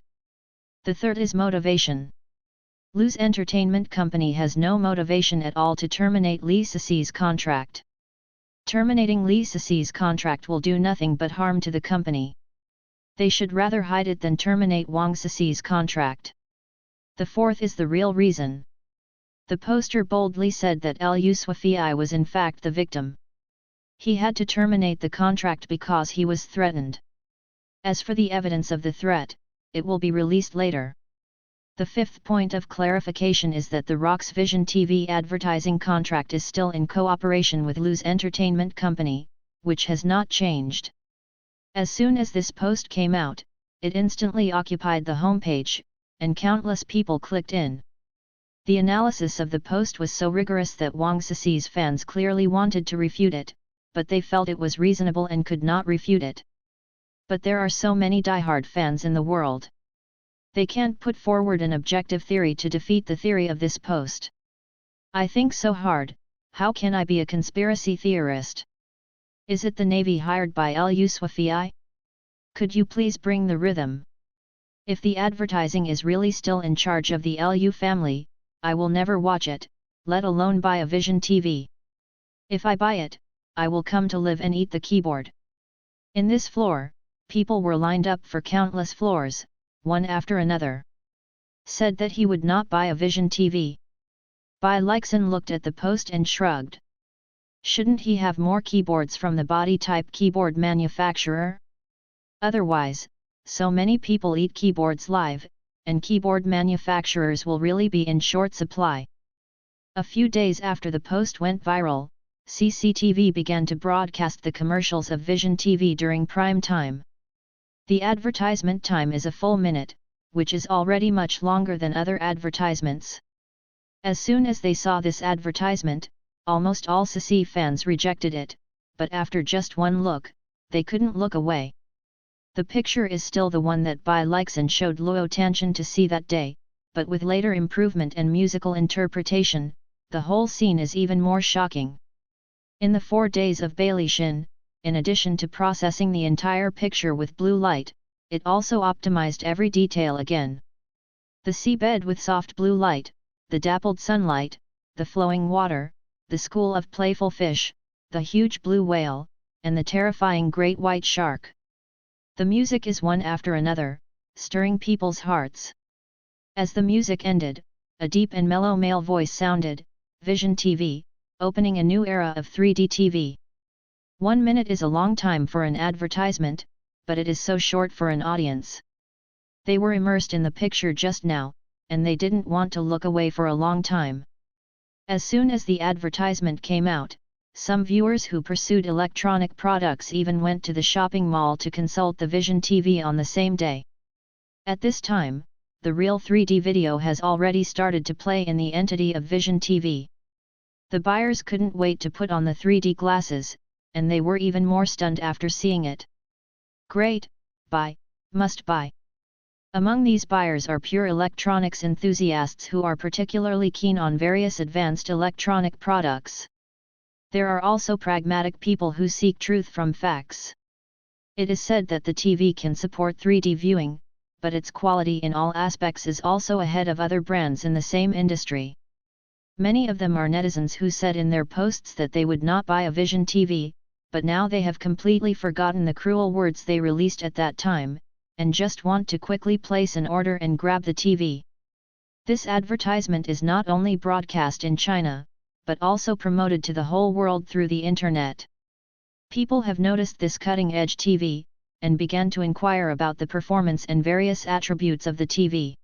The third is motivation. Lu's entertainment company has no motivation at all to terminate Li Cixi's contract. Terminating Li Cixi's contract will do nothing but harm to the company. They should rather hide it than terminate Wang Cixi's contract. The fourth is the real reason. The poster boldly said that Lu Swafei was in fact the victim. He had to terminate the contract because he was threatened. As for the evidence of the threat, it will be released later. The fifth point of clarification is that the Rox Vision TV advertising contract is still in cooperation with Lu's entertainment company, which has not changed. As soon as this post came out, it instantly occupied the homepage, and countless people clicked in. The analysis of the post was so rigorous that Wang Cixi's fans clearly wanted to refute it, but they felt it was reasonable and could not refute it. But there are so many diehard fans in the world. They can't put forward an objective theory to defeat the theory of this post. I think so hard, how can I be a conspiracy theorist? Is it the Navy hired by Lu Swafei? Could you please bring the rhythm? If the advertising is really still in charge of the Lu family, I will never watch it, let alone buy a Vision TV. If I buy it, I will come to live and eat the keyboard. In this floor, people were lined up for countless floors, one after another. Said that he would not buy a Vision TV. Bai Leixin looked at the post and shrugged. Shouldn't he have more keyboards from the body-type keyboard manufacturer? Otherwise, so many people eat keyboards live, and keyboard manufacturers will really be in short supply. A few days after the post went viral, CCTV began to broadcast the commercials of Vision TV during prime time. The advertisement time is a full minute, which is already much longer than other advertisements. As soon as they saw this advertisement, almost all CC fans rejected it, but after just one look, they couldn't look away. The picture is still the one that Bai Leixin showed Luo Tanshan to see that day, but with later improvement and musical interpretation, the whole scene is even more shocking. In the 4 days of Bai Leixin, in addition to processing the entire picture with blue light, it also optimized every detail again. The seabed with soft blue light, the dappled sunlight, the flowing water, the school of playful fish, the huge blue whale, and the terrifying great white shark. The music is one after another, stirring people's hearts. As the music ended, a deep and mellow male voice sounded, "Vision TV, opening a new era of 3D TV." 1 minute is a long time for an advertisement, but it is so short for an audience. They were immersed in the picture just now, and they didn't want to look away for a long time. As soon as the advertisement came out, some viewers who pursued electronic products even went to the shopping mall to consult the Vision TV on the same day. At this time, the real 3D video has already started to play in the entity of Vision TV. The buyers couldn't wait to put on the 3D glasses, and they were even more stunned after seeing it. Great, buy, must buy. Among these buyers are pure electronics enthusiasts who are particularly keen on various advanced electronic products. There are also pragmatic people who seek truth from facts. It is said that the TV can support 3D viewing, but its quality in all aspects is also ahead of other brands in the same industry. Many of them are netizens who said in their posts that they would not buy a Vision TV, but now they have completely forgotten the cruel words they released at that time, and just want to quickly place an order and grab the TV. This advertisement is not only broadcast in China, but also promoted to the whole world through the internet. People have noticed this cutting-edge TV, and began to inquire about the performance and various attributes of the TV.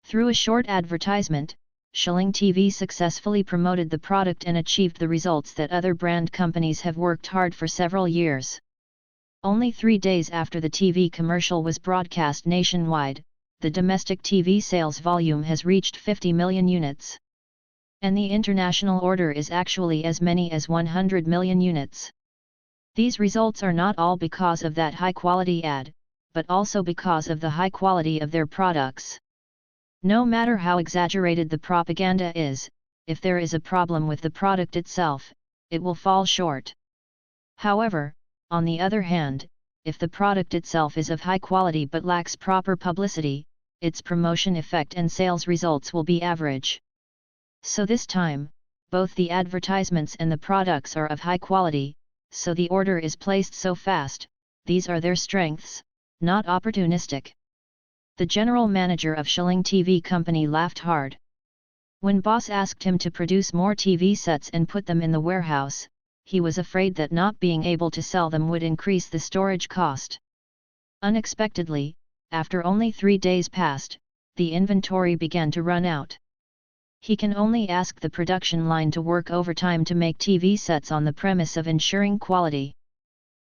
Through a short advertisement, Shilling TV successfully promoted the product and achieved the results that other brand companies have worked hard for several years. Only 3 days after the TV commercial was broadcast nationwide, the domestic TV sales volume has reached 50 million units. And the international order is actually as many as 100 million units. These results are not all because of that high-quality ad, but also because of the high quality of their products. No matter how exaggerated the propaganda is, if there is a problem with the product itself, it will fall short. However, on the other hand, if the product itself is of high quality but lacks proper publicity, its promotion effect and sales results will be average. So this time, both the advertisements and the products are of high quality, so the order is placed so fast. These are their strengths, not opportunistic. The general manager of Shilling TV company laughed hard. When boss asked him to produce more TV sets and put them in the warehouse, he was afraid that not being able to sell them would increase the storage cost. Unexpectedly, after only 3 days passed, the inventory began to run out. He can only ask the production line to work overtime to make TV sets on the premise of ensuring quality.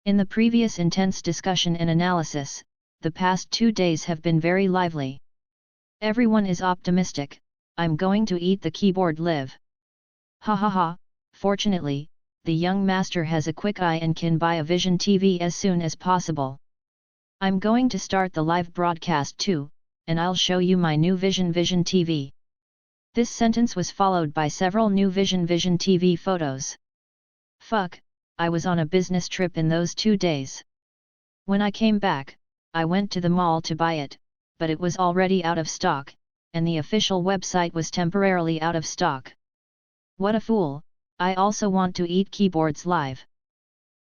In the previous intense discussion and analysis, the past 2 days have been very lively. Everyone is optimistic. I'm going to eat the keyboard live. Ha ha ha, fortunately, the young master has a quick eye and can buy a Vision TV as soon as possible. I'm going to start the live broadcast too, and I'll show you my new Vision TV. This sentence was followed by several new Vision TV photos. Fuck, I was on a business trip in those 2 days. When I came back, I went to the mall to buy it, but it was already out of stock, and the official website was temporarily out of stock. What a fool, I also want to eat keyboards live.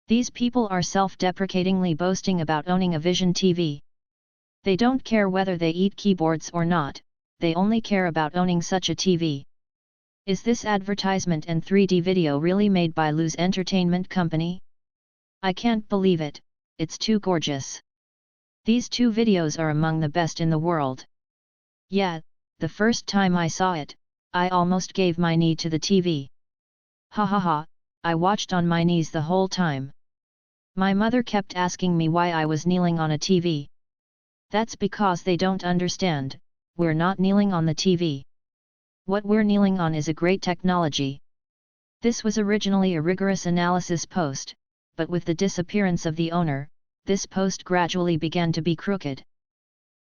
These people are self-deprecatingly boasting about owning a Vision TV. They don't care whether they eat keyboards or not, they only care about owning such a TV. Is this advertisement and 3D video really made by Lu's Entertainment Company? I can't believe it, it's too gorgeous. These 2 videos are among the best in the world. Yeah, the first time I saw it, I almost gave my knee to the TV. Ha ha ha, I watched on my knees the whole time. My mother kept asking me why I was kneeling on a TV. That's because they don't understand, we're not kneeling on the TV. What we're kneeling on is a great technology. This was originally a rigorous analysis post, but with the disappearance of the owner, this post gradually began to be crooked.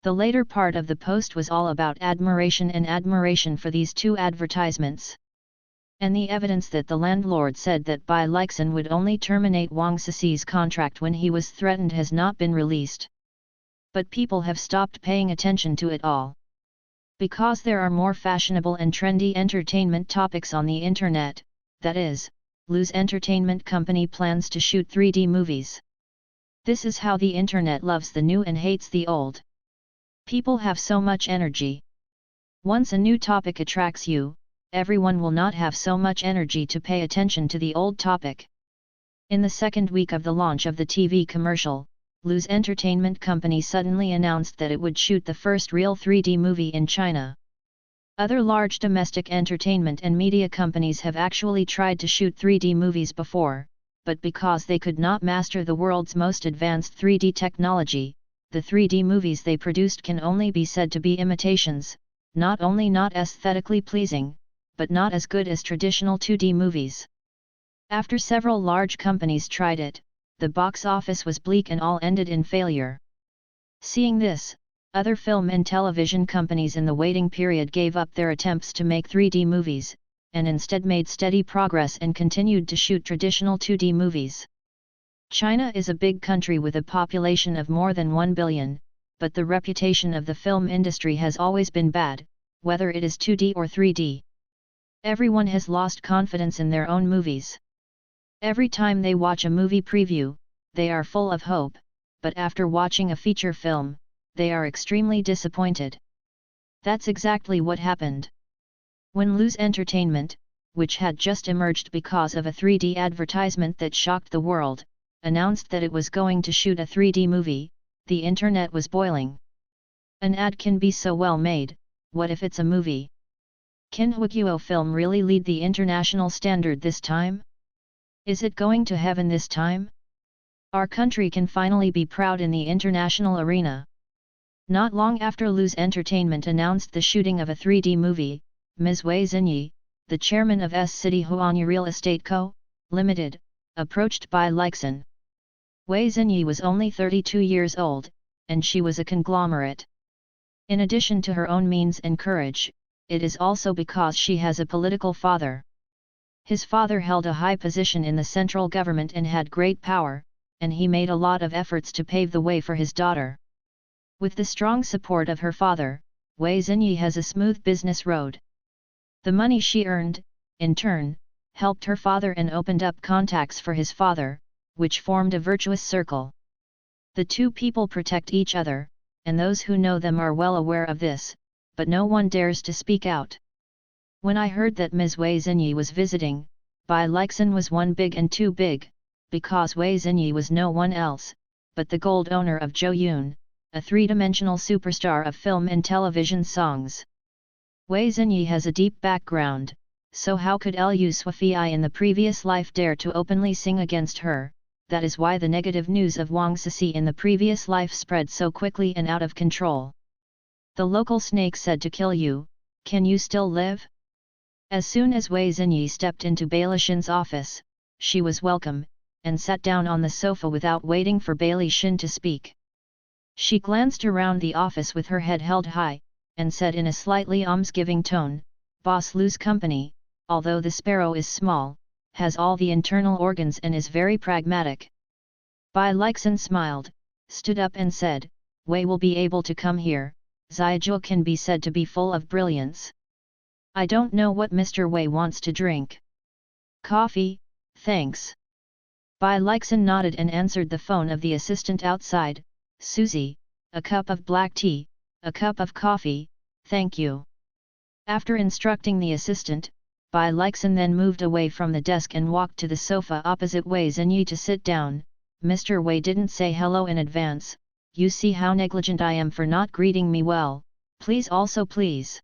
The later part of the post was all about admiration for these two advertisements. And the evidence that the landlord said that Bai Leixin would only terminate Wang Cici's contract when he was threatened has not been released. But people have stopped paying attention to it all. Because there are more fashionable and trendy entertainment topics on the internet, that is, Lu's entertainment company plans to shoot 3D movies. This is how the internet loves the new and hates the old. People have so much energy. Once a new topic attracts you, everyone will not have so much energy to pay attention to the old topic. In the second week of the launch of the TV commercial, Lu's entertainment company suddenly announced that it would shoot the first real 3D movie in China. Other large domestic entertainment and media companies have actually tried to shoot 3D movies before, but because they could not master the world's most advanced 3D technology, the 3D movies they produced can only be said to be imitations, not only not aesthetically pleasing, but not as good as traditional 2D movies. After several large companies tried it, the box office was bleak and all ended in failure. Seeing this, other film and television companies in the waiting period gave up their attempts to make 3D movies, and instead made steady progress and continued to shoot traditional 2D movies. China is a big country with a population of more than 1 billion, but the reputation of the film industry has always been bad, whether it is 2D or 3D. Everyone has lost confidence in their own movies. Every time they watch a movie preview, they are full of hope, but after watching a feature film, they are extremely disappointed. That's exactly what happened. When Lu's Entertainment, which had just emerged because of a 3D advertisement that shocked the world, announced that it was going to shoot a 3D movie, the internet was boiling. An ad can be so well made, what if it's a movie? Can Huiguo film really lead the international standard this time? Is it going to heaven this time? Our country can finally be proud in the international arena. Not long after Lu's Entertainment announced the shooting of a 3D movie, Ms. Wei Xinyi, the chairman of S-City Huanyu Real Estate Co., Limited, approached Bai Leixin. Wei Xinyi was only 32 years old, and she was a conglomerate. In addition to her own means and courage, it is also because she has a political father. His father held a high position in the central government and had great power, and he made a lot of efforts to pave the way for his daughter. With the strong support of her father, Wei Xinyi has a smooth business road. The money she earned, in turn, helped her father and opened up contacts for his father, which formed a virtuous circle. The two people protect each other, and those who know them are well aware of this, but no one dares to speak out. When I heard that Ms. Wei Xinyi was visiting, Bai Leixin was one big and too big, because Wei Xinyi was no one else, but the gold owner of Zhou Yun, a three-dimensional superstar of film and television songs. Wei Xinyi has a deep background, so how could Lu Suifei in the previous life dare to openly sing against her? That is why the negative news of Wang Cici in the previous life spread so quickly and out of control. The local snake said to kill you, can you still live? As soon as Wei Xinyi stepped into Bai Leixin's office, she was welcome, and sat down on the sofa without waiting for Bai Leixin to speak. She glanced around the office with her head held high, and said in a slightly almsgiving tone, Boss Lu's company, although the sparrow is small, has all the internal organs and is very pragmatic. Bai Leixin smiled, stood up and said, Wei will be able to come here, Zhaizhou can be said to be full of brilliance. I don't know what Mr. Wei wants to drink. Coffee, thanks. Bai Leixin nodded and answered the phone of the assistant outside, Susie, a cup of black tea, a cup of coffee, thank you. After instructing the assistant, Bai Leixin then moved away from the desk and walked to the sofa opposite Wei Xinyi to sit down. Mr. Wei didn't say hello in advance, you see how negligent I am for not greeting me well, Please also please.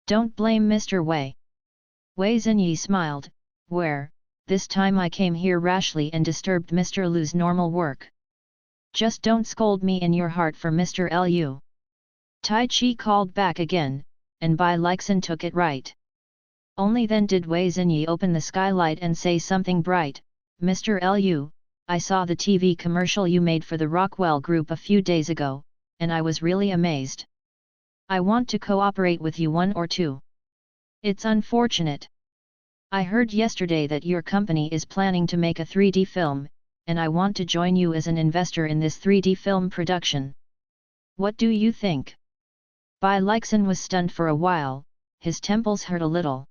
Don't blame Mr. Wei. Wei Xinyi smiled, this time I came here rashly and disturbed Mr. Lu's normal work. Just don't scold me in your heart for Mr. Lu. Tai Chi called back again, and Bai Leixin took it right. Only then did Wei Xinyi open the skylight and say something bright, Mr. Lu, I saw the TV commercial you made for the Rockwell Group a few days ago, and I was really amazed. I want to cooperate with you 1 or 2. It's unfortunate. I heard yesterday that your company is planning to make a 3D film, and I want to join you as an investor in this 3D film production. What do you think? Bai Leixin was stunned for a while, his temples hurt a little.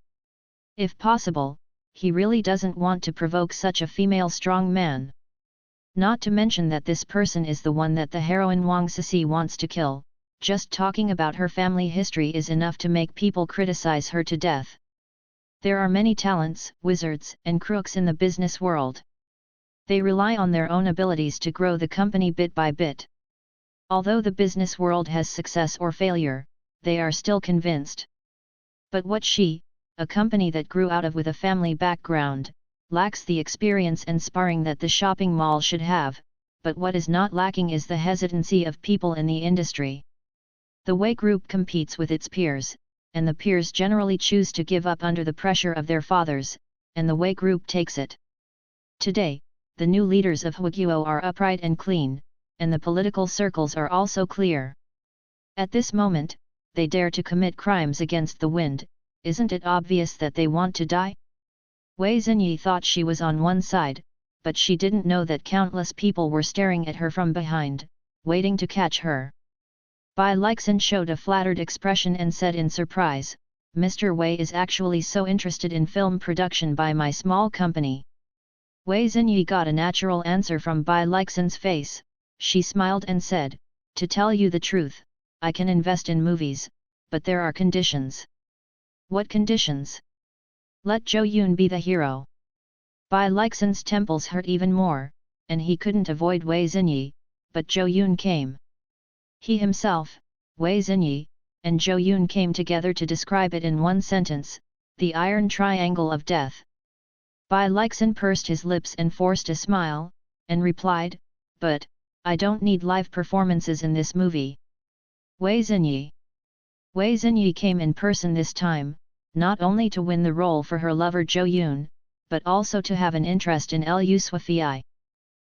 If possible, he really doesn't want to provoke such a female strong man. Not to mention that this person is the one that the heroine Wang Sisi wants to kill. Just talking about her family history is enough to make people criticize her to death. There are many talents, wizards, and crooks in the business world. They rely on their own abilities to grow the company bit by bit. Although the business world has success or failure, they are still convinced. But what she, a company that grew out of with a family background, lacks the experience and sparring that the shopping mall should have, but what is not lacking is the hesitancy of people in the industry. The Wei Group competes with its peers, and the peers generally choose to give up under the pressure of their fathers, and the Wei Group takes it. Today, the new leaders of Huiguo are upright and clean, and the political circles are also clear. At this moment, they dare to commit crimes against the wind. Isn't it obvious that they want to die? Wei Xinyi thought she was on one side, but she didn't know that countless people were staring at her from behind, waiting to catch her. Bai Leixin showed a flattered expression and said in surprise, Mr. Wei is actually so interested in film production by my small company. Wei Xinyi got a natural answer from Bai Leixin's face. She smiled and said, to tell you the truth, I can invest in movies, but there are conditions. What conditions? Let Zhou Yun be the hero. Bai Leixin's temples hurt even more, and he couldn't avoid Wei Xinyi, but Zhou Yun came. He himself, Wei Xinyi, and Zhou Yun came together to describe it in one sentence, the iron triangle of death. Bai Leixin pursed his lips and forced a smile, and replied, but, I don't need live performances in this movie. Wei Xinyi. Wei Xinyi came in person this time, not only to win the role for her lover Zhou Yun, but also to have an interest in Lu Suifei.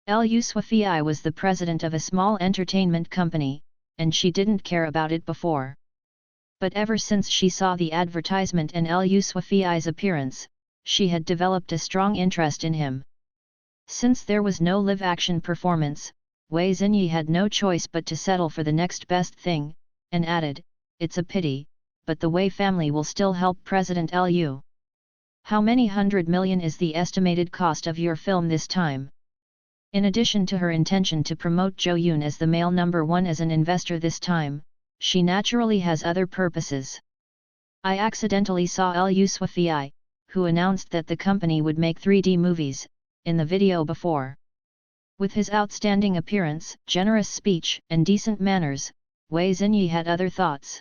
Lu Suifei was the president of a small entertainment company, and she didn't care about it before. But ever since she saw the advertisement and Lu Suifei's appearance, she had developed a strong interest in him. Since there was no live-action performance, Wei Xinyi had no choice but to settle for the next best thing, and added, it's a pity, but the Wei family will still help President Lu. How many 100 million is the estimated cost of your film this time? In addition to her intention to promote Zhou Yun as the male number 1 as an investor this time, she naturally has other purposes. I accidentally saw Lu Suifei, who announced that the company would make 3D movies, in the video before. With his outstanding appearance, generous speech, and decent manners, Wei Xinyi had other thoughts.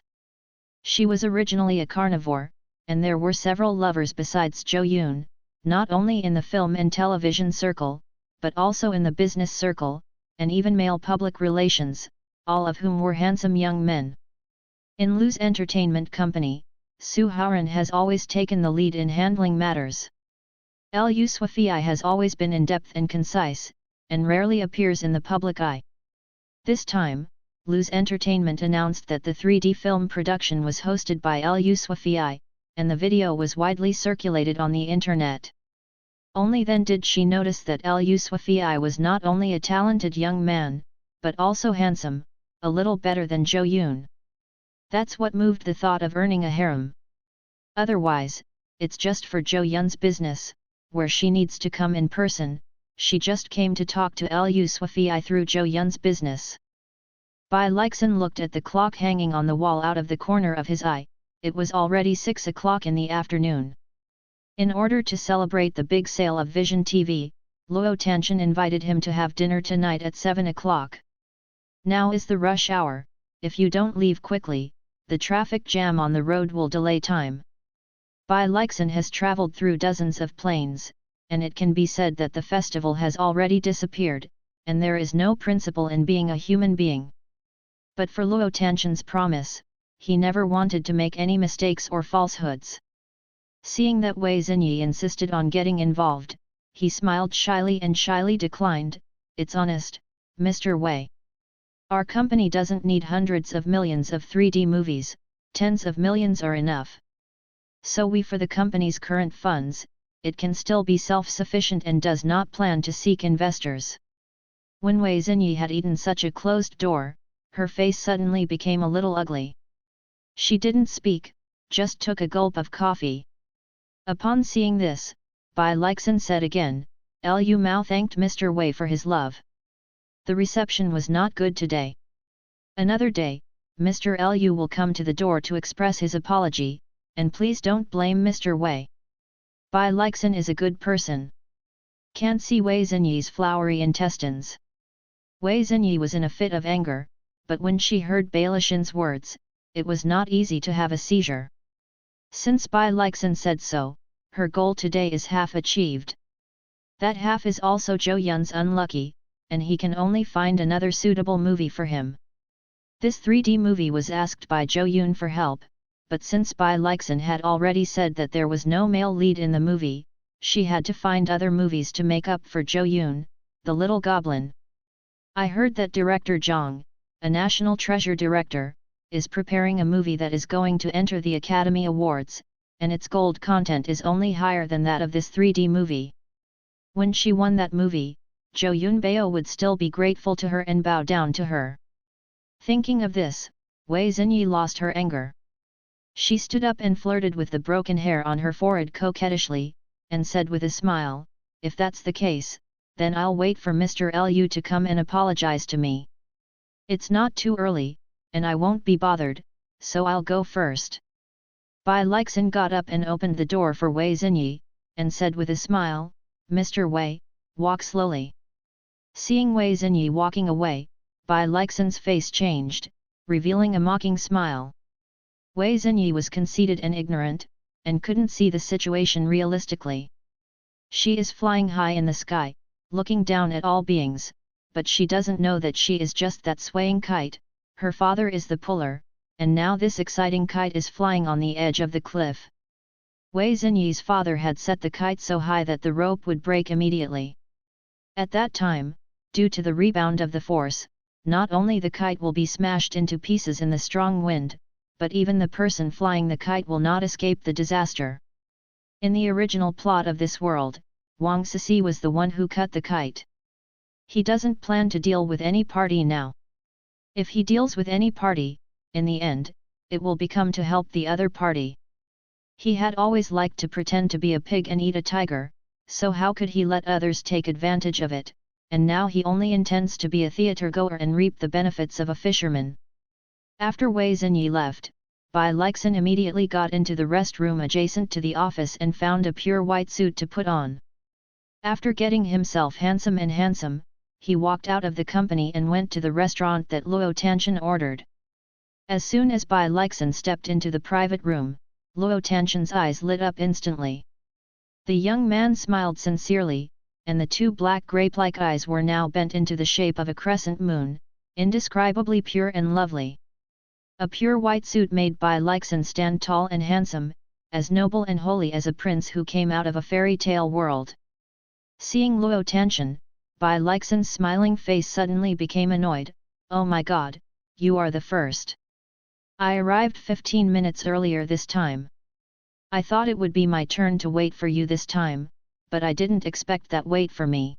She was originally a carnivore, and there were several lovers besides Zhou Yun, not only in the film and television circle, but also in the business circle, and even male public relations, all of whom were handsome young men. In Lu's entertainment company, Su Haoran has always taken the lead in handling matters. Lu Suifei has always been in-depth and concise, and rarely appears in the public eye. This time, Lu's Entertainment announced that the 3D film production was hosted by Lu Suifei, and the video was widely circulated on the internet. Only then did she notice that Lu Suifei was not only a talented young man, but also handsome, a little better than Zhou Yun. That's what moved the thought of earning a harem. Otherwise, it's just for Zhou Yun's business, where she needs to come in person. She just came to talk to Lu Suifei through Zhou Yun's business. Bai Leixin looked at the clock hanging on the wall out of the corner of his eye. It was already 6 o'clock in the afternoon. In order to celebrate the big sale of Vision TV, Luo Tanshan invited him to have dinner tonight at 7 o'clock. Now is the rush hour. If you don't leave quickly, the traffic jam on the road will delay time. Bai Leixin has traveled through dozens of planes, and it can be said that the festival has already disappeared, and there is no principle in being a human being. But for Luo Tianqian's promise, he never wanted to make any mistakes or falsehoods. Seeing that Wei Xinyi insisted on getting involved, he smiled shyly and shyly declined, "It's honest, Mr. Wei. Our company doesn't need hundreds of millions of 3D movies, tens of millions are enough. So for the company's current funds, it can still be self-sufficient and does not plan to seek investors." When Wei Xinyi had eaten such a closed door, her face suddenly became a little ugly. She didn't speak, just took a gulp of coffee. Upon seeing this, Bai Leixin said again, "Lu Mao thanked Mr. Wei for his love. The reception was not good today. Another day, Mr. Lu will come to the door to express his apology, and please don't blame Mr. Wei. Bai Leixin is a good person." Can't see Wei Xinyi's flowery intestines. Wei Xinyi was in a fit of anger, but when she heard Bai Leixin's words, it was not easy to have a seizure. Since Bai Leixin said so, her goal today is half achieved. That half is also Zhou Yun's unlucky, and he can only find another suitable movie for him. This 3D movie was asked by Zhou Yun for help, but since Bai Leixin had already said that there was no male lead in the movie, she had to find other movies to make up for Zhou Yun, the little goblin. "I heard that director Zhang, a national treasure director, is preparing a movie that is going to enter the Academy Awards, and its gold content is only higher than that of this 3D movie. When she won that movie, Zhou Yunbao would still be grateful to her and bow down to her." Thinking of this, Wei Xinyi lost her anger. She stood up and flirted with the broken hair on her forehead coquettishly, and said with a smile, "If that's the case, then I'll wait for Mr. Lu to come and apologize to me. It's not too early, and I won't be bothered, so I'll go first." Bai Leixin got up and opened the door for Wei Xinyi, and said with a smile, "Mr. Wei, walk slowly." Seeing Wei Xinyi walking away, Bai Leixin's face changed, revealing a mocking smile. Wei Xinyi was conceited and ignorant, and couldn't see the situation realistically. She is flying high in the sky, looking down at all beings, but she doesn't know that she is just that swaying kite. Her father is the puller, and now this exciting kite is flying on the edge of the cliff. Wei Xinyi's father had set the kite so high that the rope would break immediately. At that time, due to the rebound of the force, not only the kite will be smashed into pieces in the strong wind, but even the person flying the kite will not escape the disaster. In the original plot of this world, Wang Sisi was the one who cut the kite. He doesn't plan to deal with any party now. If he deals with any party, in the end, it will become to help the other party. He had always liked to pretend to be a pig and eat a tiger, so how could he let others take advantage of it, and now he only intends to be a theatre-goer and reap the benefits of a fisherman. After Wei Xinyi left, Bai Leixin immediately got into the restroom adjacent to the office and found a pure white suit to put on. After getting himself handsome, he walked out of the company and went to the restaurant that Luo Tianqian ordered. As soon as Bai Leixin stepped into the private room, Luo Tianqian's eyes lit up instantly. The young man smiled sincerely, and the two black grape-like eyes were now bent into the shape of a crescent moon, indescribably pure and lovely. A pure white suit made Bai Leixin stand tall and handsome, as noble and holy as a prince who came out of a fairy tale world. Seeing Luo Tianqian, Bai Leixin's smiling face suddenly became annoyed. "Oh my god, you are the first. I arrived 15 minutes earlier this time. I thought it would be my turn to wait for you this time, but I didn't expect that wait for me."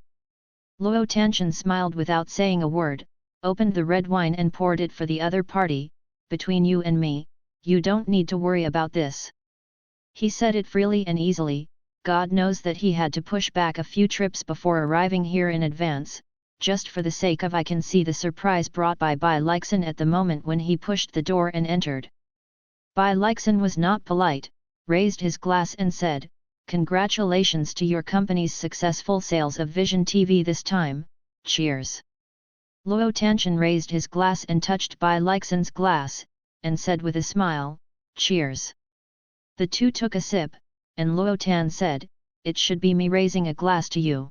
Luo Tianqian smiled without saying a word, opened the red wine and poured it for the other party. "Between you and me, you don't need to worry about this." He said it freely and easily. God knows that he had to push back a few trips before arriving here in advance, just for the sake of I can see the surprise brought by Bai Leixin at the moment when he pushed the door and entered. Bai Leixin was not polite, raised his glass and said, "Congratulations to your company's successful sales of Vision TV this time, cheers." Luo Tianqian raised his glass and touched Bai Leixin's glass, and said with a smile, "Cheers." The two took a sip, and Luo Tan said, "It should be me raising a glass to you.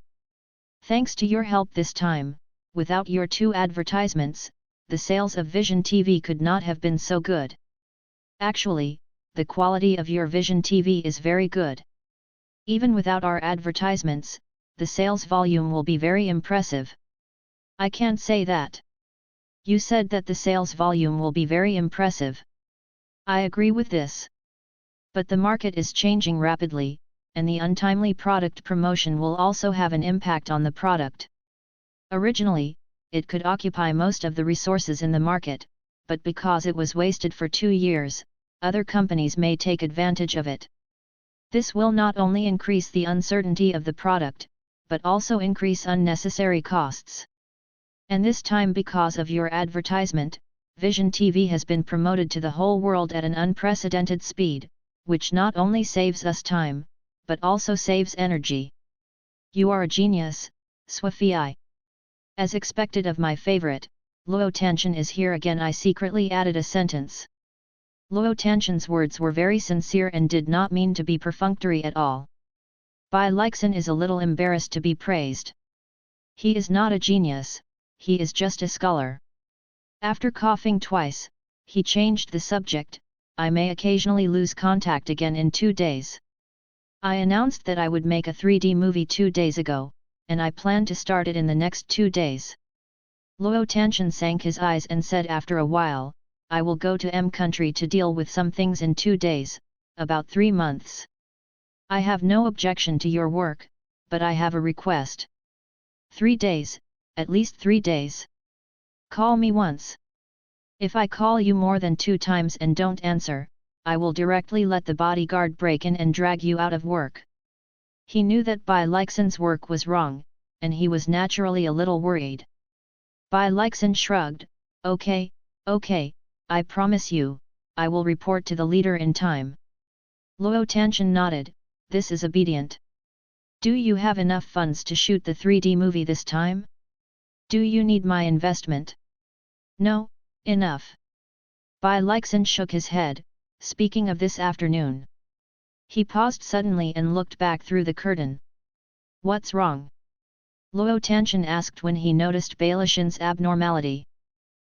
Thanks to your help this time, without your two advertisements, the sales of Vision TV could not have been so good. Actually, the quality of your Vision TV is very good. Even without our advertisements, the sales volume will be very impressive." "I can't say that. You said that the sales volume will be very impressive. I agree with this. But the market is changing rapidly, and the untimely product promotion will also have an impact on the product. Originally, it could occupy most of the resources in the market, but because it was wasted for 2 years, other companies may take advantage of it. This will not only increase the uncertainty of the product, but also increase unnecessary costs. And this time, because of your advertisement, Vision TV has been promoted to the whole world at an unprecedented speed, which not only saves us time, but also saves energy. You are a genius, Swafi." As expected of my favorite, Luo Tanshan is here again. I secretly added a sentence. Luo Tanshan's words were very sincere and did not mean to be perfunctory at all. Bai Leixin is a little embarrassed to be praised. He is not a genius, he is just a scholar. After coughing twice, he changed the subject. "I may occasionally lose contact again in 2 days. I announced that I would make a 3D movie 2 days ago, and I plan to start it in the next 2 days. Luo Tanshan sank his eyes and said after a while, "I will go to M country to deal with some things in 2 days, about 3 months. I have no objection to your work, but I have a request. 3 days, at least 3 days. Call me once. If I call you more than 2 times and don't answer, I will directly let the bodyguard break in and drag you out of work." He knew that Bai Leixin's work was wrong, and he was naturally a little worried. Bai Leixin shrugged, Okay, I promise you, I will report to the leader in time." Luo Tanshan nodded, "This is obedient. Do you have enough funds to shoot the 3D movie this time? Do you need my investment?" "No, enough." Bai Leixin shook his head, "Speaking of this afternoon." He paused suddenly and looked back through the curtain. "What's wrong?" Luo Tanshan asked when he noticed Bai Leixin's abnormality.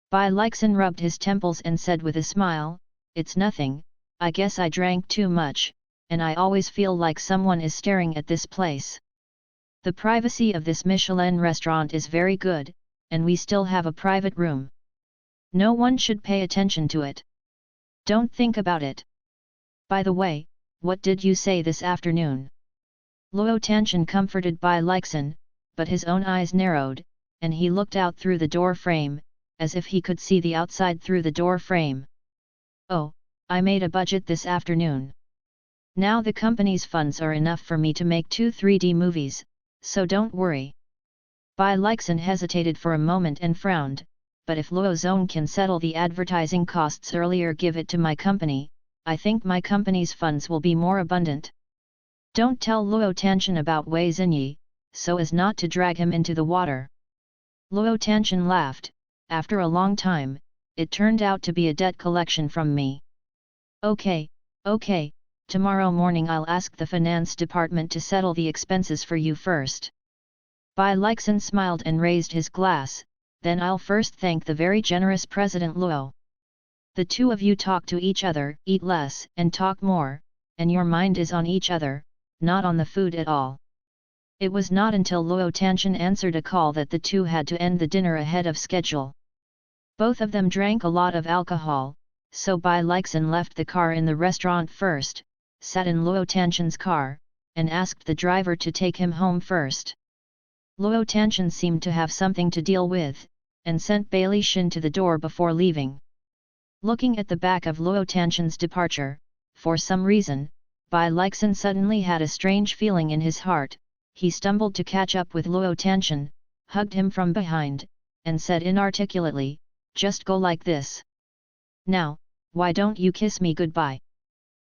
Bai Leixin rubbed his temples and said with a smile, "It's nothing, I guess I drank too much, and I always feel like someone is staring at this place. The privacy of this Michelin restaurant is very good, and we still have a private room. No one should pay attention to it. Don't think about it. By the way, what did you say this afternoon?" Luo Tanshan comforted Bai Leixin, but his own eyes narrowed, and he looked out through the door frame, as if he could see the outside through the door frame. "Oh, I made a budget this afternoon. Now the company's funds are enough for me to make 2 3D movies, so don't worry." Bai Leixin hesitated for a moment and frowned, "But if Luo Zong can settle the advertising costs earlier, give it to my company, I think my company's funds will be more abundant. Don't tell Luo Tanshan about Wei Xinyi, so as not to drag him into the water." Luo Tanshan laughed, "After a long time, it turned out to be a debt collection from me. Okay, tomorrow morning I'll ask the finance department to settle the expenses for you first." Bai Leixin smiled and raised his glass, "Then I'll first thank the very generous President Luo. The two of you talk to each other, eat less and talk more, and your mind is on each other, not on the food at all." It was not until Luo Tanshan answered a call that the two had to end the dinner ahead of schedule. Both of them drank a lot of alcohol, so Bai Leixin left the car in the restaurant first, sat in Luo Tanshan's car, and asked the driver to take him home first. Luo Tanshan seemed to have something to deal with, and sent Bai Leixin to the door before leaving. Looking at the back of Luo Tanshan's departure, for some reason, Bai Leixin suddenly had a strange feeling in his heart. He stumbled to catch up with Luo Tanshan, hugged him from behind, and said inarticulately, "Just go like this. Now, why don't you kiss me goodbye?"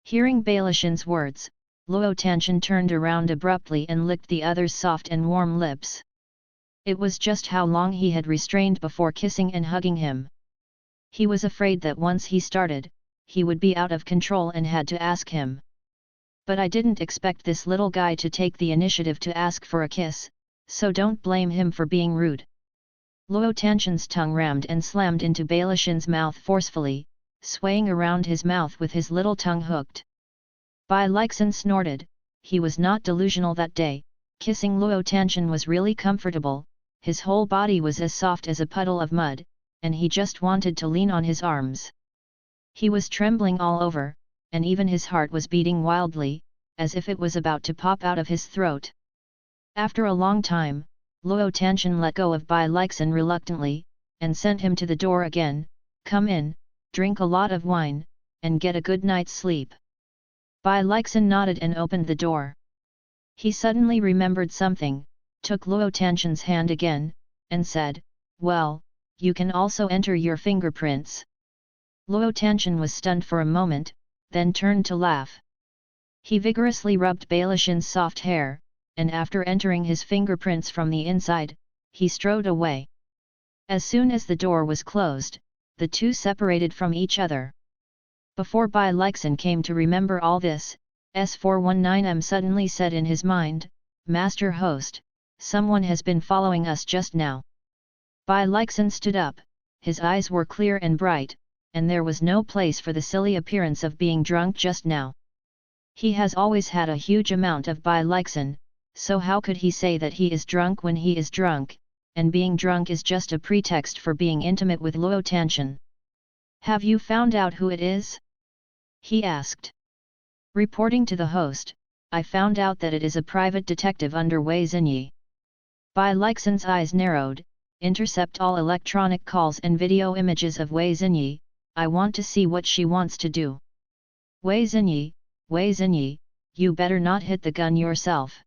Hearing Bai Leixin's words, Luo Tanshan turned around abruptly and licked the other's soft and warm lips. It was just how long he had restrained before kissing and hugging him. He was afraid that once he started, he would be out of control and had to ask him. But I didn't expect this little guy to take the initiative to ask for a kiss, so don't blame him for being rude. Luo Tianxin's tongue rammed and slammed into Bailishan's mouth forcefully, swaying around his mouth with his little tongue hooked. Bai Leixin snorted. He was not delusional that day. Kissing Luo Tianxin was really comfortable, his whole body was as soft as a puddle of mud, and he just wanted to lean on his arms. He was trembling all over, and even his heart was beating wildly, as if it was about to pop out of his throat. After a long time, Luo Tianxin let go of Bai Leixin reluctantly, and sent him to the door again. Come in, drink a lot of wine, and get a good night's sleep. Bai Leixin nodded and opened the door. He suddenly remembered something, took Luo Tianxin's hand again, and said, "Well, you can also enter your fingerprints." Luo Tianxin was stunned for a moment, then turned to laugh. He vigorously rubbed Bailishan's soft hair, and after entering his fingerprints from the inside, he strode away. As soon as the door was closed, the two separated from each other. Before Bai Leixin came to remember all this, S419M suddenly said in his mind, "Master host, someone has been following us just now." Bai Leixin stood up, his eyes were clear and bright, and there was no place for the silly appearance of being drunk just now. He has always had a huge amount of Bai Leixin, so how could he say that he is drunk when he is drunk, and being drunk is just a pretext for being intimate with Luo Tianxin? "Have you found out who it is?" he asked. Reporting to the host, "I found out that it is a private detective under Wei Xinyi." Bai Leixin's eyes narrowed. "Intercept all electronic calls and video images of Wei Xinyi, I want to see what she wants to do." Wei Xinyi, you better not hit the gun yourself.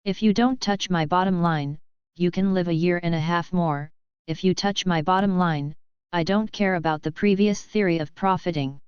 If you don't touch my bottom line, you can live a year and a half more. If you touch my bottom line, I don't care about the previous theory of profiting.